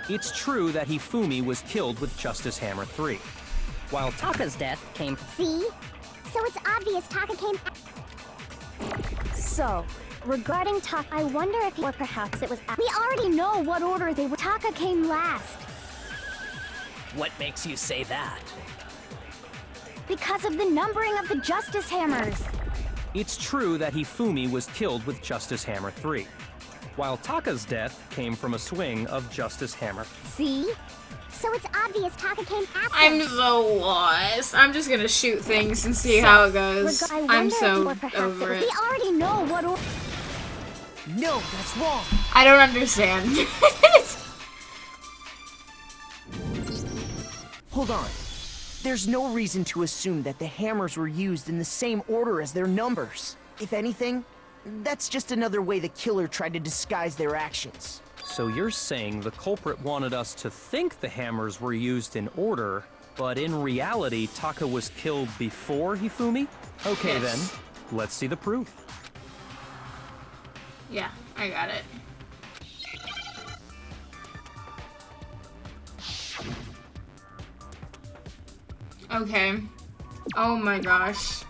It's true that Hifumi was killed with Justice Hammer 3, while Taka's death came from... See? So it's obvious Taka came... So, regarding Taka, I wonder if or perhaps it was... We already know what order they were... Taka came last. What makes you say that? Because of the numbering of the Justice Hammers. It's true that Hifumi was killed with Justice Hammer 3, while Taka's death came from a swing of Justice Hammer. See? So it's obvious Taka came after. I'm so lost. I'm just gonna shoot things and see how it goes. I'm so over it. We already know what order... No, that's wrong. I don't understand. Hold on. There's no reason to assume that the hammers were used in the same order as their numbers. If anything, that's just another way the killer tried to disguise their actions. So you're saying the culprit wanted us to think the hammers were used in order, but in reality, Taka was killed before Hifumi? Okay then, let's see the proof. Yeah, I got it. Okay. Oh my gosh.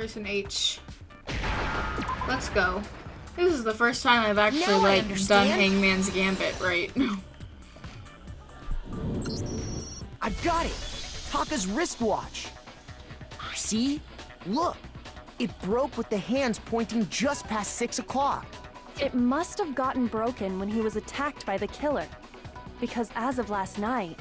Person H. Let's go. This is the first time I've actually, Now I done understand. Hangman's Gambit, right? I've got it! Taka's wristwatch! See? Look! It broke with the hands pointing just past 6 o'clock. It must have gotten broken when he was attacked by the killer. Because as of last night,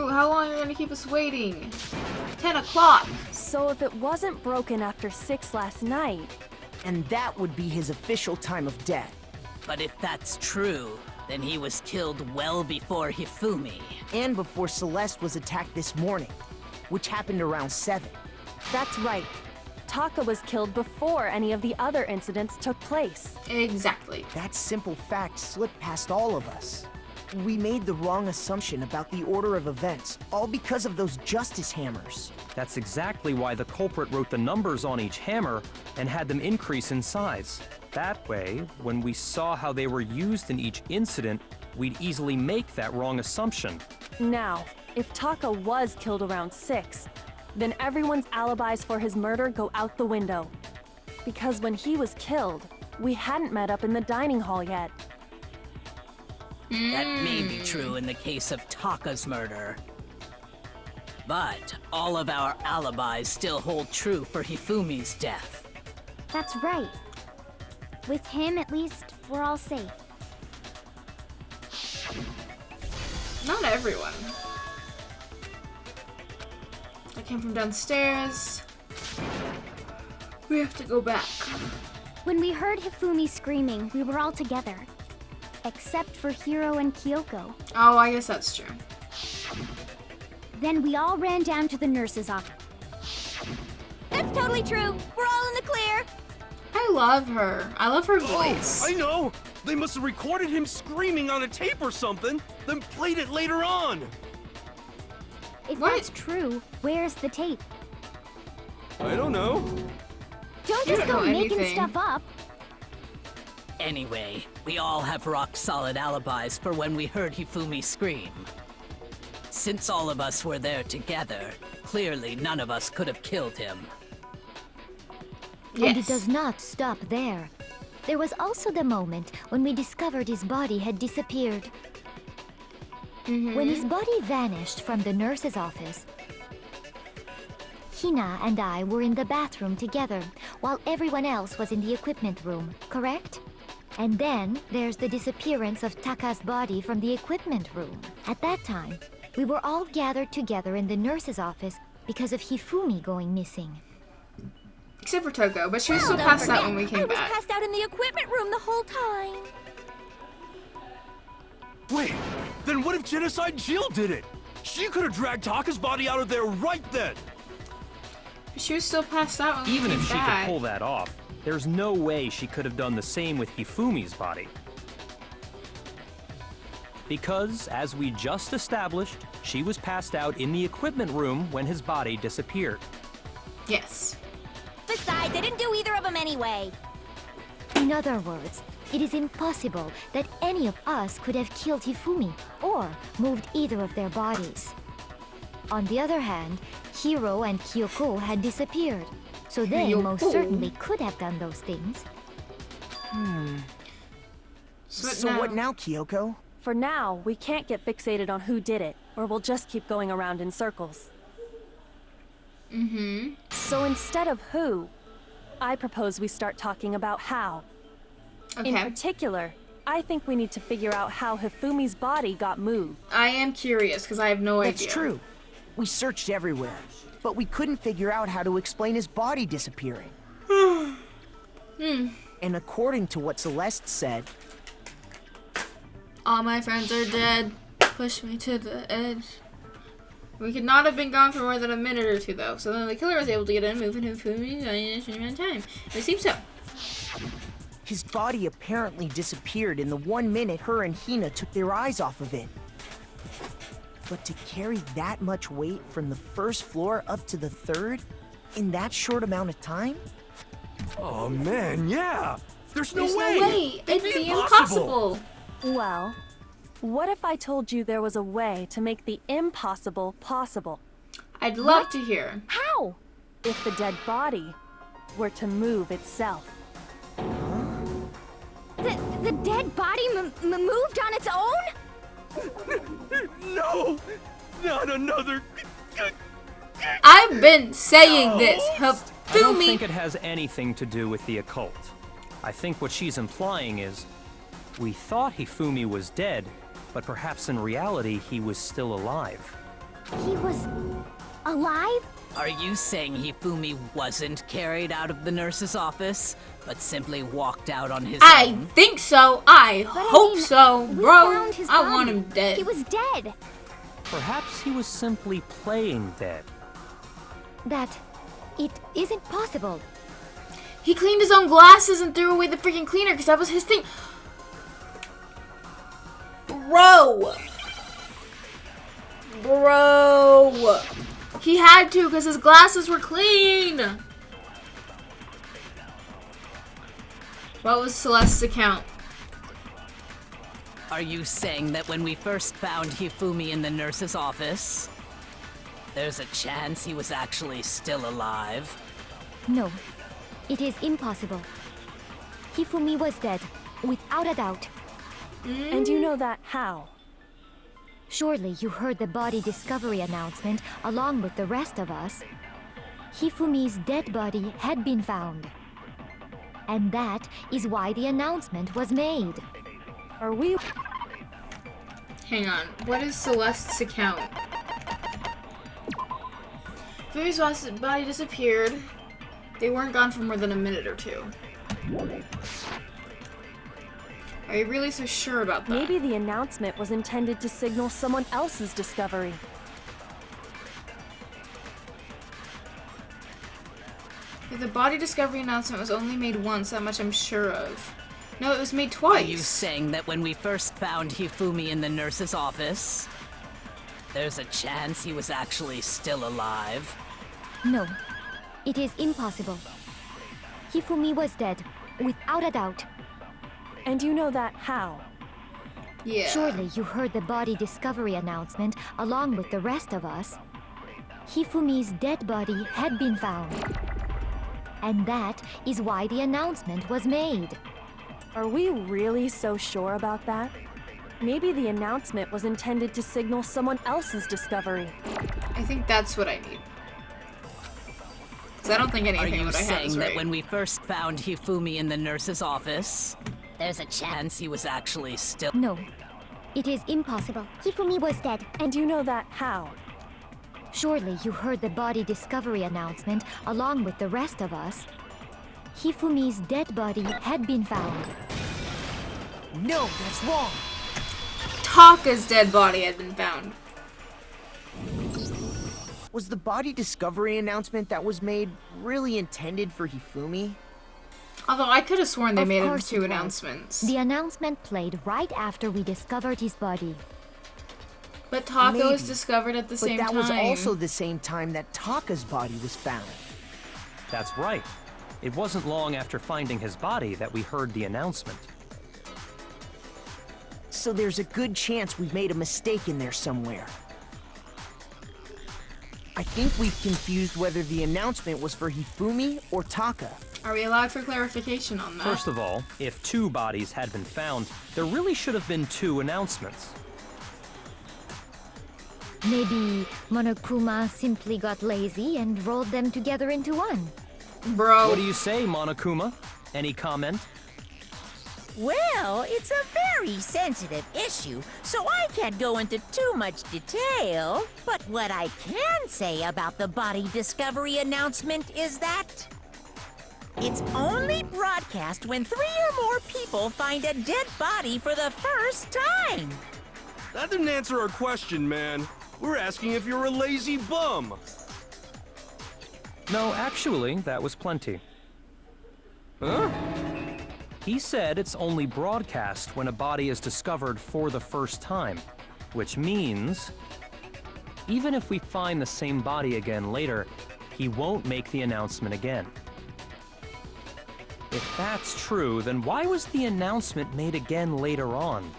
How long are you gonna keep us waiting? 10 o'clock! so if it wasn't broken after 6 last night, And that would be his official time of death. But if that's true, then he was killed well before Hifumi. And before Celeste was attacked this morning, which happened around 7. that's right. Taka was killed before any of the other incidents took place. Exactly. That simple fact slipped past all of us. We made the wrong assumption about the order of events, all because of those justice hammers. That's exactly why the culprit wrote the numbers on each hammer and had them increase in size. That way, when we saw how they were used in each incident, we'd easily make that wrong assumption. Now, if Taka was killed around 6, then everyone's alibis for his murder go out the window. Because when he was killed, we hadn't met up in the dining hall yet. That may be true in the case of Taka's murder. But all of our alibis still hold true for Hifumi's death. That's right. With him, at least, we're all safe. Not everyone. I came from downstairs. We have to go back. When we heard Hifumi screaming, we were all together. Except for Hiro and Kyoko. Oh, I guess that's true. Then we all ran down to the nurse's office. That's totally true. We're all in the clear. I love her. I love her voice. I know! They must have recorded him screaming on a tape or something, then played it later on! If that's true, where's the tape? I don't know. Don't You just don't go know making anything. stuff up. Anyway, we all have rock-solid alibis for when we heard Hifumi scream. Since all of us were there together, clearly none of us could have killed him. And it does not stop there. There was also the moment when we discovered his body had disappeared. When his body vanished from the nurse's office, Hina and I were in the bathroom together, while everyone else was in the equipment room, correct? And then there's the disappearance of Taka's body from the equipment room. At that time, we were all gathered together in the nurse's office because of Hifumi going missing. Except for Toko, but she was still Don't passed out forget, when we I came was back. passed out in the equipment room the whole time. Wait, then what if Genocide Jill did it? She could have dragged Taka's body out of there right then! She was still passed out when Even we if came she back. could pull that off, there's no way she could have done the same with Hifumi's body. Because, as we just established, she was passed out in the equipment room when his body disappeared. Yes. Besides, I didn't do either of them anyway. In other words, it is impossible that any of us could have killed Hifumi or moved either of their bodies. On the other hand, Hiro and Kyoko had disappeared, so they most Kyoko. certainly could have done those things. So what now, Kyoko? For now, we can't get fixated on who did it, or we'll just keep going around in circles. So instead of who, I propose we start talking about how. In Okay. particular, I think we need to figure out how Hifumi's body got moved. I am curious because I have no That's idea. true. We searched everywhere, but we couldn't figure out how to explain his body disappearing. And according to what Celeste said, All my friends are dead. Push me to the edge. We could not have been gone for more than a minute or two, though. So then the killer was able to get in, moving him in a short amount of time. It seems so. his body apparently disappeared in the 1 minute her and Hina took their eyes off of it. But to carry that much weight from the first floor up to the third in that short amount of time? Oh man, yeah! There's no There's way! no way! It'd It'd be be impossible. impossible! Well, what if I told you there was a way to make the impossible possible? I'd love to hear. How? If the dead body were to move itself. The dead body moved on its own? No! Not another... I've been saying this. I don't Hifumi. think it has anything to do with the occult. I think what she's implying is, we thought Hifumi was dead, but perhaps in reality he was still alive. He was alive? Are you saying Hifumi wasn't carried out of the nurse's office, but simply walked out on his I own? think so. I hope so, we bro. found his I body. want him dead. He was dead. Perhaps he was simply playing dead. That it isn't possible. He cleaned his own glasses and threw away the freaking cleaner because that was his thing. Bro. He had to because his glasses were clean. What was Celeste's account? Are you saying that when we first found Hifumi in the nurse's office, there's a chance he was actually still alive? No, it is impossible. Hifumi was dead, without a doubt. And you know that how? Surely you heard the body discovery announcement along with the rest of us. Hifumi's dead body had been found. And that is why the announcement was made. Are we... Hang on. What is Celeste's account? Fumi's body disappeared. They weren't gone for more than a minute or two. Are you really so sure about that? Maybe the announcement was intended to signal someone else's discovery. If the body discovery announcement was only made once, that much I'm sure of. No, it was made twice. Are you saying that when we first found Hifumi in the nurse's office, there's a chance he was actually still alive? No, it is impossible. Hifumi was dead, without a doubt. And you know that how? Yeah. Surely you heard the body discovery announcement along with the rest of us. Hifumi's dead body had been found. And that is why the announcement was made. Are we really so sure about that? Maybe the announcement was intended to signal someone else's discovery. I think that's what I need. Because I don't think anything that I have is right. Are you saying that when we first found Hifumi in the nurse's office, there's a chance he was actually still... No, it is impossible. Hifumi was dead. And you know that how? Surely you heard the body discovery announcement along with the rest of us. Hifumi's dead body had been found. No, that's wrong. Taka's dead body had been found. Was the body discovery announcement that was made really intended for Hifumi? Although I could have sworn they Of made it course two it was. announcements. The announcement played right after we discovered his body. But Taka was Maybe. discovered at the same time. But that was also the same time that Taka's body was found. That's right. It wasn't long after finding his body that we heard the announcement. So there's a good chance we've made a mistake in there somewhere. I think we've confused whether the announcement was for Hifumi or Taka. Are we allowed for clarification on that? First of all, if 2 bodies had been found, there really should have been 2 announcements. Maybe Monokuma simply got lazy and rolled them together into one. Bro. What do you say, Monokuma? Any comment? Well, it's a very sensitive issue, so I can't go into too much detail. But what I can say about the body discovery announcement is that it's only broadcast when 3 or more people find a dead body for the first time. That didn't answer our question, man. We're asking if you're a lazy bum. No, actually, that was plenty. Huh? He said it's only broadcast when a body is discovered for the first time, which means even if we find the same body again later, he won't make the announcement again. If that's true, then why was the announcement made again later on?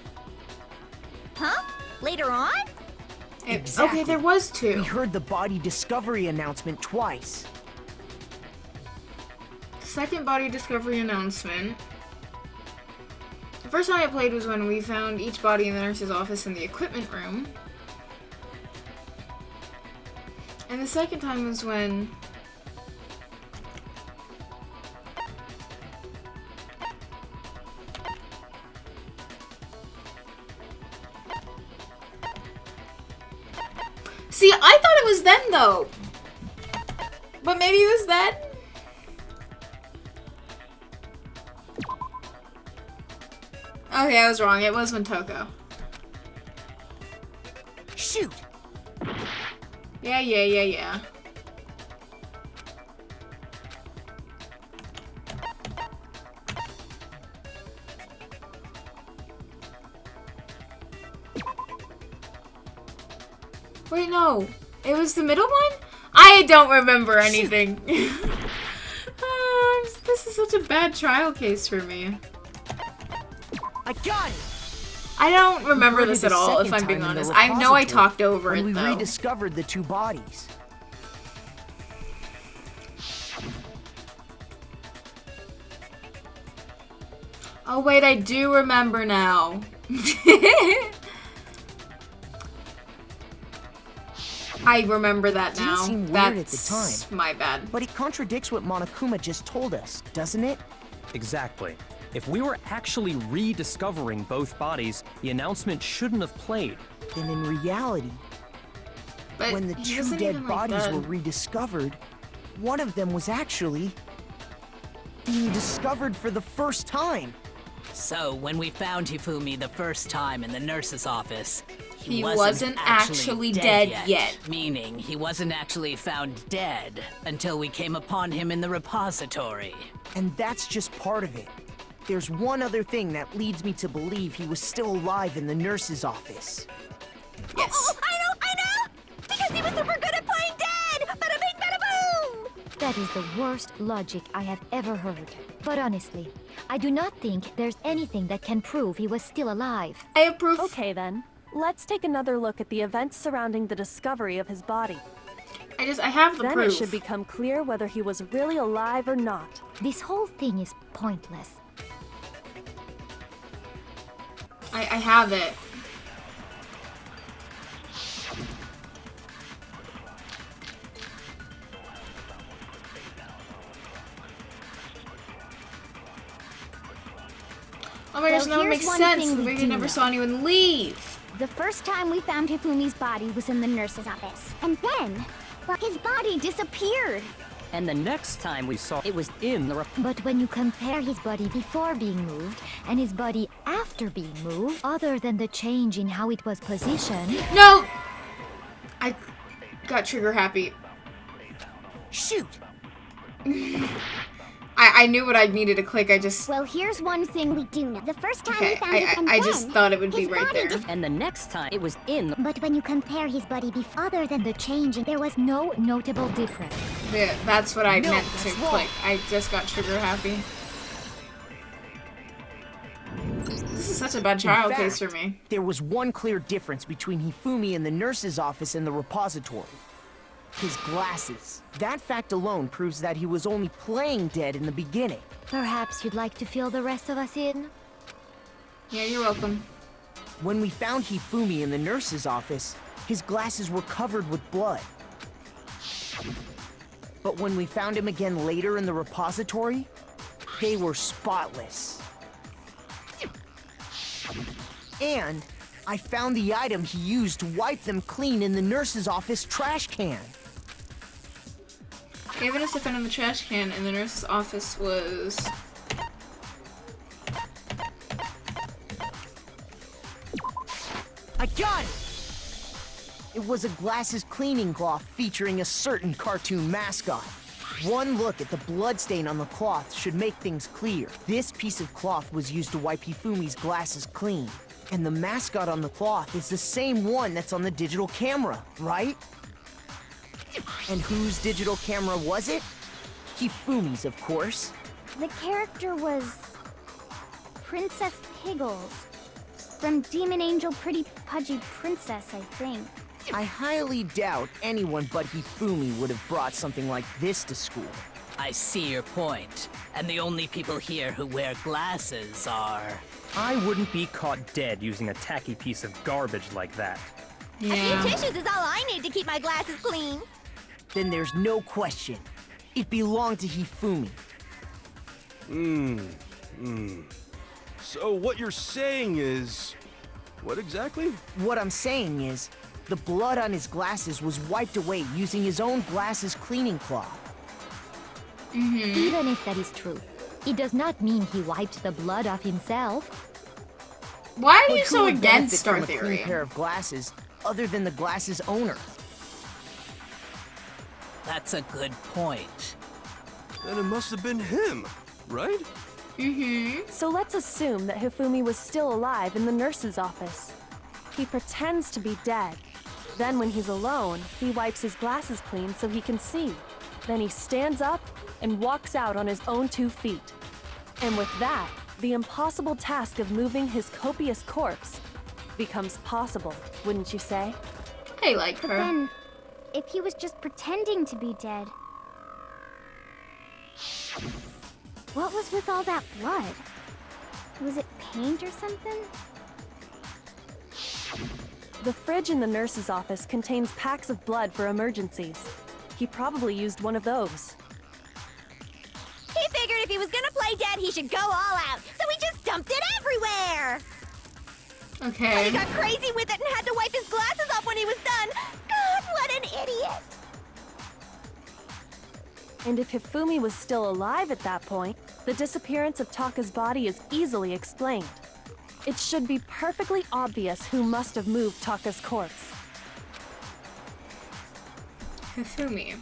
Huh? Later on? Exactly. Okay, there was two. We heard the body discovery announcement twice. Second body discovery announcement. The first time I played was when we found each body in the nurse's office in the equipment room. And the second time was when... See, I thought it was then, though. But maybe it was then? Okay, I was wrong. It was when Toko. Shoot! Yeah. Wait, no. It was the middle one? I don't remember anything. This is such a bad trial case for me. I got it! I don't remember this at all, if I'm being honest. I know I talked over it, though. When we rediscovered the two bodies. Oh wait, I do remember now. I remember that now. It seemed weird That's at the time. My bad. But it contradicts what Monokuma just told us, doesn't it? Exactly. If we were actually rediscovering both bodies, the announcement shouldn't have played. Then in reality, But when the he two wasn't dead even, like, bodies dead. were rediscovered, one of them was actually being discovered for the first time. So, when we found Hifumi the first time in the nurse's office, He wasn't actually dead yet. Meaning, he wasn't actually found dead until we came upon him in the repository. And that's just part of it. There's one other thing that leads me to believe he was still alive in the nurse's office. Yes. Oh, I know! Because he was super good at playing dead! Bada bing, bada boom! That is the worst logic I have ever heard. But honestly, I do not think there's anything that can prove he was still alive. I have proof. Okay then, let's take another look at the events surrounding the discovery of his body. I have the then proof. It should become clear whether he was really alive or not. This whole thing is pointless. I have it. Oh my gosh, now it makes sense. The way we never saw anyone leave. The first time we found Hifumi's body was in the nurse's office. And then, well, his body disappeared. And the next time we saw it was in the... But when you compare his body before being moved and his body after being moved, other than the change in how it was positioned... No! I got trigger happy. Shoot! I knew what I needed to click, I just... Well, here's one thing we do know. The first time Okay, we found it, and I just thought it would be right there. And the next time, it was in... But when you compare his body before, other than The change, there was no notable difference. Yeah, that's what I No, meant to that's wrong. click. I just got trigger happy. This is such a bad trial case for me. There was one clear difference between Hifumi in the nurse's office and the repository. His glasses. That fact alone proves that he was only playing dead in the beginning. Perhaps you'd like to fill the rest of us in? Yeah, you're welcome. When we found Hifumi in the nurse's office, his glasses were covered with blood. But when we found him again later in the repository, they were spotless. And I found the item he used to wipe them clean in the nurse's office trash can. The evidence I found in the trash can in the nurse's office was... I got it! It was a glasses cleaning cloth featuring a certain cartoon mascot. One look at the bloodstain on the cloth should make things clear. This piece of cloth was used to wipe Hifumi's glasses clean. And the mascot on the cloth is the same one that's on the digital camera, right? And whose digital camera was it? Hifumi's, of course. The character was Princess Piggles from Demon Angel Pretty Pudgy Princess, I think. I highly doubt anyone but Hifumi would have brought something like this to school. I see your point. And the only people here who wear glasses are... I wouldn't be caught dead using a tacky piece of garbage like that. A few tissues is all I need to keep my glasses clean. Then there's no question. It belonged to Hifumi. So what you're saying is... what exactly? What I'm saying is, the blood on his glasses was wiped away using his own glasses cleaning cloth. Even if that is true, it does not mean he wiped the blood off himself. Why are But you who so would against benefit our from a theory? clean pair of glasses other than the glasses owner? That's a good point. Then it must have been him, right? So let's assume that Hifumi was still alive in the nurse's office. He pretends to be dead. Then when he's alone, he wipes his glasses clean so he can see. Then he stands up and walks out on his own 2 feet. And with that, the impossible task of moving his copious corpse becomes possible, wouldn't you say? I like But her. then, if he was just pretending to be dead, what was with all that blood? Was it paint or something? The fridge in the nurse's office contains packs of blood for emergencies. He probably used one of those. He figured if he was gonna play dead, he should go all out, so he just dumped it everywhere! But Okay. he got crazy with it and had to wipe his glasses off when he was done! God, what an idiot! And if Hifumi was still alive at that point, the disappearance of Taka's body is easily explained. It should be perfectly obvious who must have moved Taka's corpse. Hifumi.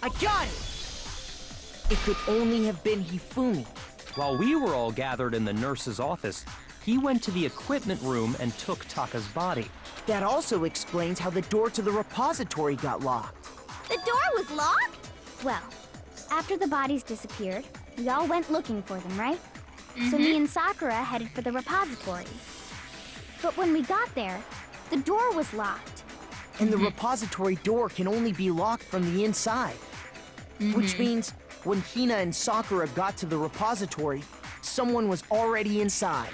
I got it! It could only have been Hifumi. While we were all gathered in the nurse's office, he went to the equipment room and took Taka's body. That also explains how the door to the repository got locked. The door was locked? Well, after the bodies disappeared, we all went looking for them, right? So me and Sakura headed for the repository. But when we got there, the door was locked. And the repository door can only be locked from the inside. Which means when Hina and Sakura got to the repository, someone was already inside.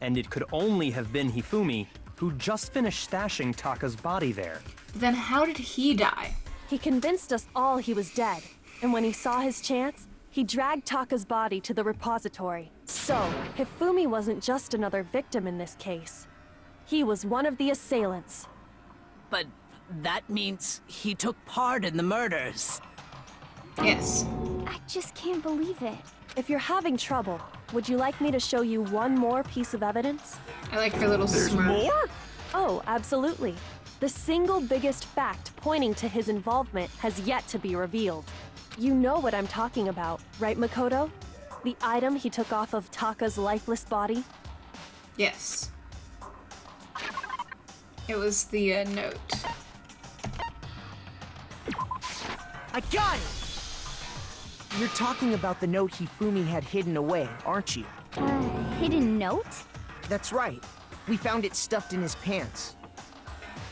And it could only have been Hifumi, who just finished stashing Taka's body there. Then how did he die? He convinced us all he was dead, and when he saw his chance, he dragged Taka's body to the repository. So, Hifumi wasn't just another victim in this case. He was one of the assailants. But that means he took part in the murders. Yes. I just can't believe it. If you're having trouble, would you like me to show you one more piece of evidence? I like her little There's smirk. more? Oh, absolutely. The single biggest fact pointing to his involvement has yet to be revealed. You know what I'm talking about, right, Makoto? The item he took off of Taka's lifeless body? Yes. It was the note. I got it! You're talking about the note Hifumi had hidden away, aren't you? Hidden note? That's right. We found it stuffed in his pants.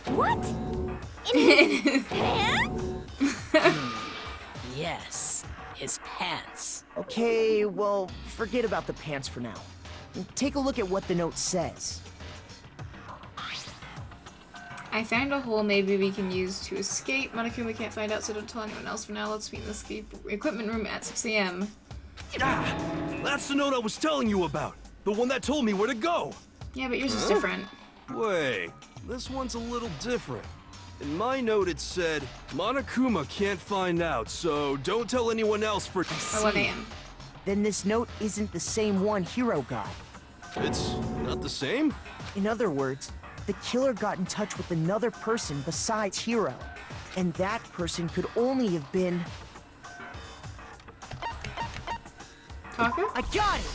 What? In his pants? Yes, his pants. Okay, well, forget about the pants for now. Take a look at what the note says. I found a hole maybe we can use to escape. Monokuma can't find out, so don't tell anyone else for now. Let's meet in the escape equipment room at 6 a.m. Ah, that's the note I was telling you about. The one that told me where to go. Yeah, but yours is different. Wait, this one's a little different. In my note it said, Monokuma can't find out, so don't tell anyone else for... By 1 a.m. Then this note isn't the same one Hiro got. It's not the same? In other words, the killer got in touch with another person besides Hiro. And that person could only have been... Taka? I got it!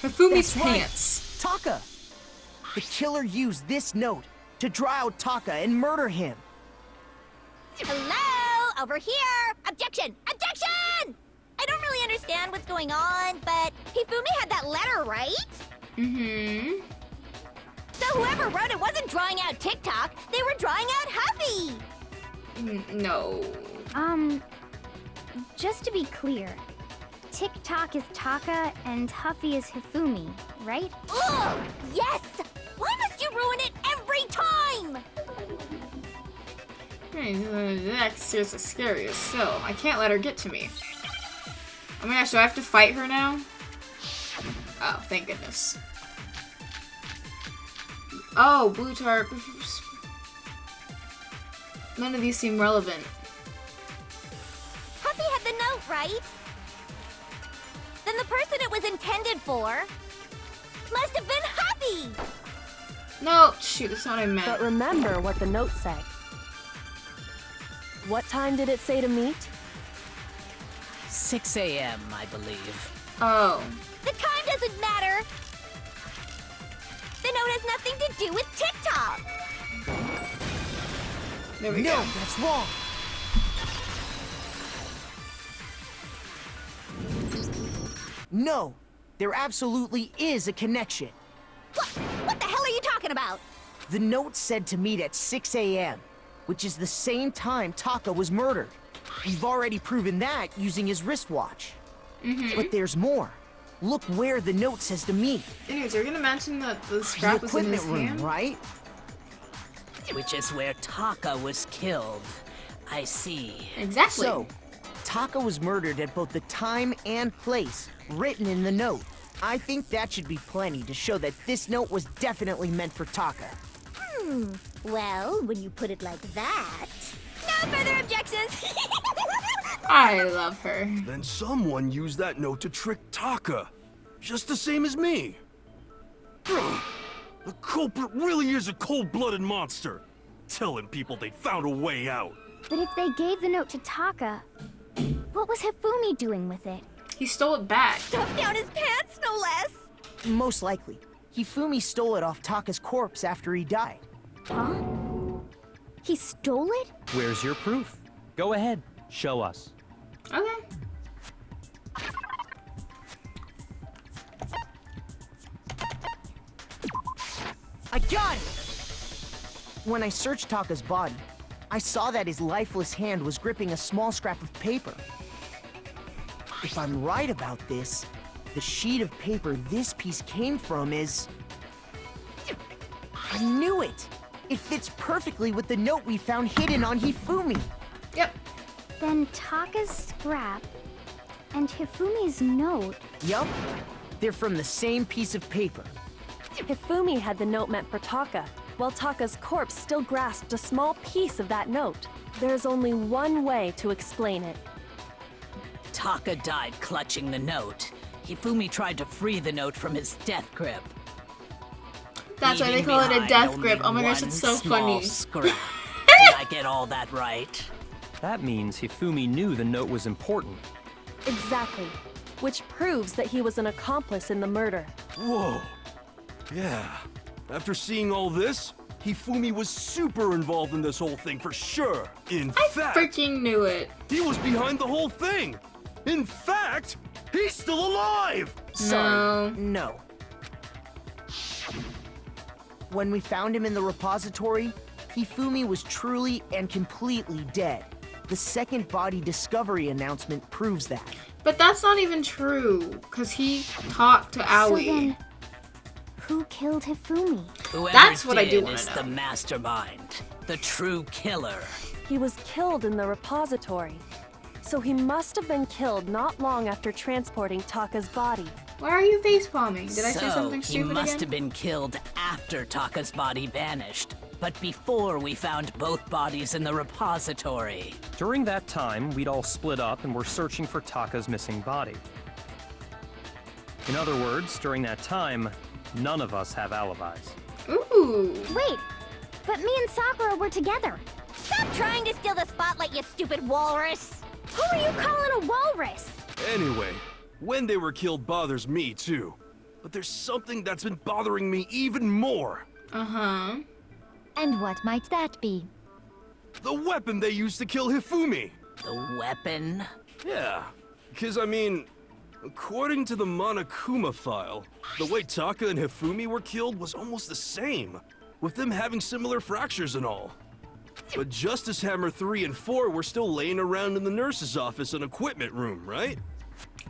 Hifumi's That's right. pants. Taka! The killer used this note to draw out Taka and murder him. Hello? Over here! Objection! Objection! I don't really understand what's going on, but Hifumi had that letter, right? Mm-hmm. So Whoever wrote it wasn't drawing out TikTok. They were drawing out Huffy. No. Just to be clear, TikTok is Taka and Huffy is Hifumi, right? Ugh! Yes! Why must you ruin it every time? Next is the scariest, so I can't let her get to me. Oh my gosh, do I have to fight her now? Oh, thank goodness. Oh, blue tarp. None of these seem relevant. Huffy had the note, right? Then the person it was intended for must have been Huffy! No, shoot, that's not what I meant. But remember what the note said. What time did it say to meet? 6 a.m., I believe. Oh. The time doesn't matter! The note has nothing to do with TikTok! There we go. No, that's wrong. No, there absolutely is a connection. What the hell are you talking about? The note said to meet at 6 a.m., which is the same time Taka was murdered. We've already proven that using his wristwatch. But there's more. Look where the note says to meet. Anyways, are you gonna mention that the scrap was in his hand? Right? Which is where Taka was killed. I see. Exactly. So, Taka was murdered at both the time and place written in the note. I think that should be plenty to show that this note was definitely meant for Taka. Well, when you put it like that... No further objections! I love her. Then someone used that note to trick Taka. Just the same as me. The culprit really is a cold-blooded monster. Telling people they found a way out. But if they gave the note to Taka, what was Hifumi doing with it? He stole it back. Stuffed down his pants, no less! Most likely. Hifumi stole it off Taka's corpse after he died. Huh? He stole it? Where's your proof? Go ahead, show us. Okay. I got it! When I searched Taka's body, I saw that his lifeless hand was gripping a small scrap of paper. If I'm right about this, the sheet of paper this piece came from is... I knew it! It fits perfectly with the note we found hidden on Hifumi. Yep. Then Taka's scrap and Hifumi's note... Yup. They're from the same piece of paper. Hifumi had the note meant for Taka, while Taka's corpse still grasped a small piece of that note. There's only one way to explain it. Taka died clutching the note. Hifumi tried to free the note from his death grip. That's why they call it a death grip. Oh my gosh, it's so funny. Scrap. Did I get all that right? That means Hifumi knew the note was important. Exactly. Which proves that he was an accomplice in the murder. Whoa. Yeah. After seeing all this, Hifumi was super involved in this whole thing for sure. In fact, Freaking knew it. he was behind the whole thing. In fact, he's still alive. Sorry, no. When we found him in the repository, Hifumi was truly and completely dead. The second body discovery announcement proves that. But that's not even true, because he talked to Aoi. So then, who killed Hifumi? Whoever That's what I do did want is to know. the mastermind, the true killer. He was killed in the repository. So he must have been killed not long after transporting Taka's body. Why are you facepalming? Did I say So, something he stupid must again? have been killed after Taka's body vanished, but before we found both bodies in the repository. During that time, we'd all split up and were searching for Taka's missing body. In other words, during that time, none of us have alibis. Ooh. Wait, but me and Sakura were together. Stop trying to steal the spotlight, you stupid walrus! Who are you calling a walrus? Anyway, when they were killed bothers me too. But there's something that's been bothering me even more. Uh-huh. And what might that be? The weapon they used to kill Hifumi. The weapon? Yeah, because I mean, According to the Monokuma file, the way Taka and Hifumi were killed was almost the same, with them having similar fractures and all. But Justice Hammer 3 and 4 were still laying around in the nurse's office and equipment room, right?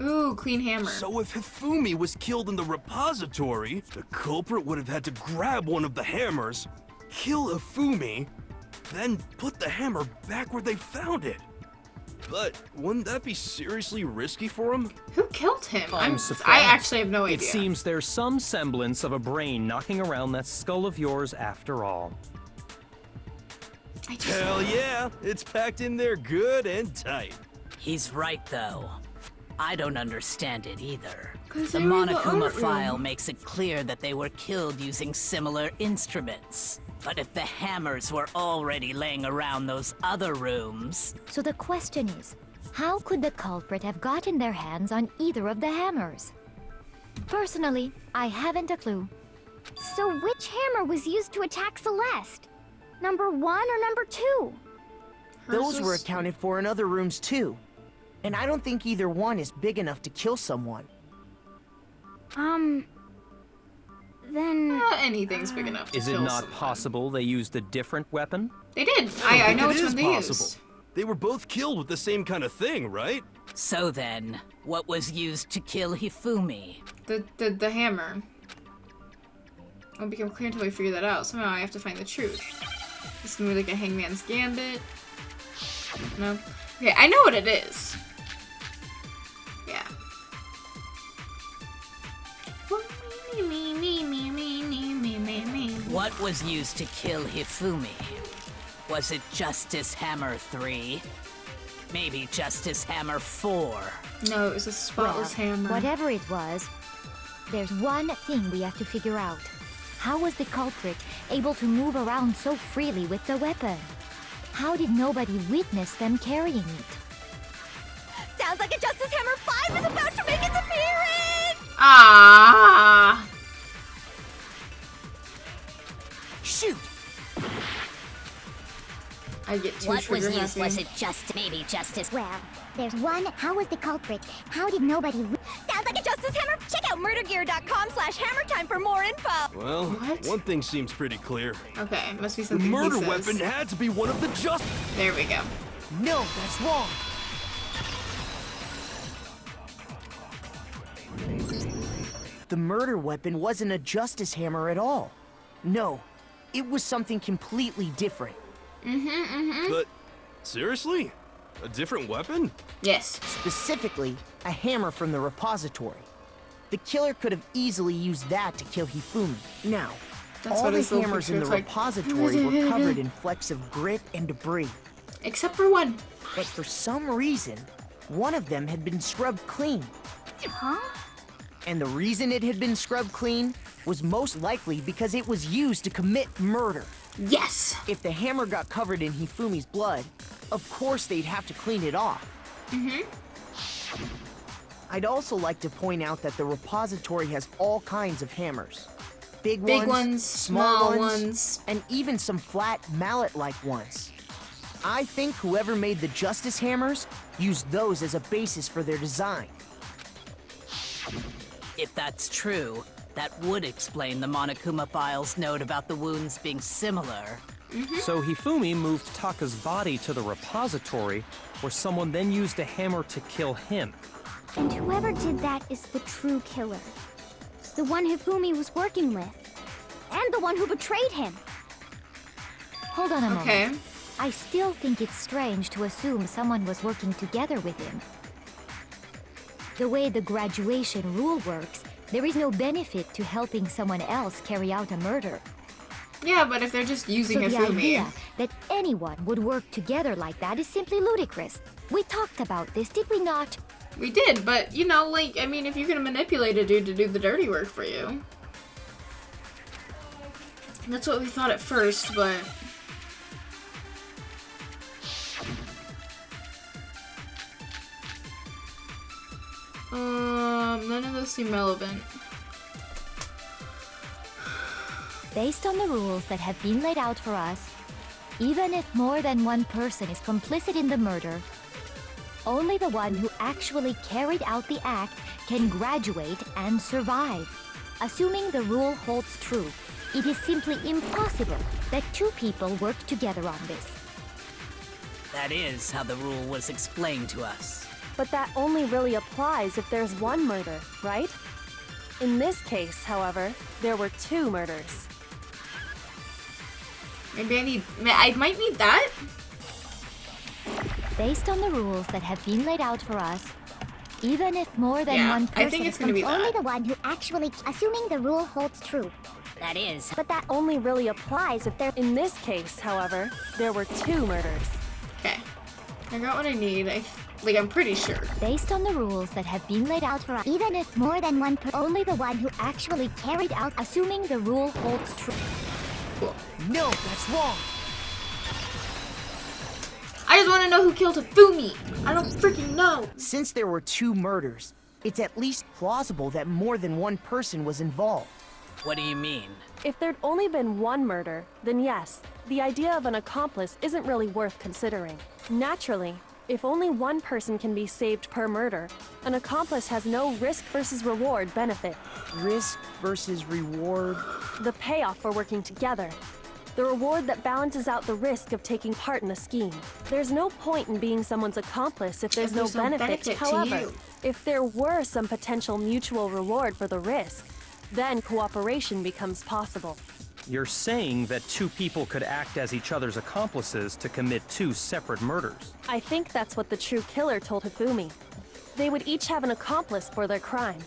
Ooh, clean hammer. So if Hifumi was killed in the repository, the culprit would have had to grab one of the hammers, kill Hifumi, then put the hammer back where they found it. But wouldn't that be seriously risky for him? Who killed him? I'm surprised. I actually have no idea. It seems there's some semblance of a brain knocking around that skull of yours after all. Hell yeah, it's packed in there good and tight. He's right, though. I don't understand it either. The they were in the Monokuma art room. file makes it clear that they were killed using similar instruments. But if the hammers were already laying around those other rooms... So the question is, how could the culprit have gotten their hands on either of the hammers? Personally, I haven't a clue. So which hammer was used to attack Celeste? Number 1 or number 2? Those were accounted for in other rooms too. And I don't think either one is big enough to kill someone. Then... anything's big enough to Is it kill not someone. possible they used a different weapon? They did. I know which one they possible. used. They were both killed with the same kind of thing, right? So then, what was used to kill Hifumi? The hammer. It won't become clear until we figure that out. Somehow I have to find the truth. This is gonna be like a Hangman's Gambit. No? Okay, I know what it is. Yeah. What was used to kill Hifumi? Was it Justice Hammer 3? Maybe Justice Hammer 4? No, it was a spotless hammer. Whatever it was, there's one thing we have to figure out. How was the culprit able to move around so freely with the weapon? How did nobody witness them carrying it? Sounds like a Justice Hammer 5 is about to make its appearance! Ah! Shoot! I get too What was trigger used? happy. Was it just maybe Justice? Well, there's one. How was the culprit? How did nobody? Sounds like a Justice Hammer. Check out murdergear.com/hammertime for more info. Well, one thing seems pretty clear. Okay, must be The something murder he says. weapon had to be one of the There we go. No, that's wrong. The murder weapon wasn't a justice hammer at all. No, it was something completely different. But seriously? A different weapon? Yes. Specifically, a hammer from the repository. The killer could have easily used that to kill Hifumi. Now, That's all what the his little hammers in the picture is like. repository were covered in flecks of grit and debris. Except for one. But for some reason, one of them had been scrubbed clean. Huh? And the reason it had been scrubbed clean was most likely because it was used to commit murder. Yes! If the hammer got covered in Hifumi's blood, of course they'd have to clean it off. I'd also like to point out that the repository has all kinds of hammers. Big ones, small ones, and even some flat mallet-like ones. I think whoever made the Justice Hammers used those as a basis for their design. If that's true, that would explain the Monokuma file's note about the wounds being similar. So Hifumi moved Taka's body to the repository, where someone then used a hammer to kill him. And whoever did that is the true killer. The one Hifumi was working with. And the one who betrayed him. Hold on a moment. Okay. I still think it's strange to assume someone was working together with him. The way the graduation rule works, there is no benefit to helping someone else carry out a murder. Yeah, but if they're just using So the Hifumi. idea that anyone would work together like that is simply ludicrous. We talked about this, did we not? We did, but you know, like, I mean, if you're gonna manipulate a dude to do the dirty work for you. That's what we thought at first, but... none of those seem relevant. Based on the rules that have been laid out for us, even if more than one person is complicit in the murder, only the one who actually carried out the act can graduate and survive. Assuming the rule holds true, it is simply impossible that two people work together on this. That is how the rule was explained to us. But that only really applies if there's one murder, right? In this case, however, there were two murders. Maybe I might need that. Based on the rules that have been laid out for us, even if more than Yeah, one person I think it's gonna be only that. the one who actually, assuming the rule holds true. That is. But that only really applies if there. In this case, however, there were two murders. Okay. I got what I need. I'm pretty sure. Based on the rules that have been laid out for us, even if more than one only the one who actually carried out, assuming the rule holds true. Cool. No, that's wrong. I just want to know who killed Hifumi. I don't freaking know. Since there were two murders, it's at least plausible that more than one person was involved. What do you mean? If there'd only been one murder, then yes, the idea of an accomplice isn't really worth considering. Naturally, if only one person can be saved per murder, an accomplice has no risk versus reward benefit. Risk versus reward? The payoff for working together. The reward that balances out the risk of taking part in a scheme. There's no point in being someone's accomplice if there's no benefit. to However, you. if there were some potential mutual reward for the risk, then cooperation becomes possible. You're saying that two people could act as each other's accomplices to commit two separate murders. I think that's what the true killer told Hifumi. They would each have an accomplice for their crime.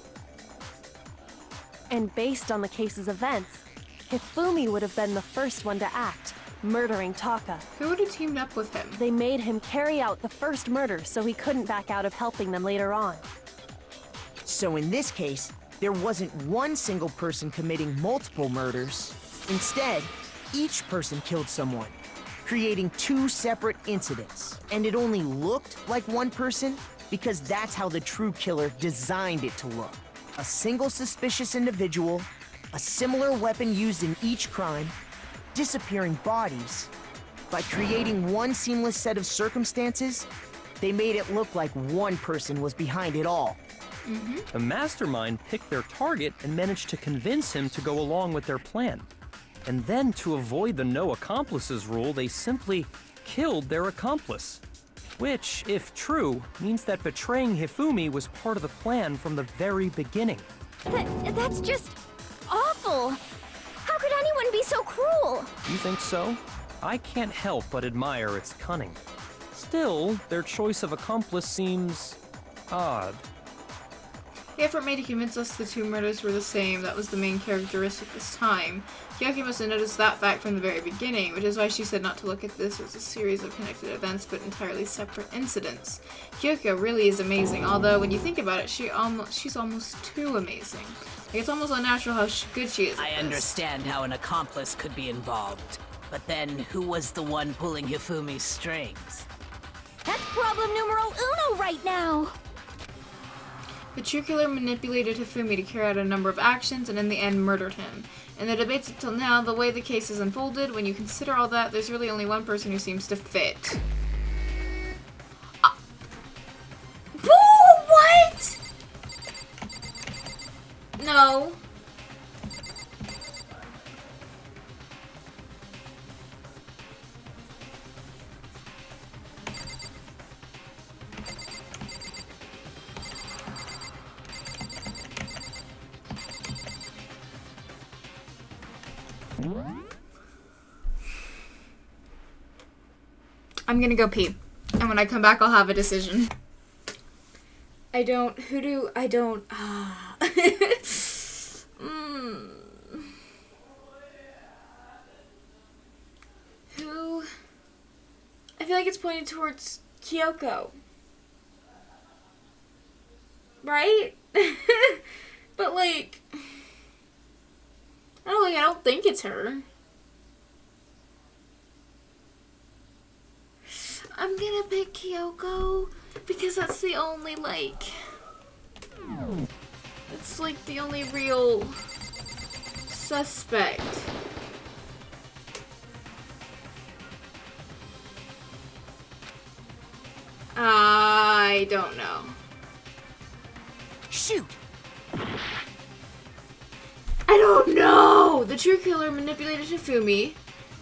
And based on the case's events, Hifumi would have been the first one to act, murdering Taka. Who would have teamed up with him? They made him carry out the first murder so he couldn't back out of helping them later on. So in this case, there wasn't one single person committing multiple murders. Instead, each person killed someone, creating two separate incidents. And it only looked like one person because that's how the true killer designed it to look. A single suspicious individual, a similar weapon used in each crime, disappearing bodies. By creating one seamless set of circumstances, they made it look like one person was behind it all. The mastermind picked their target and managed to convince him to go along with their plan. And then, to avoid the no accomplices rule, they simply killed their accomplice. Which, if true, means that betraying Hifumi was part of the plan from the very beginning. That's just awful. How could anyone be so cruel? You think so? I can't help but admire its cunning. Still, their choice of accomplice seems odd. The effort made to convince us the two murders were the same, that was the main characteristic this time. Kyoki must have noticed that fact from the very beginning, which is why she said not to look at this as a series of connected events, but entirely separate incidents. Kyoko really is amazing, although when you think about it, she's almost too amazing. Like, it's almost unnatural how good she is at I this. understand how an accomplice could be involved. But then, who was the one pulling Hifumi's strings? That's problem numero uno right now. The true killer manipulated Hifumi to carry out a number of actions and in the end murdered him. In the debates until now, the way the case is unfolded, when you consider all that, there's really only one person who seems to fit. What? No. I'm gonna go pee. And when I come back, I'll have a decision. Who? I feel like it's pointed towards Kyoko. Right? But like, I don't think it's her. I'm gonna pick Kyoko because that's the only it's like the only real suspect. I don't know. Shoot! I don't know! The true killer manipulated Hifumi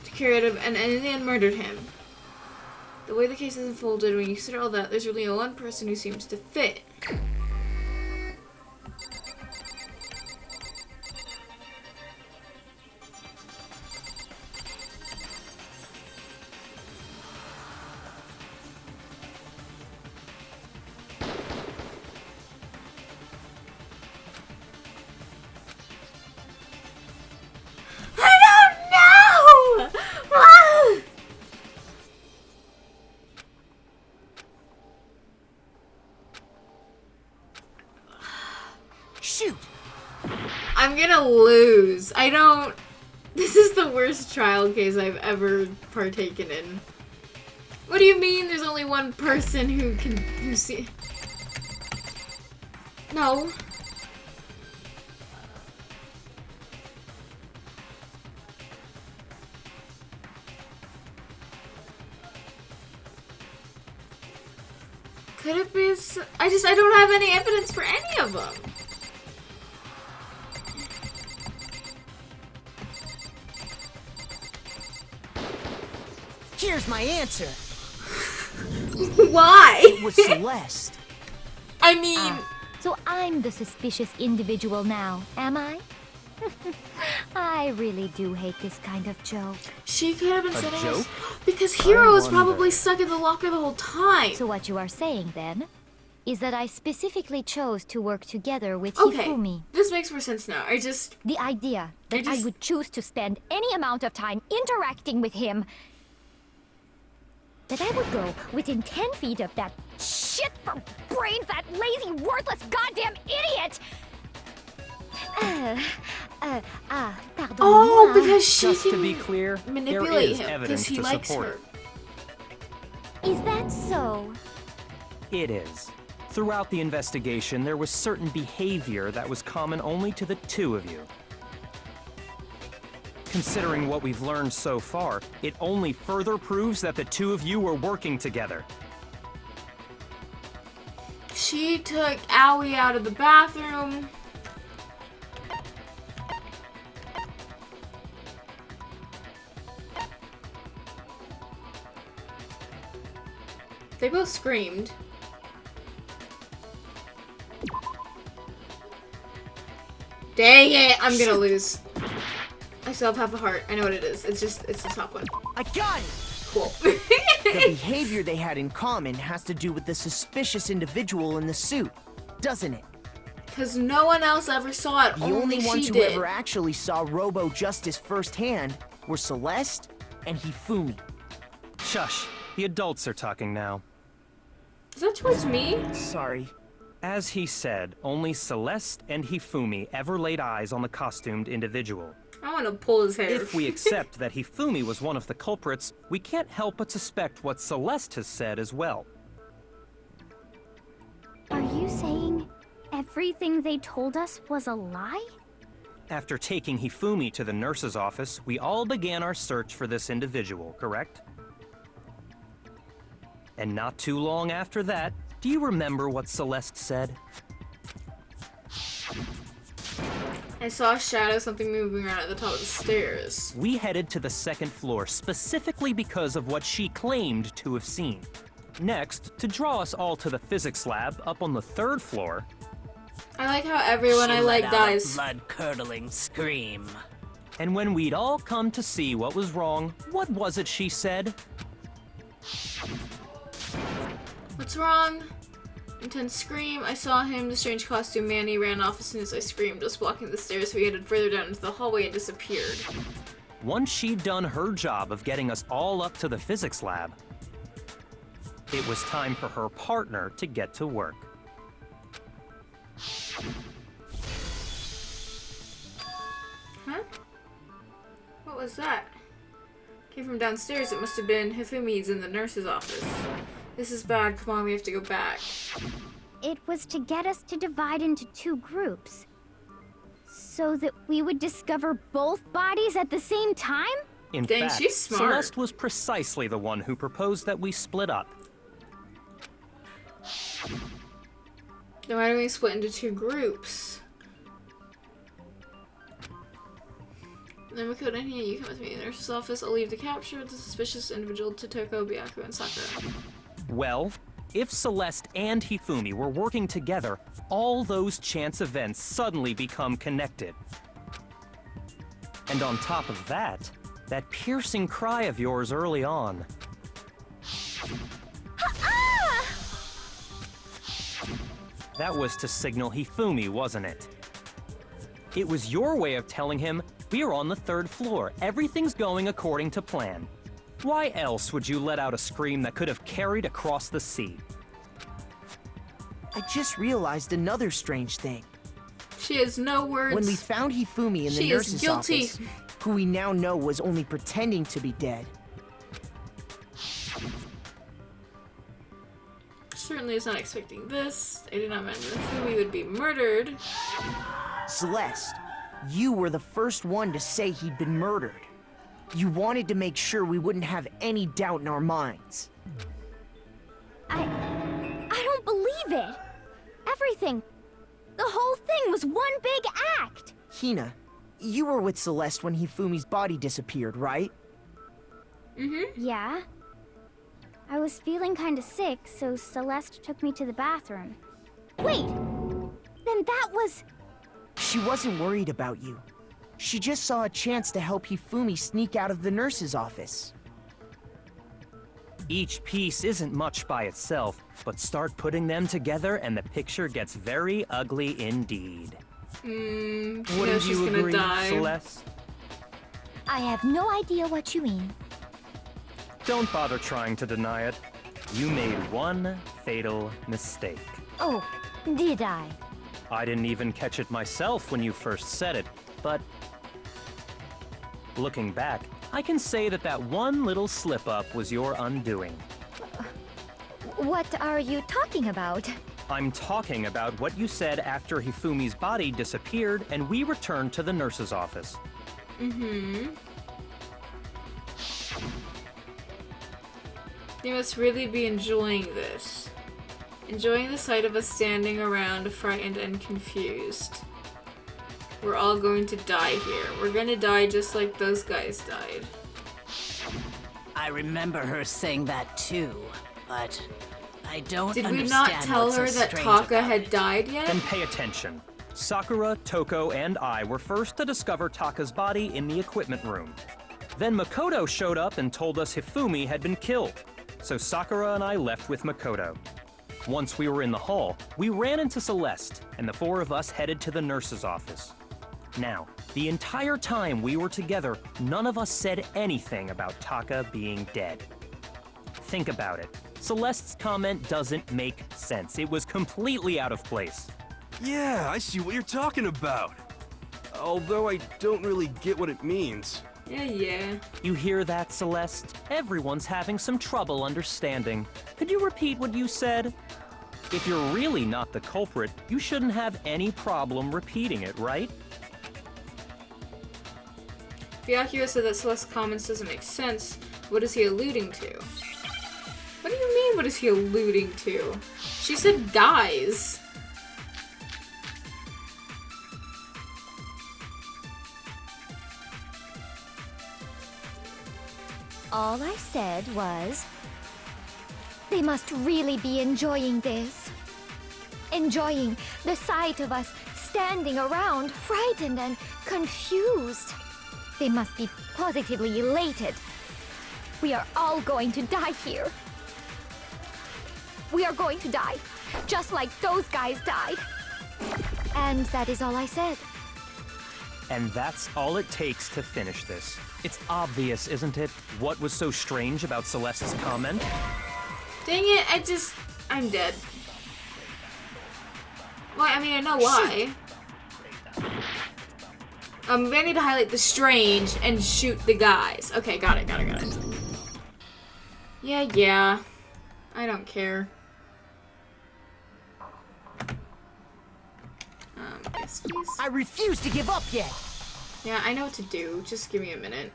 to carry out and then murdered him. The way the case is unfolded, when you consider all that, there's really one person who seems to fit. Shoot! I'm gonna lose. I don't... This is the worst trial case I've ever partaken in. What do you mean there's only one person who see... No. Could it be... I don't have any evidence for any of them. Here's my answer. Why? It was Celeste. I mean... So I'm the suspicious individual now, am I? I really do hate this kind of joke. She could have been A setting joke? us... Because Hiro was wonder. probably stuck in the locker the whole time. So what you are saying, then, is that I specifically chose to work together with Okay, Hifumi. this makes more sense now. The idea that I would choose to spend any amount of time interacting with him, that I would go within 10 feet of that shit for brains, that lazy, worthless goddamn idiot! Pardon. Oh, because she Just to can be clear, there manipulate is him because evidence he to likes support her. it. Is that so? It is. Throughout the investigation, there was certain behavior that was common only to the two of you. Considering what we've learned so far, it only further proves that the two of you were working together. She took Aoi out of the bathroom. They both screamed. Dang it, I'm gonna lose. I still have half a heart. I know what it is. It's the top one. I got it! Cool. The behavior they had in common has to do with the suspicious individual in the suit, doesn't it? Because no one else ever saw it. The Only only ones she who did. ever actually saw Robo Justice firsthand were Celeste and Hifumi. Shush. The adults are talking now. Is that towards me? Sorry. As he said, only Celeste and Hifumi ever laid eyes on the costumed individual. I want to pull his hair. If we accept that Hifumi was one of the culprits, we can't help but suspect what Celeste has said as well. Are you saying everything they told us was a lie? After taking Hifumi to the nurse's office, we all began our search for this individual, correct? And not too long after that, do you remember what Celeste said? I saw a shadow, something moving around at the top of the stairs. We headed to the second floor specifically because of what she claimed to have seen. Next, to draw us all to the physics lab up on the third floor. I like how everyone I like dies. Blood-curdling scream. And when we'd all come to see what was wrong, what was it she said? What's wrong? Intense scream. I saw him, the strange costume man. He ran off as soon as I screamed, just blocking the stairs, so he headed further down into the hallway and disappeared. Once she'd done her job of getting us all up to the physics lab, it was time for her partner to get to work. Huh? What was that? Came from downstairs. It must have been Hifumi's in the nurse's office. This is bad. Come on, we have to go back. It was to get us to divide into two groups. So that we would discover both bodies at the same time? In Dang, fact, she's smart. Celeste was precisely the one who proposed that we split up. Then why don't we split into 2 groups? Then Makoto and Hina, you come with me in the nurse's office. I'll leave to capture the suspicious individual to Toko, Byaku, and Sakura. Well, if Celeste and Hifumi were working together, all those chance events suddenly become connected. And on top of that, that piercing cry of yours early on. That was to signal Hifumi, wasn't it? It was your way of telling him, we're on the 3rd floor, everything's going according to plan. Why else would you let out a scream that could have carried across the sea? I just realized another strange thing. She has no words. When we found Hifumi in the nurse's office, who we now know was only pretending to be dead. Certainly is not expecting this. I did not imagine that Hifumi would be murdered. Celeste, you were the first one to say he'd been murdered. You wanted to make sure we wouldn't have any doubt in our minds. I don't believe it. Everything. The whole thing was one big act. Hina, you were with Celeste when Hifumi's body disappeared, right? Yeah. I was feeling kinda sick, so Celeste took me to the bathroom. Wait! Then that was... She wasn't worried about you. She just saw a chance to help Hifumi sneak out of the nurse's office. Each piece isn't much by itself, but start putting them together and the picture gets very ugly indeed. Wouldn't you agree, Celeste? I have no idea what you mean. Don't bother trying to deny it. You made one fatal mistake. Oh, did I? I didn't even catch it myself when you first said it, but looking back, I can say that that one little slip-up was your undoing. What are you talking about? I'm talking about what you said after Hifumi's body disappeared and we returned to the nurse's office. You must really be enjoying this. Enjoying the sight of us standing around frightened and confused. We're all going to die here. We're gonna die just like those guys died. I remember her saying that too, but I don't Did understand we not tell what's her so that strange Taka about had it. died yet? Then pay attention. Sakura, Toko, and I were first to discover Taka's body in the equipment room. Then Makoto showed up and told us Hifumi had been killed. So Sakura and I left with Makoto. Once we were in the hall, we ran into Celeste, and the 4 of us headed to the nurse's office. Now, the entire time we were together, none of us said anything about Taka being dead. Think about it. Celeste's comment doesn't make sense. It was completely out of place. Yeah, I see what you're talking about. Although I don't really get what it means. Yeah. You hear that, Celeste? Everyone's having some trouble understanding. Could you repeat what you said? If you're really not the culprit, you shouldn't have any problem repeating it, right? Byakuya said that Celeste's comments doesn't make sense. What is he alluding to? What do you mean, what is he alluding to? She said dies. All I said was, they must really be enjoying this. Enjoying the sight of us standing around, frightened and confused. They must be positively elated. We are all going to die here. We are going to die, just like those guys died. And that is all I said. And that's all it takes to finish this. It's obvious, isn't it? What was so strange about Celeste's comment? Dang it, I'm dead. Well, I mean, I know why. I need to highlight the strange and shoot the guys. Okay, got it. Yeah. I don't care. Yes, please. I refuse to give up yet! Yeah, I know what to do. Just give me a minute.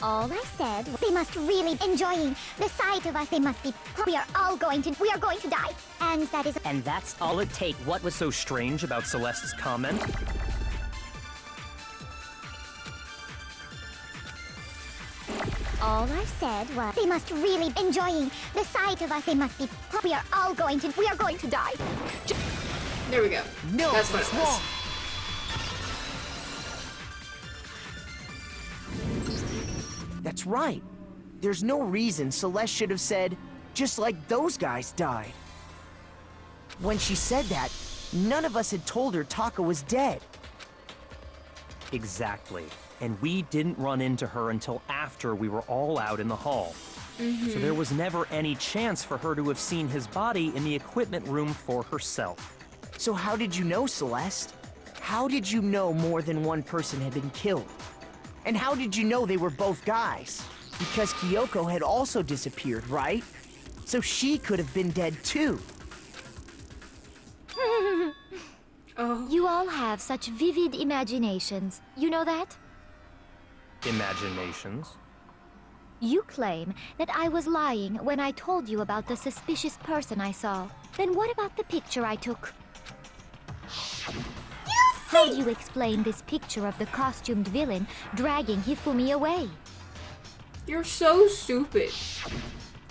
All I said, they must really enjoying the sight of us. They must be. We are going to die. And that is. And that's all it takes. What was so strange about Celeste's comment? All I said was they must really enjoying the sight of us. They must be. We are going to die. There we go. No, That's what it was. wrong. That's right. There's no reason Celeste should have said, just like those guys died. When she said that, none of us had told her Taka was dead. Exactly. And we didn't run into her until after we were all out in the hall. So there was never any chance for her to have seen his body in the equipment room for herself. So how did you know, Celeste? How did you know more than one person had been killed? And how did you know they were both guys? Because Kyoko had also disappeared, right? So she could have been dead too. Oh. You all have such vivid imaginations. You know that? Imaginations. You claim that I was lying when I told you about the suspicious person I saw. Then what about the picture I took? How do you explain this picture of the costumed villain dragging Hifumi away? You're so stupid.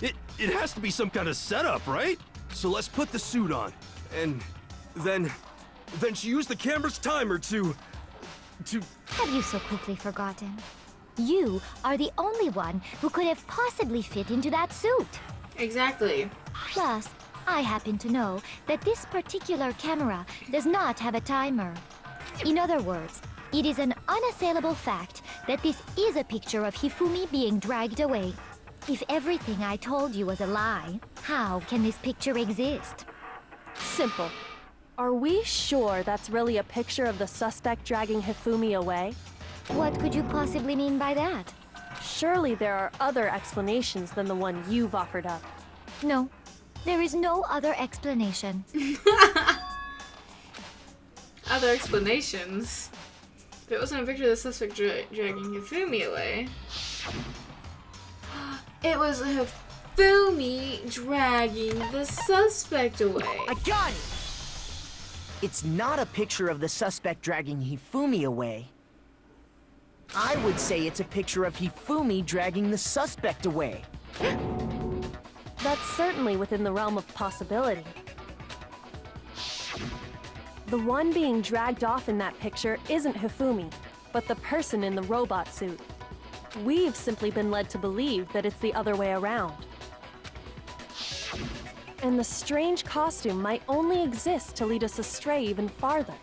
It has to be some kind of setup, right? So let's put the suit on. And then she used the camera's timer to... Have you so quickly forgotten? You are the only one who could have possibly fit into that suit. Exactly. Plus, I happen to know that this particular camera does not have a timer. In other words, it is an unassailable fact that this is a picture of Hifumi being dragged away. If everything I told you was a lie, how can this picture exist? Simple. Are we sure that's really a picture of the suspect dragging Hifumi away? What could you possibly mean by that? Surely there are other explanations than the one you've offered up. No, there is no other explanation. Other explanations? If it wasn't a picture of the suspect dragging Hifumi away. It was Hifumi dragging the suspect away. I got it! It's not a picture of the suspect dragging Hifumi away. I would say it's a picture of Hifumi dragging the suspect away. That's certainly within the realm of possibility. The one being dragged off in that picture isn't Hifumi, but the person in the robot suit. We've simply been led to believe that it's the other way around. And the strange costume might only exist to lead us astray even farther.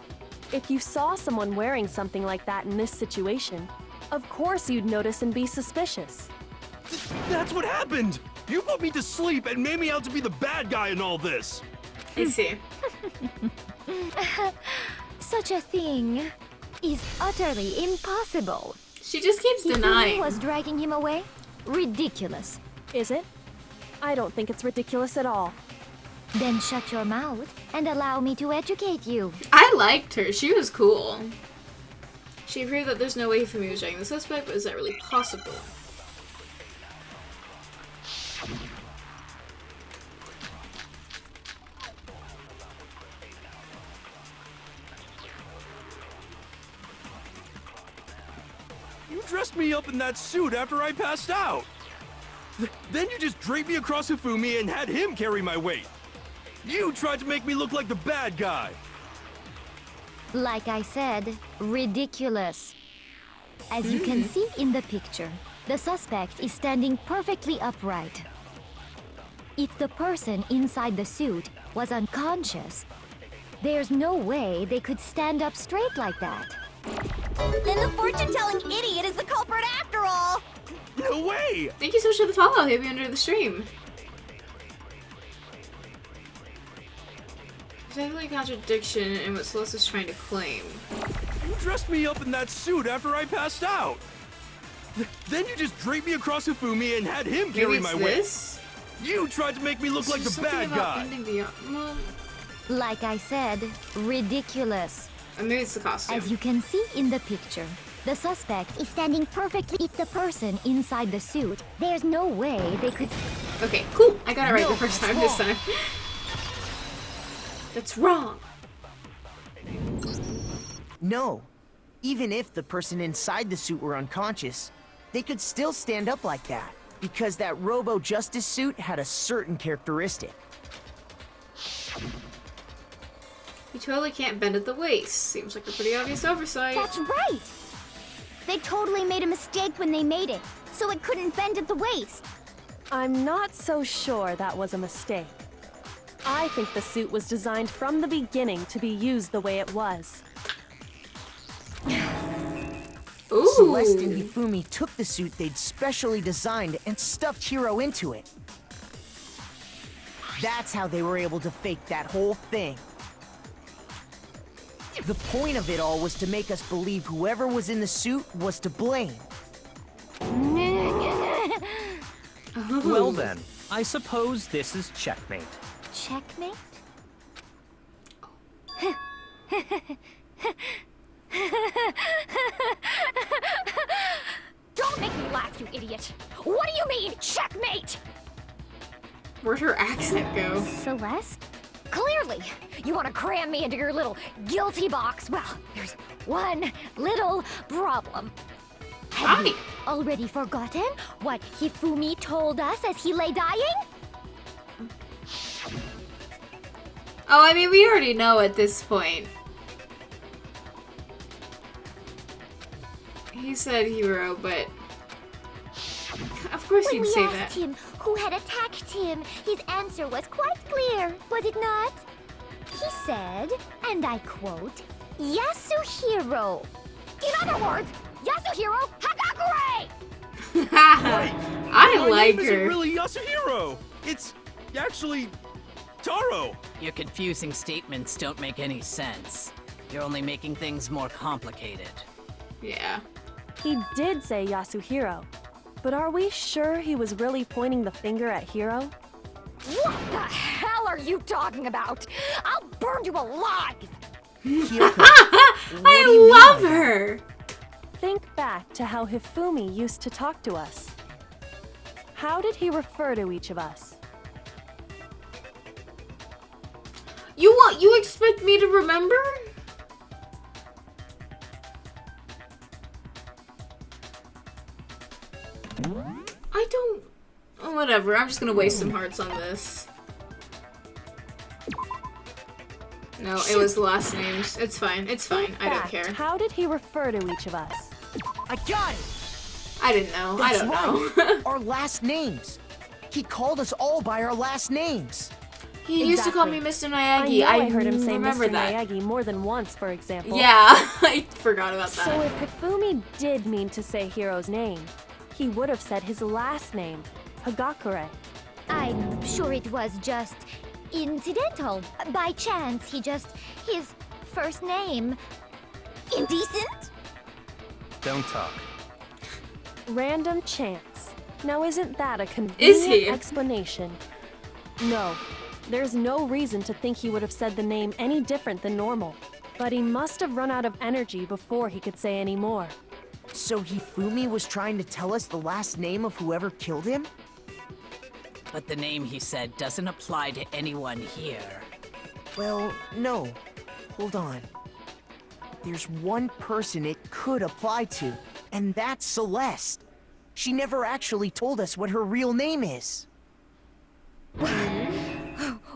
If you saw someone wearing something like that in this situation, of course you'd notice and be suspicious. That's what happened! You put me to sleep and made me out to be the bad guy in all this! I see. Such a thing is utterly impossible. She just keeps denying. Hifumi was dragging him away? Ridiculous. Is it? I don't think it's ridiculous at all. Then shut your mouth and allow me to educate you. I liked her. She was cool. She proved that there's no way Hifumi was dragging the suspect, but is that really possible? You dressed me up in that suit after I passed out. Then you just draped me across Hifumi and had him carry my weight. You tried to make me look like the bad guy. Like I said, ridiculous. As you can see in the picture, the suspect is standing perfectly upright. If the person inside the suit was unconscious, there's no way they could stand up straight like that. Then the fortune-telling idiot is the culprit after all! No way! Thank you so much for the follow. He'll be under the stream. There's definitely a contradiction in what Celeste is trying to claim. You dressed me up in that suit after I passed out. Then you just draped me across Hifumi and had him carry my weight. This? You tried to make me look like the bad guy. Well, like I said, ridiculous. maybe it's the costume. As you can see in the picture, The suspect is standing perfectly with the person inside the suit. There's no way they could... Okay, cool. I got it right the first time this time. That's wrong. No. Even if the person inside the suit were unconscious, they could still stand up like that, because that Robo-Justice suit had a certain characteristic. You totally can't bend at the waist. Seems like a pretty obvious oversight. That's right! They totally made a mistake when they made it, so it couldn't bend at the waist. I'm not so sure that was a mistake. I think the suit was designed from the beginning to be used the way it was. Ooh. Celeste and Hifumi took the suit they'd specially designed and stuffed Hiro into it. That's how they were able to fake that whole thing. The point of it all was to make us believe whoever was in the suit was to blame. Well then, I suppose this is checkmate. Checkmate? Don't make me laugh, you idiot! What do you mean, checkmate? Where'd her accent go? Celeste? Clearly, you want to cram me into your little guilty box. Well, there's one little problem. Have you already forgotten what Hifumi told us as he lay dying? Oh, I mean, we already know at this point. He said hero, but of course you'd say that. When we asked him who had attacked him, his answer was quite clear, was it not? He said, and I quote, Yasuhiro. In other words, Yasuhiro Hagakure! I like name her. Isn't really Yasuhiro. It's actually Taro. Your confusing statements don't make any sense. You're only making things more complicated. Yeah. He did say Yasuhiro, but are we sure he was really pointing the finger at Hiro? What the hell are you talking about? I'll burn you alive! I love her. Think back to how Hifumi used to talk to us. How did he refer to each of us? You expect me to remember? I don't... Oh, whatever, I'm just gonna waste some hearts on this. No, it was the last names. It's fine, it's fine. I don't care. How did he refer to each of us? I got it! I didn't know. I don't know. Our last names. He called us all by our last names. He used to call me Mr. Nayagi. I heard him say remember Mr. that. Nayagi more than once, for example. Yeah, I forgot about that. So if Hifumi did mean to say Hiro's name, he would have said his last name, Hagakure. I'm sure it was just incidental. By chance, his first name. Indecent? Don't talk. Random chance. Now isn't that a convenient explanation? No. There's no reason to think he would have said the name any different than normal. But he must have run out of energy before he could say any more. So Hifumi was trying to tell us the last name of whoever killed him? But the name he said doesn't apply to anyone here. Well, no. Hold on. There's one person it could apply to, and that's Celeste. She never actually told us what her real name is.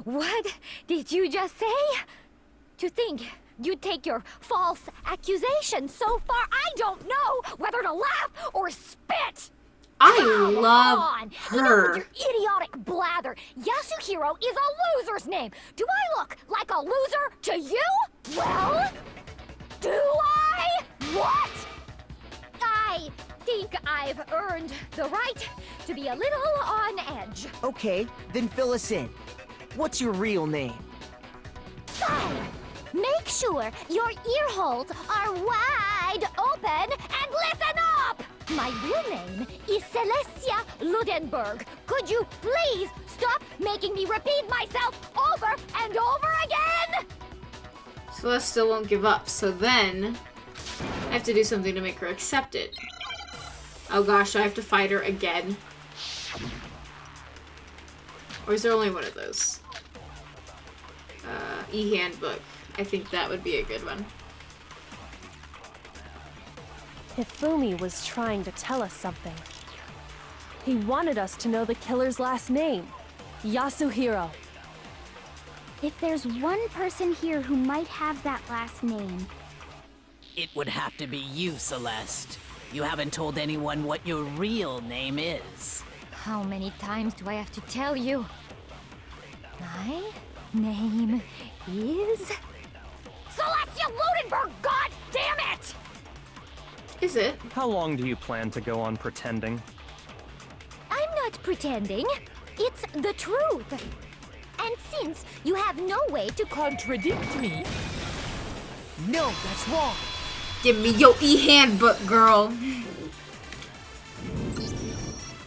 What did you just say? To think you'd take your false accusation so far, I don't know whether to laugh or spit! I love Enough her. with your idiotic blather. Yasuhiro is a loser's name. Do I look like a loser to you? Well, do I? What? I think I've earned the right to be a little on edge. Okay, then fill us in. What's your real name? Fine. Make sure your ear holes are wide open and listen up! My real name is Celestia Ludenberg. Could you please stop making me repeat myself over and over again? Celeste still won't give up, so then... I have to do something to make her accept it. Oh gosh, I have to fight her again. Or is there only one of those? E-handbook. I think that would be a good one. Hifumi was trying to tell us something. He wanted us to know the killer's last name, Yasuhiro. If there's one person here who might have that last name... It would have to be you, Celeste. You haven't told anyone what your real name is. How many times do I have to tell you? My name is... Celestia Ludenberg, god damn it! Is it? How long do you plan to go on pretending? I'm not pretending. It's the truth. And since you have no way to contradict me... No, that's wrong. Give me your e-handbook, girl.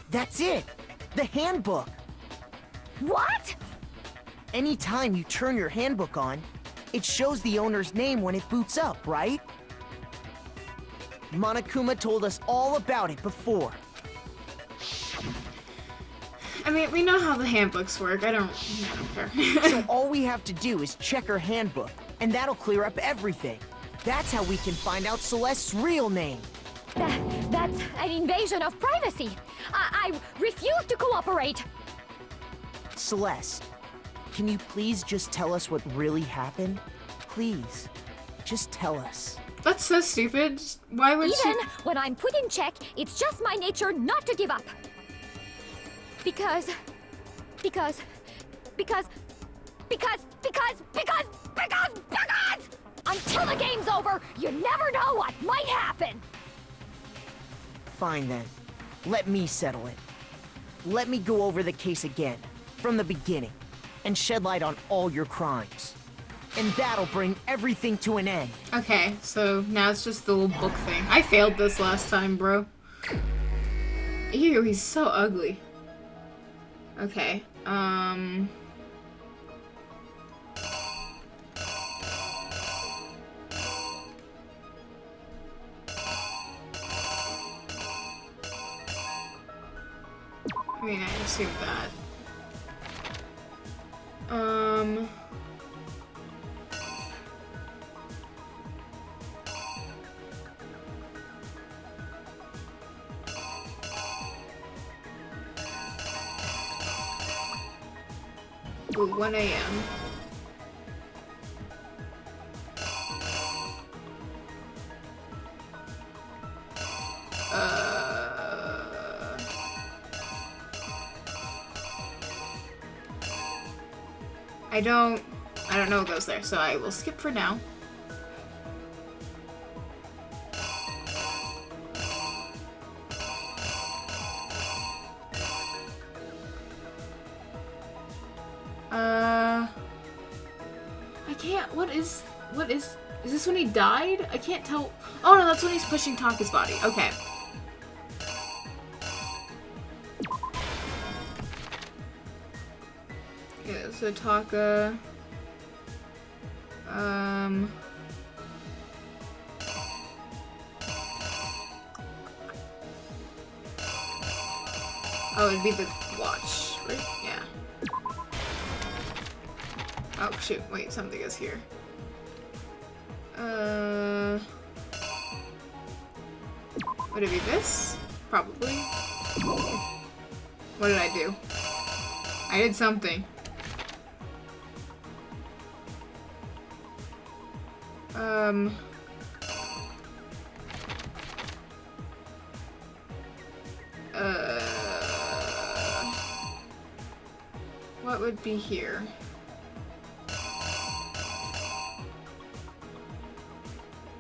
That's it. The handbook. What? Anytime you turn your handbook on, it shows the owner's name when it boots up, right? Monokuma told us all about it before. I mean, we know how the handbooks work. I don't care. So all we have to do is check her handbook, and that'll clear up everything. That's how we can find out Celeste's real name. That's an invasion of privacy. I refuse to cooperate. Celeste, can you please just tell us what really happened? Please, just tell us. That's so stupid. Why would she... Even when I'm put in check, it's just my nature not to give up. Because... Until the game's over, you never know what might happen! Fine then. Let me settle it. Let me go over the case again, from the beginning, and shed light on all your crimes. And that'll bring everything to an end. Okay, so now it's just the little book thing. I failed this last time, bro. Ew, he's so ugly. Okay, I mean, I assumed that. Ooh, 1 a.m. I don't know what goes there, so I will skip for now. I can't, what is this when he died? I can't tell. Oh no, that's when he's pushing Taka's body. Okay. Yeah, so Taka, oh, it'd be the watch, right? Yeah. Oh shoot, wait, something is here. Would it be this? Probably. What did I do? I did something. What would be here?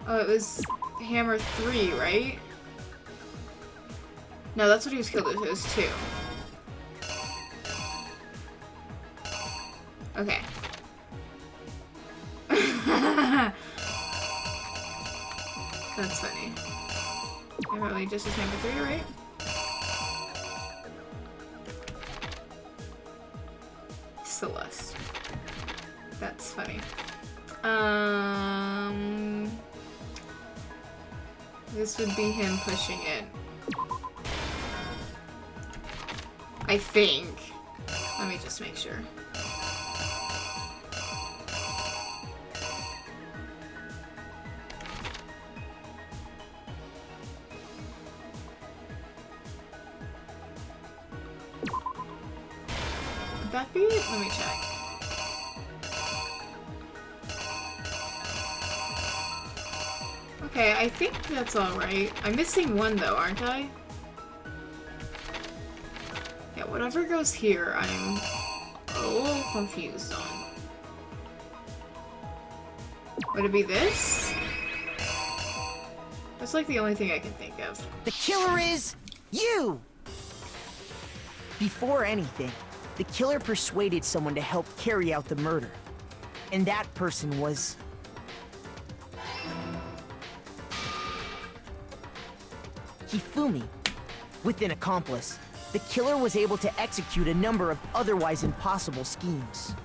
Oh, it was hammer 3, right? No, that's what he was killed with. It was 2. Okay. That's funny. Apparently just as hammer 3, right? Celeste. That's funny. This would be him pushing it. I think. Let me just make sure. Would that be it? Let me check. Okay, I think that's alright. I'm missing one though, aren't I? Yeah, whatever goes here, I'm a little confused on. Would it be this? That's like the only thing I can think of. The killer is you! Before anything, the killer persuaded someone to help carry out the murder. And that person was... Hifumi. With an accomplice, the killer was able to execute a number of otherwise impossible schemes.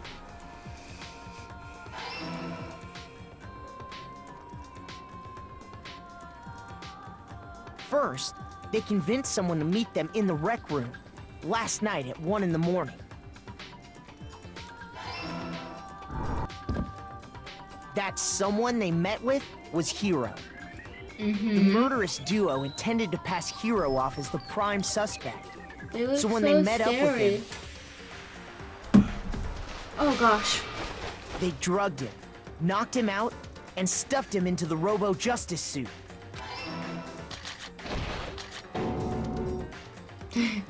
First, they convinced someone to meet them in the rec room last night at 1 in the morning. That someone they met with was Hiro. The murderous duo intended to pass Hiro off as the prime suspect. So when they met up with him... Oh gosh. They drugged him, knocked him out, and stuffed him into the Robo-Justice suit.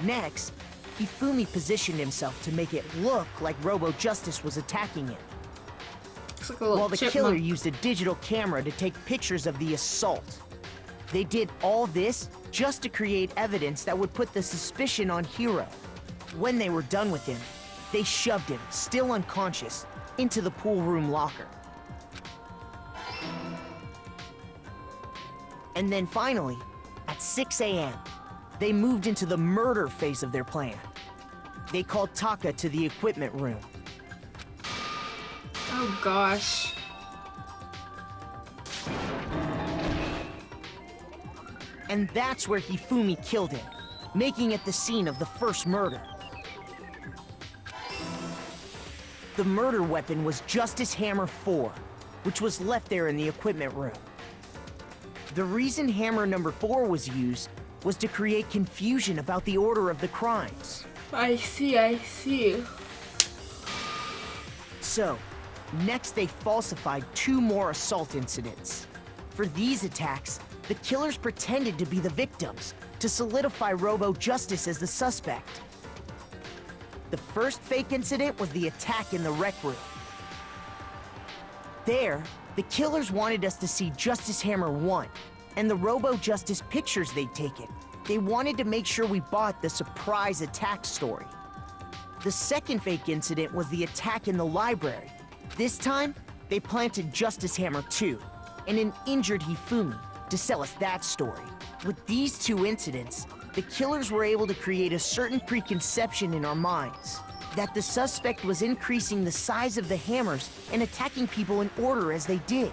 Next, Hifumi positioned himself to make it look like Robo-Justice was attacking him. Like while the killer used a digital camera to take pictures of the assault. They did all this just to create evidence that would put the suspicion on Hiro. When they were done with him, they shoved him, still unconscious, into the pool room locker. And then finally, at 6 a.m., they moved into the murder phase of their plan. They called Taka to the equipment room. Oh gosh. And that's where Hifumi killed him, making it the scene of the first murder. The murder weapon was Justice Hammer 4, which was left there in the equipment room. The reason Hammer number 4 was used was to create confusion about the order of the crimes. I see. So, next they falsified 2 more assault incidents. For these attacks, the killers pretended to be the victims to solidify Robo-Justice as the suspect. The first fake incident was the attack in the rec room. There, the killers wanted us to see Justice Hammer 1 and the Robo-Justice pictures they'd taken. They wanted to make sure we bought the surprise attack story. The second fake incident was the attack in the library. This time, they planted Justice Hammer 2 and an injured Hifumi to sell us that story. With these 2 incidents, the killers were able to create a certain preconception in our minds that the suspect was increasing the size of the hammers and attacking people in order as they did.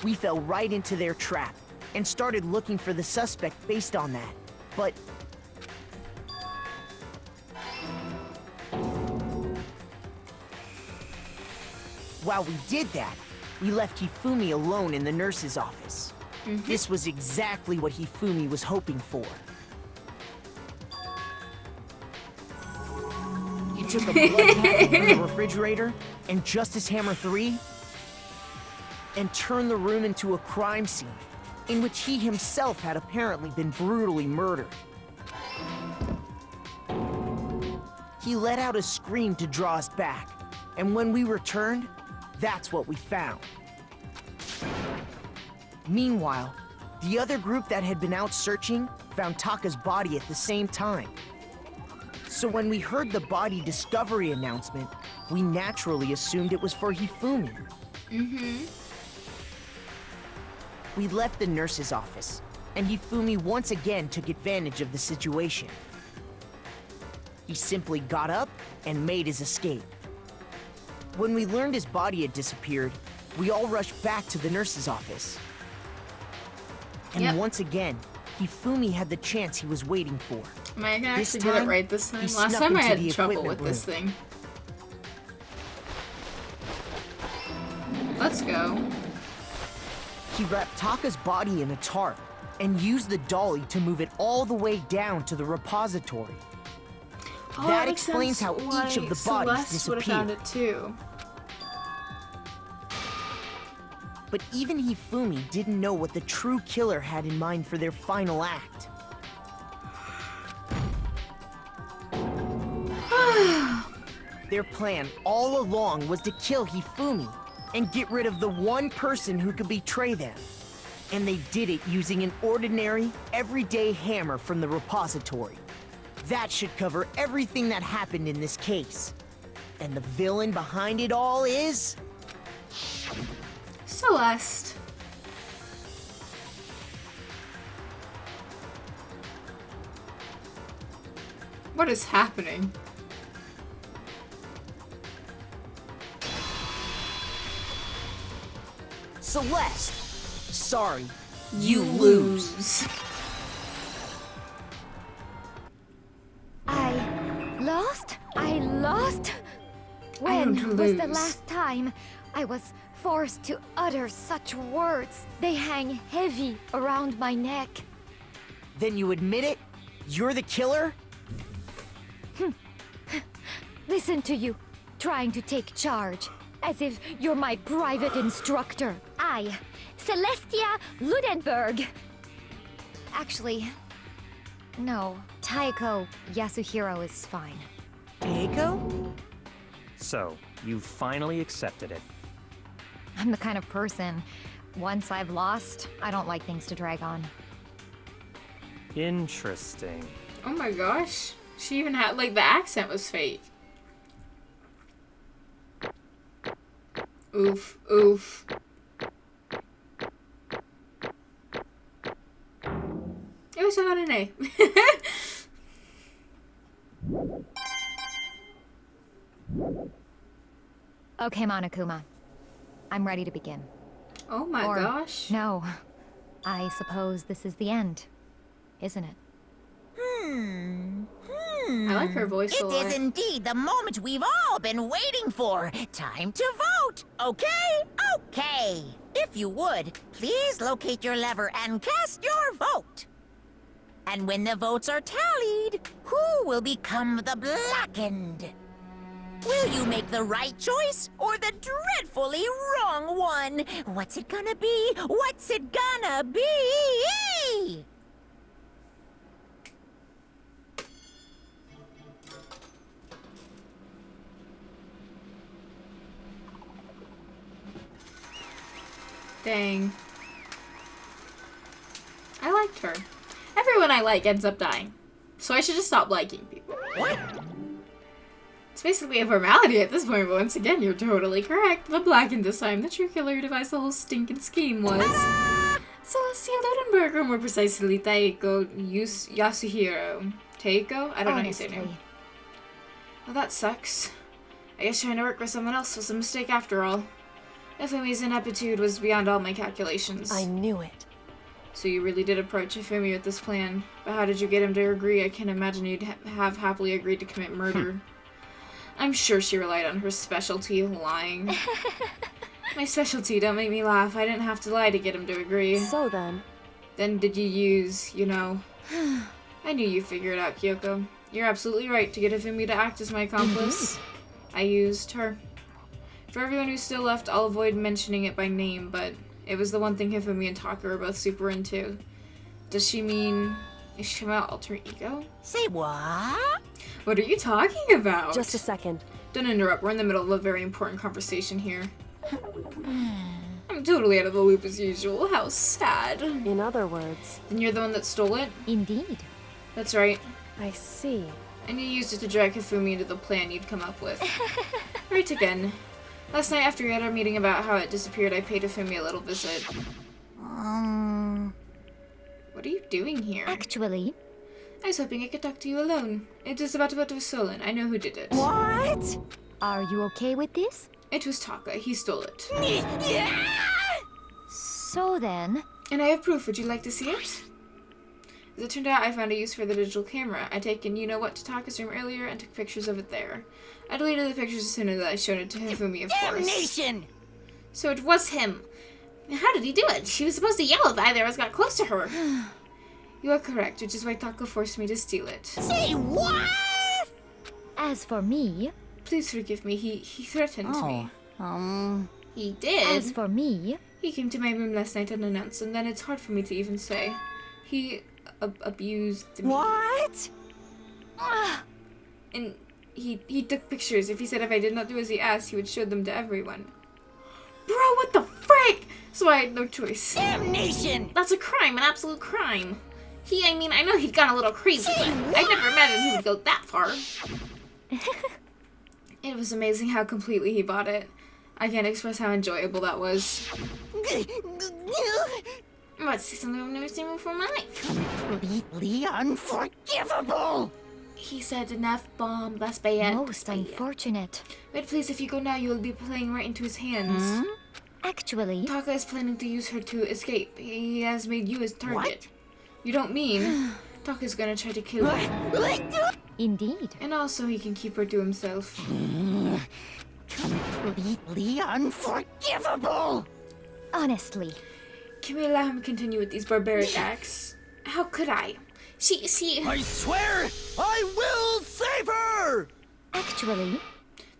We fell right into their trap and started looking for the suspect based on that. But while we did that, we left Hifumi alone in the nurse's office. This was exactly what Hifumi was hoping for. He took a blood packet from the refrigerator and Justice Hammer 3 and turned the room into a crime scene in which he himself had apparently been brutally murdered. He let out a scream to draw us back, and when we returned, that's what we found. Meanwhile, the other group that had been out searching found Taka's body at the same time. So when we heard the body discovery announcement, we naturally assumed it was for Hifumi. We left the nurse's office, and Hifumi once again took advantage of the situation. He simply got up and made his escape. When we learned his body had disappeared, we all rushed back to the nurse's office. And once again, Hifumi had the chance he was waiting for. Am I gonna This actually get it time, right this time? he Last snuck time I into had the trouble with equipment this room. thing. Let's go. He wrapped Taka's body in a tarp and used the dolly to move it all the way down to the repository. Oh, that makes explains sense how why each of the bodies Celeste would have found disappeared. it too. But even Hifumi didn't know what the true killer had in mind for their final act. Their plan all along was to kill Hifumi and get rid of the one person who could betray them. And they did it using an ordinary, everyday hammer from the repository. That should cover everything that happened in this case. And the villain behind it all is... Celeste. What is happening? Celeste! Sorry, you lose. I lost? I lost? I When don't was the lose. last time I was forced to utter such words? They hang heavy around my neck. Then you admit it? You're the killer? Listen to you, trying to take charge, as if you're my private instructor. I, Celestia Ludenberg. Actually, no, Taiko Yasuhiro is fine. Taiko? So, you finally accepted it. I'm the kind of person, once I've lost, I don't like things to drag on. Interesting. Oh my gosh. She even had, like, the accent was fake. Oof, oof. It was got an A. Okay, Monokuma. I'm ready to begin. Oh my Or, gosh. No. I suppose this is the end, isn't it? I like her voice a It lot. is indeed the moment we've all been waiting for. Time to vote. Okay? Okay. If you would, please locate your lever and cast your vote. And when the votes are tallied, who will become the blackened? Will you make the right choice or the dreadfully wrong one? What's it gonna be? What's it gonna be? Dang. I liked her. Everyone I like ends up dying. So I should just stop liking people. What? It's basically a formality at this point, but once again, you're totally correct. The blackened this time. The true killer who devised the whole stinking scheme was... Celestia Ludenberg, or more precisely, Taiko Yasuhiro. Taiko? I don't know how you say her name. Well, that sucks. I guess trying to work with someone else was a mistake after all. Ifumi's ineptitude was beyond all my calculations. I knew it. So you really did approach Ifumi with this plan. But how did you get him to agree? I can't imagine you'd have happily agreed to commit murder. I'm sure she relied on her specialty, lying. My specialty, don't make me laugh. I didn't have to lie to get him to agree. So then... Then did you use, you know... I knew you'd figure it out, Kyoko. You're absolutely right to get Ifumi to act as my accomplice. I used her. For everyone who's still left, I'll avoid mentioning it by name, but it was the one thing Hifumi and Taka are both super into. Does she mean... Is she my alter ego? Say what? What are you talking about? Just a second. Don't interrupt, we're in the middle of a very important conversation here. I'm totally out of the loop as usual, how sad. In other words... And you're the one that stole it? Indeed. That's right. I see. And you used it to drag Hifumi into the plan you'd come up with. Right again. Last night after we had our meeting about how it disappeared, I paid Hifumi a little visit. What are you doing here? Actually... I was hoping I could talk to you alone. It is about what was stolen. I know who did it. What? Are you okay with this? It was Taka. He stole it. So then... And I have proof. Would you like to see it? As it turned out, I found a use for the digital camera. I'd taken you-know-what to Taka's room earlier and took pictures of it there. I deleted the pictures as soon as I showed it to Hifumi, of course. Damnation! So it was him. How did he do it? She was supposed to yell if either of us got close to her. You are correct, which is why Taka forced me to steal it. Say what? As for me... Please forgive me. He threatened me. He did? As for me... He came to my room last night unannounced, and then it's hard for me to even say. He abused me. What? And he took pictures. If I did not do as he asked, he would show them to everyone. Bro, what the frick? So I had no choice. Damnation! That's a crime, an absolute crime. I know he'd gone a little crazy, but I never imagined he would go that far. It was amazing how completely he bought it. I can't express how enjoyable that was. I'm about to see something I've never seen before in my life. Completely unforgivable! He said an F-bomb, that's bad. Most unfortunate. Wait, please, if you go now, you will be playing right into his hands. Actually... Taka is planning to use her to escape. He has made you his target. What? You don't mean... Taka's gonna try to kill her. Indeed. And also he can keep her to himself. Completely unforgivable! Honestly. Can we allow him to continue with these barbaric acts? How could I? She... I swear, I will save her! Actually...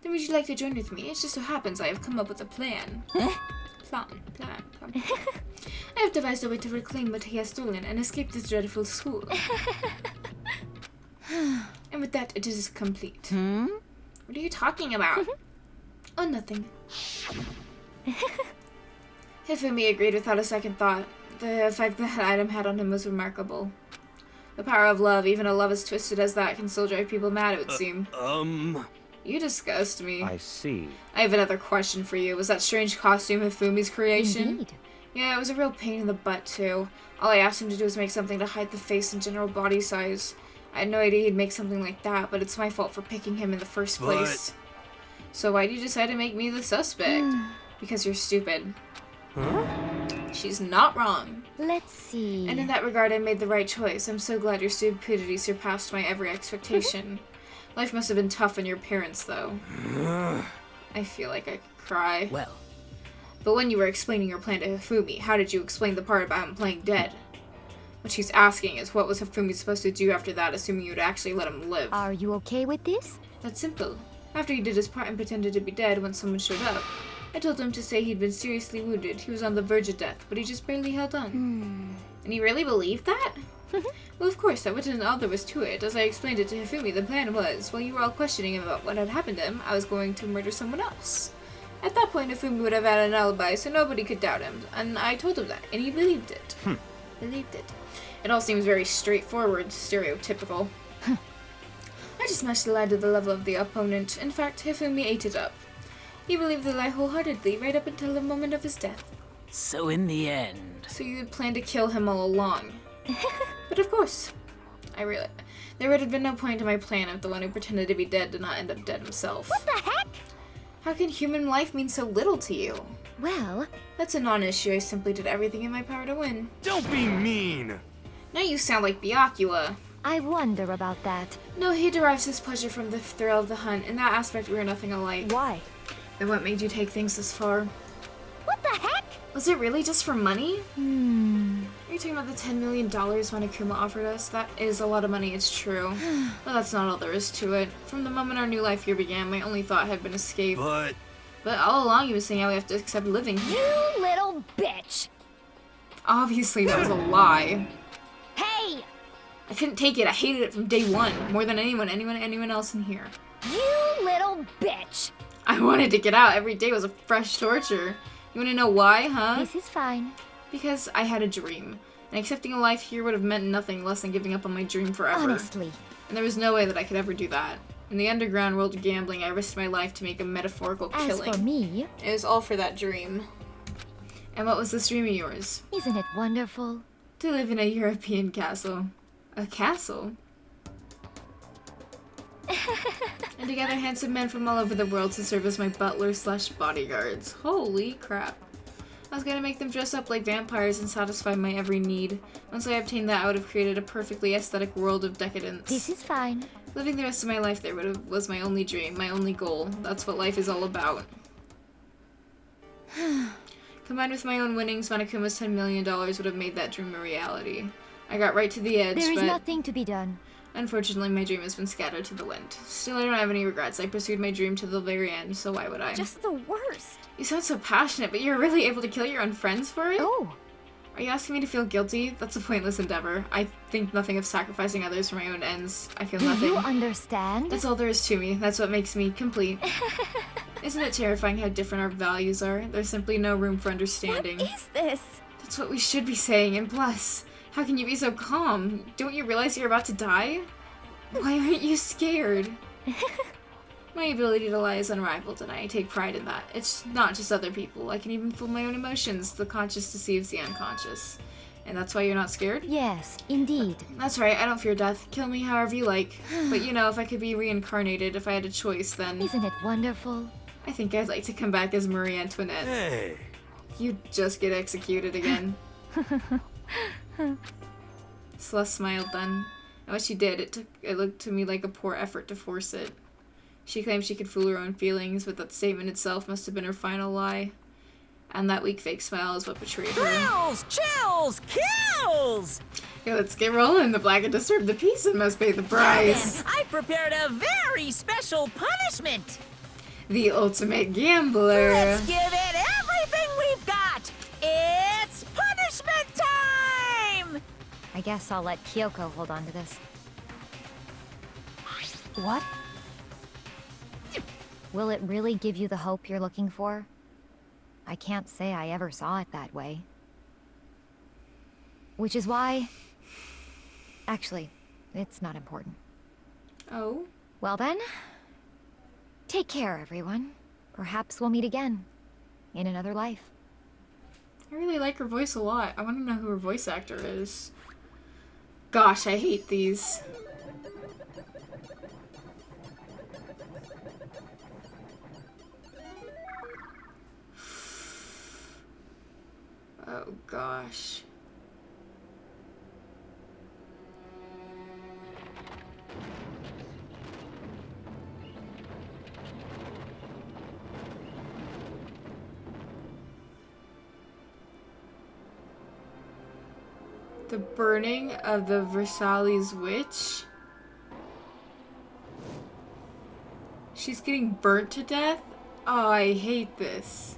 Then would you like to join with me? It just so happens I have come up with a plan. Plan. I have devised a way to reclaim what he has stolen and escape this dreadful school. And with that, it is complete. What are you talking about? Oh, nothing. Hifumi agreed without a second thought. The effect that item had on him was remarkable. The power of love, even a love as twisted as that, can still drive people mad, it would seem. You disgust me. I see. I have another question for you. Was that strange costume Hifumi's creation? Indeed. Yeah, it was a real pain in the butt, too. All I asked him to do was make something to hide the face and general body size. I had no idea he'd make something like that, but it's my fault for picking him in the first place. So why did you decide to make me the suspect? Because you're stupid. She's not wrong. Let's see. And in that regard, I made the right choice. I'm so glad your stupidity surpassed my every expectation. Life must have been tough on your parents, though. I feel like I could cry. Well. But when you were explaining your plan to Hifumi, how did you explain the part about him playing dead? What she's asking is, what was Hifumi supposed to do after that, assuming you'd actually let him live? Are you okay with this? That's simple. After he did his part and pretended to be dead when someone showed up, I told him to say he'd been seriously wounded. He was on the verge of death, but he just barely held on. And he really believed that? Well, of course, that wasn't all there was to it. As I explained it to Hifumi, the plan was, while you were all questioning him about what had happened to him, I was going to murder someone else. At that point, Hifumi would have had an alibi, so nobody could doubt him. And I told him that, and he believed it. Believed it. It all seems very straightforward, stereotypical. I just matched the lie to the level of the opponent. In fact, Hifumi ate it up. He believed the lie wholeheartedly, right up until the moment of his death. So in the end... So you had planned to kill him all along. But of course. There would have been no point to my plan if the one who pretended to be dead did not end up dead himself. What the heck? How can human life mean so little to you? Well... That's a non-issue. I simply did everything in my power to win. Don't be mean! Now you sound like Byakuya. I wonder about that. No, he derives his pleasure from the thrill of the hunt. In that aspect, we are nothing alike. Why? Then what made you take things this far? What the heck? Was it really just for money? Are you talking about the $10 million Monokuma offered us? That is a lot of money, it's true. But that's not all there is to it. From the moment our new life here began, my only thought had been escape. But all along you were saying how we have to accept living here. You little bitch! Obviously that was a lie. Hey! I couldn't take it. I hated it from day one. More than anyone else in here. You little bitch! I wanted to get out. Every day was a fresh torture. You want to know why, huh? This is fine. Because I had a dream. And accepting a life here would have meant nothing less than giving up on my dream forever. Honestly. And there was no way that I could ever do that. In the underground world of gambling, I risked my life to make a metaphorical killing. As for me... It was all for that dream. And what was this dream of yours? Isn't it wonderful? To live in a European castle. A castle? And to gather handsome men from all over the world to serve as my butler/bodyguards. Holy crap. I was gonna make them dress up like vampires and satisfy my every need. Once I obtained that, I would have created a perfectly aesthetic world of decadence. This is fine. Living the rest of my life there was my only dream, my only goal. That's what life is all about. Combined with my own winnings, Monokuma's $10 million would have made that dream a reality. I got right to the edge, There is but nothing to be done. unfortunately my dream has been scattered to the wind. Still, I don't have any regrets. I pursued my dream to the very end, so why would I? Just the worst. You sound so passionate, but you're really able to kill your own friends for it? Oh. Are you asking me to feel guilty? That's a pointless endeavor. I think nothing of sacrificing others for my own ends. I feel nothing. Do you understand? That's all there is to me. That's what makes me complete. Isn't it terrifying how different our values are? There's simply no room for understanding. What is this? That's what we should be saying, and plus, how can you be so calm? Don't you realize you're about to die? Why aren't you scared? My ability to lie is unrivaled, and I take pride in that. It's not just other people. I can even fool my own emotions. The conscious deceives the unconscious. And that's why you're not scared? Yes, indeed. That's right, I don't fear death. Kill me however you like. But you know, if I could be reincarnated, if I had a choice, then... Isn't it wonderful? I think I'd like to come back as Marie Antoinette. Hey! You just get executed again. Celeste smiled then. And what she did, it looked to me like a poor effort to force it. She claimed she could fool her own feelings, but that statement itself must have been her final lie. And that weak fake smile is what betrayed her. Thrills, chills, kills! Okay, let's get rolling. The black had disturbed the peace and must pay the price. I prepared a very special punishment. The ultimate gambler. Let's give it everything we've got. It's punishment time! I guess I'll let Kyoko hold on to this. What? Will it really give you the hope you're looking for? I can't say I ever saw it that way. Which is why... Actually, it's not important. Oh? Well then, take care, everyone. Perhaps we'll meet again. In another life. I really like her voice a lot. I want to know who her voice actor is. Gosh, I hate these. Oh gosh. The burning of the Versailles witch? She's getting burnt to death? Oh, I hate this.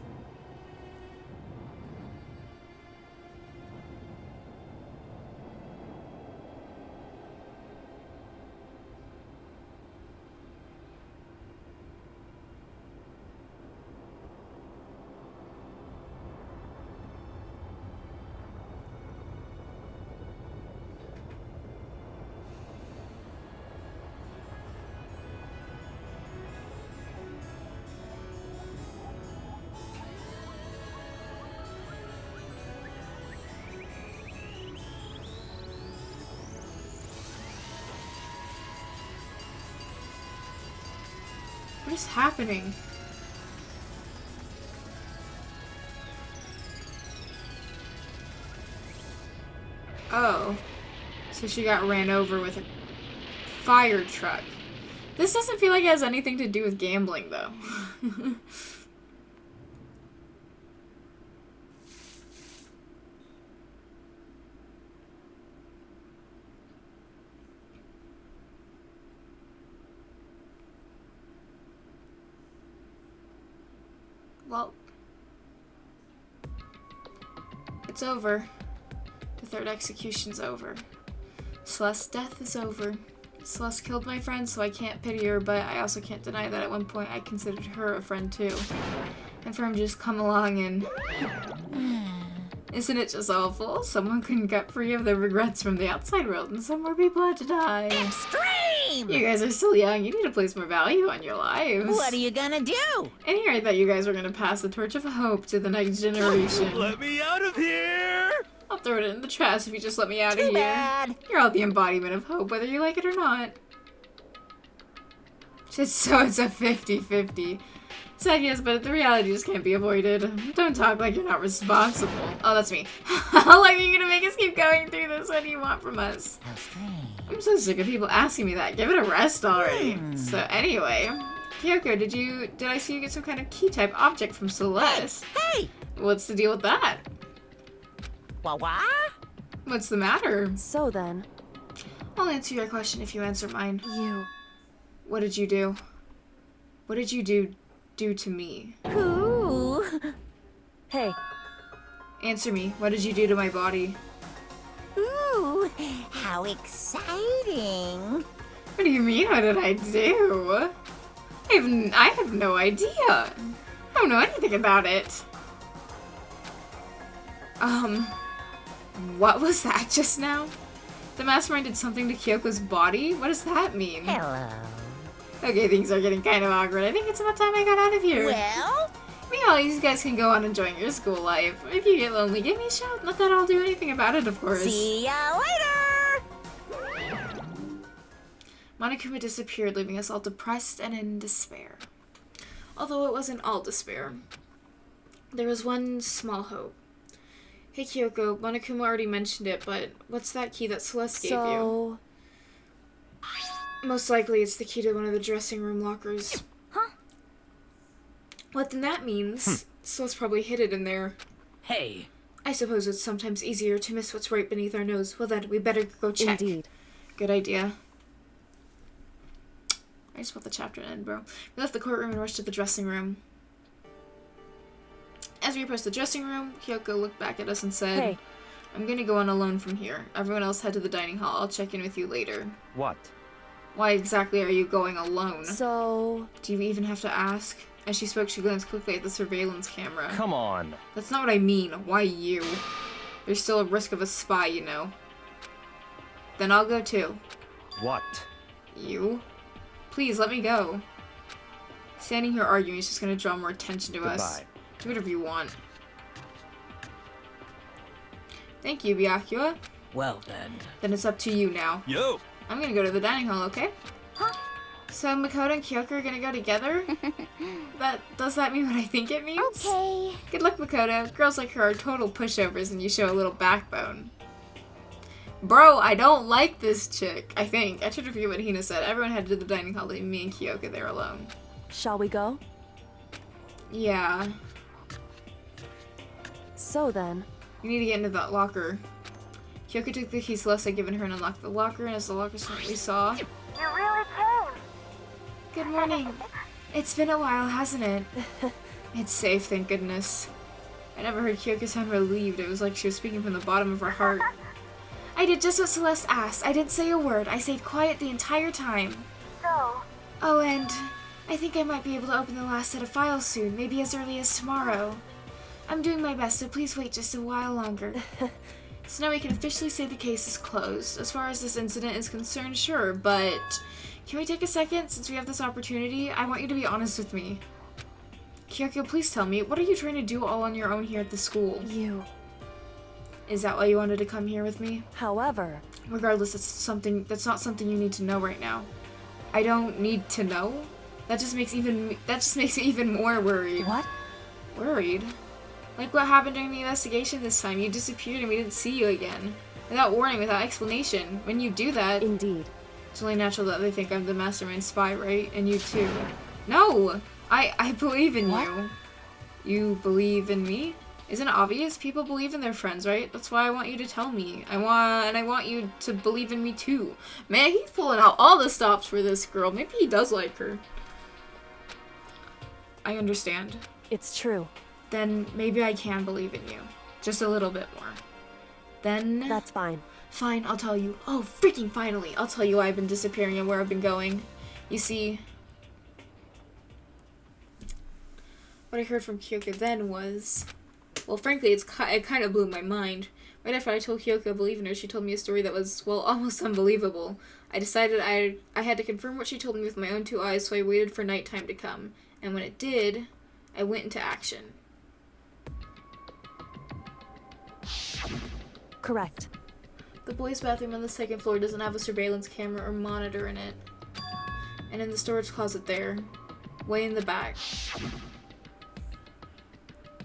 What is happening? Oh. So she got ran over with a fire truck. This doesn't feel like it has anything to do with gambling, though. Well, it's over. The third execution's over. Celeste's death is over. Celeste killed my friend, so I can't pity her, but I also can't deny that at one point I considered her a friend too. And for him to just come along and... Isn't it just awful? Someone couldn't get free of their regrets from the outside world, and some more people had to die. Extreme! You guys are still young. You need to place more value on your lives. What are you gonna do? And here I thought you guys were gonna pass the torch of hope to the next generation. Let me out of here! I'll throw it in the trash if you just let me out of Too here. bad. You're all the embodiment of hope, whether you like it or not. So it's a 50-50. Said yes, but the reality just can't be avoided. Don't talk like you're not responsible. Oh, that's me. How long are you gonna make us keep going through this? What do you want from us? I'm so sick of people asking me that. Give it a rest already. So anyway, Kyoko, did I see you get some kind of key type object from Celeste? Hey! What's the deal with that? What? What's the matter? So then... I'll answer your question if you answer mine. You... What did you do? What did you do to me? Ooh. Hey. Answer me. What did you do to my body? Ooh, how exciting. What do you mean, what did I do? I have no idea. I don't know anything about it. What was that just now? The mastermind did something to Kyoko's body? What does that mean? Hello. Okay, things are getting kind of awkward. I think it's about time I got out of here. Well? Meanwhile, you guys can go on enjoying your school life. If you get lonely, give me a shout. Not that I'll do anything about it, of course. See ya later! Monokuma disappeared, leaving us all depressed and in despair. Although it wasn't all despair. There was one small hope. Hey Kyoko, Monokuma already mentioned it, but what's that key that Celeste gave you? Most likely it's the key to one of the dressing room lockers. Huh? What then that means? Celeste probably hid it in there. Hey. I suppose it's sometimes easier to miss what's right beneath our nose. Well then, we better go check. Indeed. Good idea. I just want the chapter to end, bro. We left the courtroom and rushed to the dressing room. As we approached the dressing room, Kyoko looked back at us and said, Hey. I'm gonna go on alone from here. Everyone else head to the dining hall. I'll check in with you later. What? Why exactly are you going alone? So... Do you even have to ask? As she spoke, she glanced quickly at the surveillance camera. Come on. That's not what I mean. Why you? There's still a risk of a spy, you know. Then I'll go too. What? You? Please, let me go. Standing here arguing is just gonna draw more attention to us. Goodbye. Do whatever you want. Thank you, Byakuya. Well then. Then it's up to you now. Yo! I'm gonna go to the dining hall, okay? Huh? So Makoto and Kyoko are gonna go together? Does that mean what I think it means? Okay. Good luck, Makoto. Girls like her are total pushovers and you show a little backbone. Bro, I don't like this chick, I think. I tried to forget what Hina said. Everyone headed to the dining hall, leaving me and Kyoko there alone. Shall we go? Yeah. So then... You need to get into that locker. Kyoko took the key Celeste had given her and unlocked the locker, and as the locker we saw... You really came! Good morning. It's been a while, hasn't it? It's safe, thank goodness. I never heard Kyoko sound relieved. It was like she was speaking from the bottom of her heart. I did just what Celeste asked. I didn't say a word. I stayed quiet the entire time. So? Oh, and I think I might be able to open the last set of files soon, maybe as early as tomorrow. I'm doing my best, so please wait just a while longer. So now we can officially say the case is closed. As far as this incident is concerned, sure, but can we take a second since we have this opportunity? I want you to be honest with me. Kyoko, please tell me, what are you trying to do all on your own here at the school? You... Is that why you wanted to come here with me? However... Regardless, that's not something you need to know right now. I don't need to know? That just makes me even more worried. What? Worried? Like what happened during the investigation this time. You disappeared and we didn't see you again. Without warning, without explanation. When you do that... Indeed. It's only natural that they think I'm the mastermind spy, right? And you too. No! I believe in you. You believe in me? Isn't it obvious? People believe in their friends, right? That's why I want you to tell me. I want you to believe in me too. Man, he's pulling out all the stops for this girl. Maybe he does like her. I understand. It's true. Then maybe I can believe in you. Just a little bit more. Then... That's fine. Fine, I'll tell you. Oh, freaking finally! I'll tell you why I've been disappearing and where I've been going. You see... What I heard from Kyoko then was... Well, frankly, it kind of blew my mind. Right after I told Kyoko I believe in her, she told me a story that was, well, almost unbelievable. I decided I had to confirm what she told me with my own two eyes, so I waited for nighttime to come. And when it did, I went into action. Correct. The boys' bathroom on the second floor doesn't have a surveillance camera or monitor in it. And in the storage closet there. Way in the back.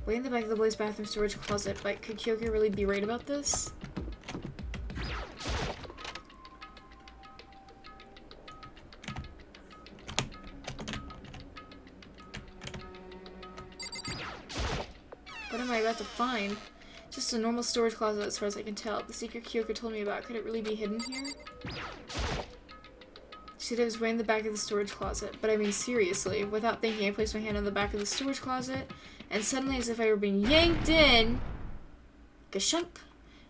Way in the back of the boys' bathroom storage closet. Like, could Kyoko really be right about this? What am I about to find? Just a normal storage closet as far as I can tell. The secret Kyoko told me about. Could it really be hidden here? She said it was way in the back of the storage closet. But I mean, seriously. Without thinking, I placed my hand on the back of the storage closet. And suddenly, as if I were being yanked in, gashunk.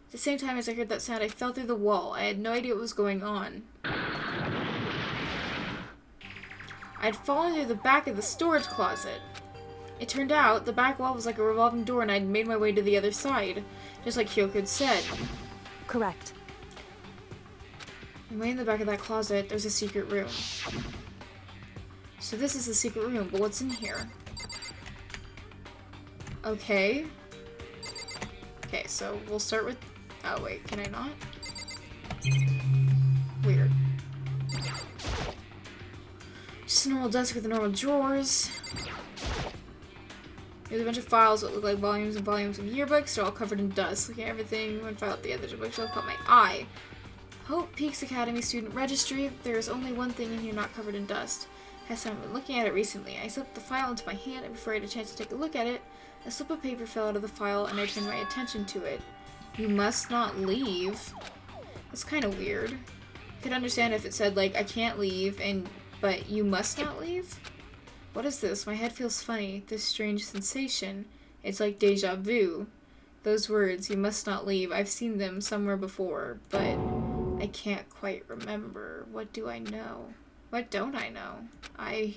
At the same time as I heard that sound, I fell through the wall. I had no idea what was going on. I'd fallen through the back of the storage closet. It turned out the back wall was like a revolving door and I'd made my way to the other side, just like Kyoko had said. Correct. And way in the back of that closet, there's a secret room. So this is the secret room, but what's in here? Okay. Okay, so we'll start with... Oh, wait, can I not? Weird. Just a normal desk with the normal drawers. There's a bunch of files that look like volumes and volumes of yearbooks. They're all covered in dust. Looking at everything, one file at the other bookshelf caught my eye. Hope Peaks Academy Student Registry. There's only one thing in here not covered in dust. Has someone been looking at it recently? I slipped the file into my hand, and before I had a chance to take a look at it, a slip of paper fell out of the file, and I turned my attention to it. You must not leave. That's kind of weird. I could understand if it said, like, I can't leave, but you must not leave? What is this? My head feels funny. This strange sensation. It's like deja vu. Those words, you must not leave. I've seen them somewhere before, but I can't quite remember. What do I know? What don't I know? I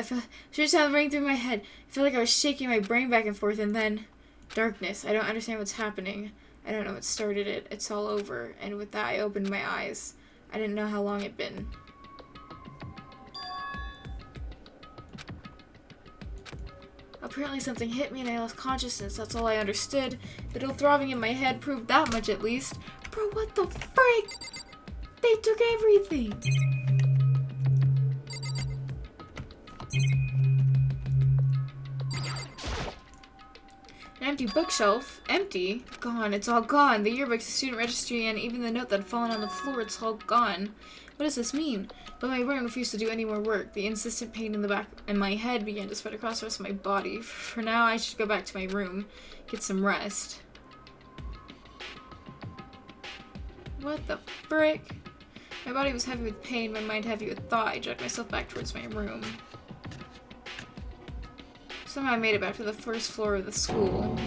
felt sound ring through my head. I felt like I was shaking my brain back and forth, and then darkness. I don't understand what's happening. I don't know what started it. It's all over. And with that, I opened my eyes. I didn't know how long it'd been. Apparently something hit me and I lost consciousness. That's all I understood. The little throbbing in my head proved that much at least. Bro, what the frick? They took everything. An empty bookshelf. Empty? Gone. It's all gone. The yearbooks, the student registry, and even the note that had fallen on the floor, it's all gone. What does this mean? But my brain refused to do any more work. The insistent pain in the back in my head began to spread across the rest of my body. For now, I should go back to my room, get some rest. What the frick? My body was heavy with pain, my mind heavy with thought. I dragged myself back towards my room. Somehow I made it back to the first floor of the school.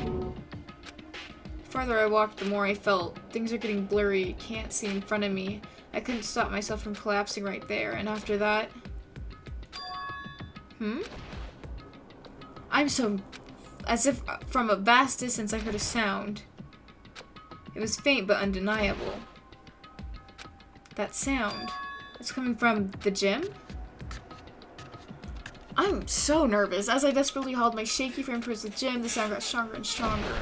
The farther I walked, the more I felt. Things are getting blurry, can't see in front of me. I couldn't stop myself from collapsing right there, and after that... I'm so... As if from a vast distance I heard a sound. It was faint but undeniable. That sound. It's coming from the gym? I'm so nervous. As I desperately hauled my shaky frame towards the gym, the sound got stronger and stronger.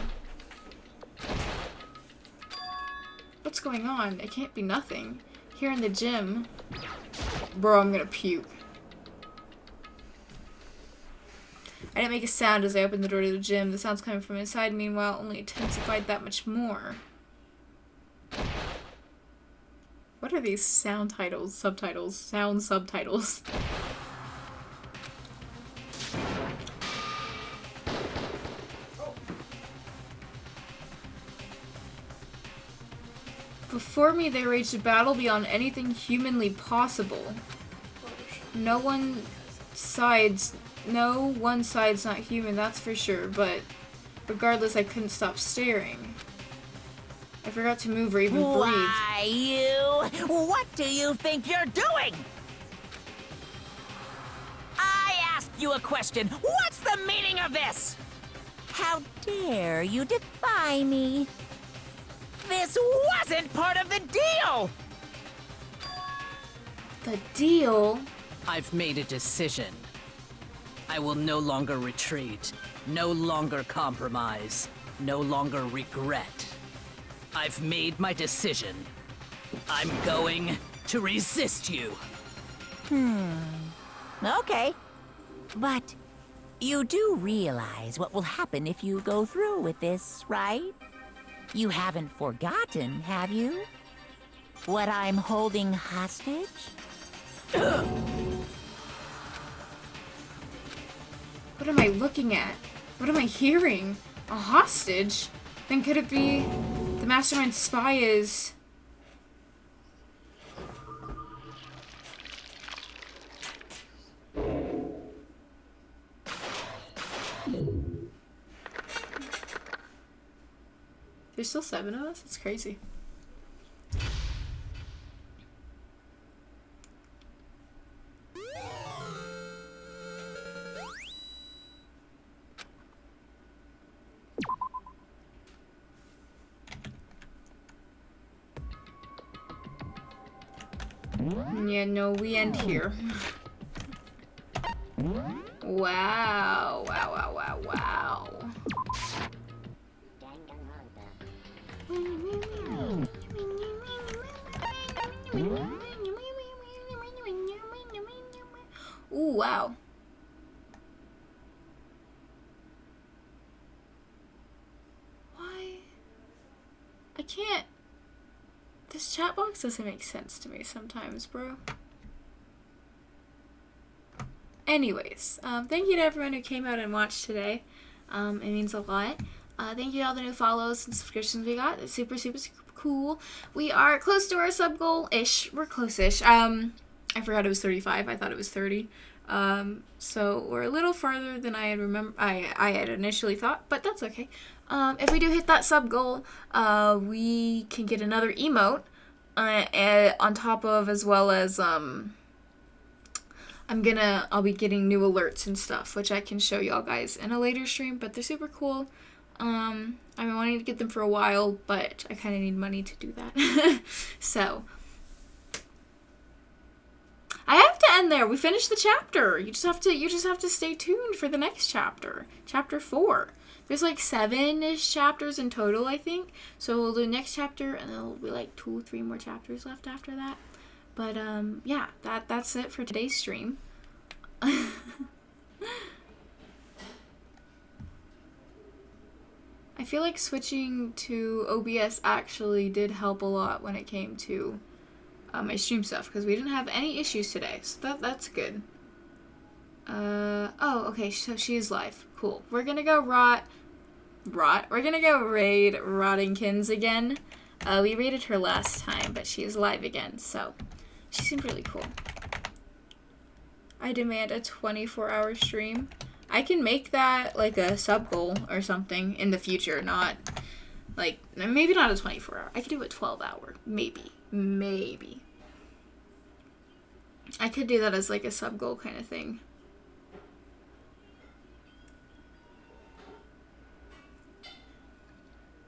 What's going on? It can't be nothing. Here in the gym. Bro, I'm gonna puke. I didn't make a sound as I opened the door to the gym. The sounds coming from inside, meanwhile, only intensified that much more. What are these sound titles? Subtitles? Sound subtitles? Before me, they waged a battle beyond anything humanly possible. No one side's not human, that's for sure, but regardless, I couldn't stop staring. I forgot to move or even breathe. Why, you? What do you think you're doing? I asked you a question. What's the meaning of this? How dare you defy me? This wasn't part of the deal! The deal? I've made a decision. I will no longer retreat, no longer compromise, no longer regret. I've made my decision. I'm going to resist you. Okay. But you do realize what will happen if you go through with this, right? You haven't forgotten, have you? What I'm holding hostage? What am I looking at? What am I hearing? A hostage? Then could it be the mastermind spy is... There's still 7 of us? That's crazy. Yeah, no, we end here. Wow, wow, wow, wow, wow. Ooh, wow. Why? I can't. This chat box doesn't make sense to me sometimes, bro. Anyways, thank you to everyone who came out and watched today. It means a lot. Thank you to all the new follows and subscriptions we got. It's super, super, super cool. We are close to our sub goal-ish. We're close-ish. I forgot it was 35. I thought it was 30. So we're a little farther than I had initially thought, but that's okay. If we do hit that sub goal, we can get another emote on top of, as well as I'll be getting new alerts and stuff, which I can show y'all guys in a later stream, but they're super cool. I've been wanting to get them for a while, but I kind of need money to do that. So I have to end there. We finished the chapter. You just have to stay tuned for the next chapter. Chapter 4. There's like 7-ish chapters in total, I think. So we'll do the next chapter, and then there'll be like 2 or 3 more chapters left after that. But yeah, that's it for today's stream. I feel like switching to OBS actually did help a lot when it came to my stream stuff, because we didn't have any issues today, so that's good. Oh, okay, so she is live. Cool. We're gonna go we're gonna go raid Rottingkins again. We raided her last time, but she is live again, so she seemed really cool. I demand a 24-hour stream. I can make that like a sub goal or something in the future, not like, maybe not a 24-hour. I could do a 12-hour, maybe. I could do that as like a sub goal kind of thing.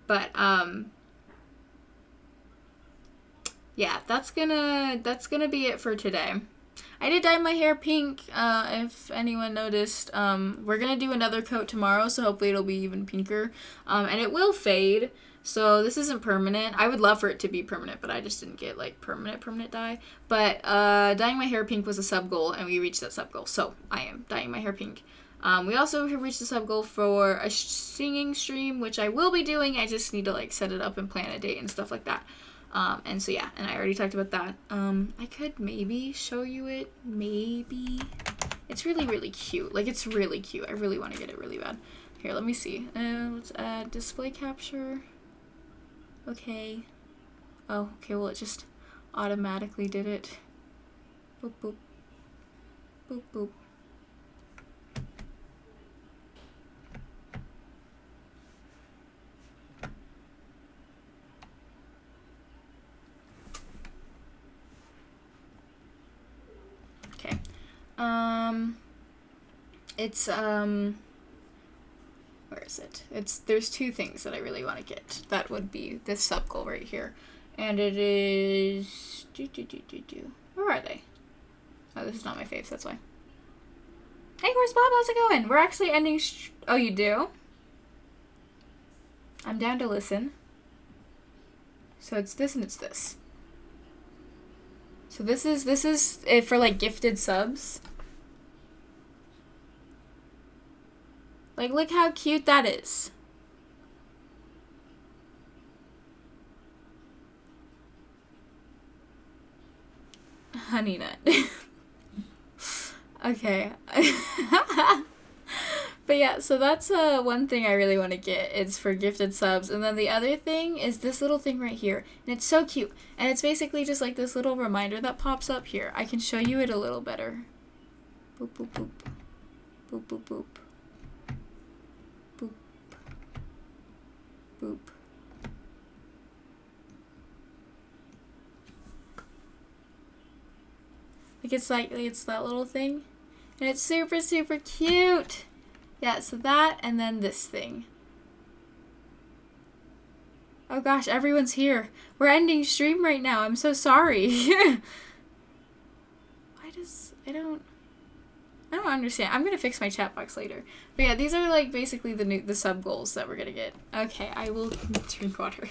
But yeah, that's gonna be it for today. I did dye my hair pink, if anyone noticed. We're gonna do another coat tomorrow, so hopefully it'll be even pinker. And it will fade, so this isn't permanent. I would love for it to be permanent, but I just didn't get like permanent dye. But dyeing my hair pink was a sub goal, and we reached that sub goal, so I am dyeing my hair pink. We also have reached the sub goal for a singing stream, which I will be doing. I just need to like set it up and plan a date and stuff like that. And so yeah, and I already talked about that. I could maybe show you it, maybe. It's really, really cute. Like, it's really cute. I really want to get it really bad. Here, let me see. Let's add display capture. Okay. Oh, okay, well, it just automatically did it. Boop, boop. Boop, boop. Okay. Where is it? There's 2 things that I really want to get. That would be this sub goal right here. And it is... Where are they? Oh, this is not my faves, that's why. Hey, Horse Bob, how's it going? We're actually ending. Oh, you do? I'm down to listen. So it's this and it's this. So this is it for like gifted subs. Like, look how cute that is. Honey nut. Okay. But yeah, so that's one thing I really want to get. It's for gifted subs. And then the other thing is this little thing right here. And it's so cute. And it's basically just like this little reminder that pops up here. I can show you it a little better. Boop, boop, boop. Boop, boop, boop. Boop. Boop. Like it's that little thing. And it's super, super cute. Yeah, so that and then this thing. Oh gosh, everyone's here. We're ending stream right now. I'm so sorry. I don't understand. I'm gonna fix my chat box later. But yeah, these are like basically the sub goals that we're gonna get. Okay, I will drink water.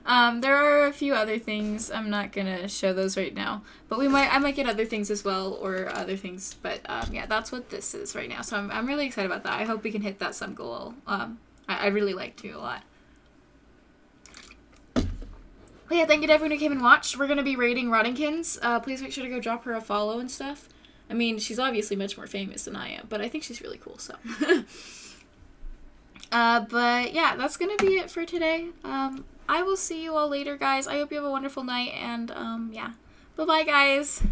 There are a few other things. I'm not gonna show those right now. But I might get other things as well, or other things. But yeah, that's what this is right now. So I'm really excited about that. I hope we can hit that sub goal. I really like to a lot. But yeah, thank you to everyone who came and watched. We're gonna be raiding Roddinkins. Please make sure to go drop her a follow and stuff. I mean, she's obviously much more famous than I am, but I think she's really cool, so. But yeah, that's gonna be it for today. I will see you all later, guys. I hope you have a wonderful night, and yeah. Bye-bye, guys.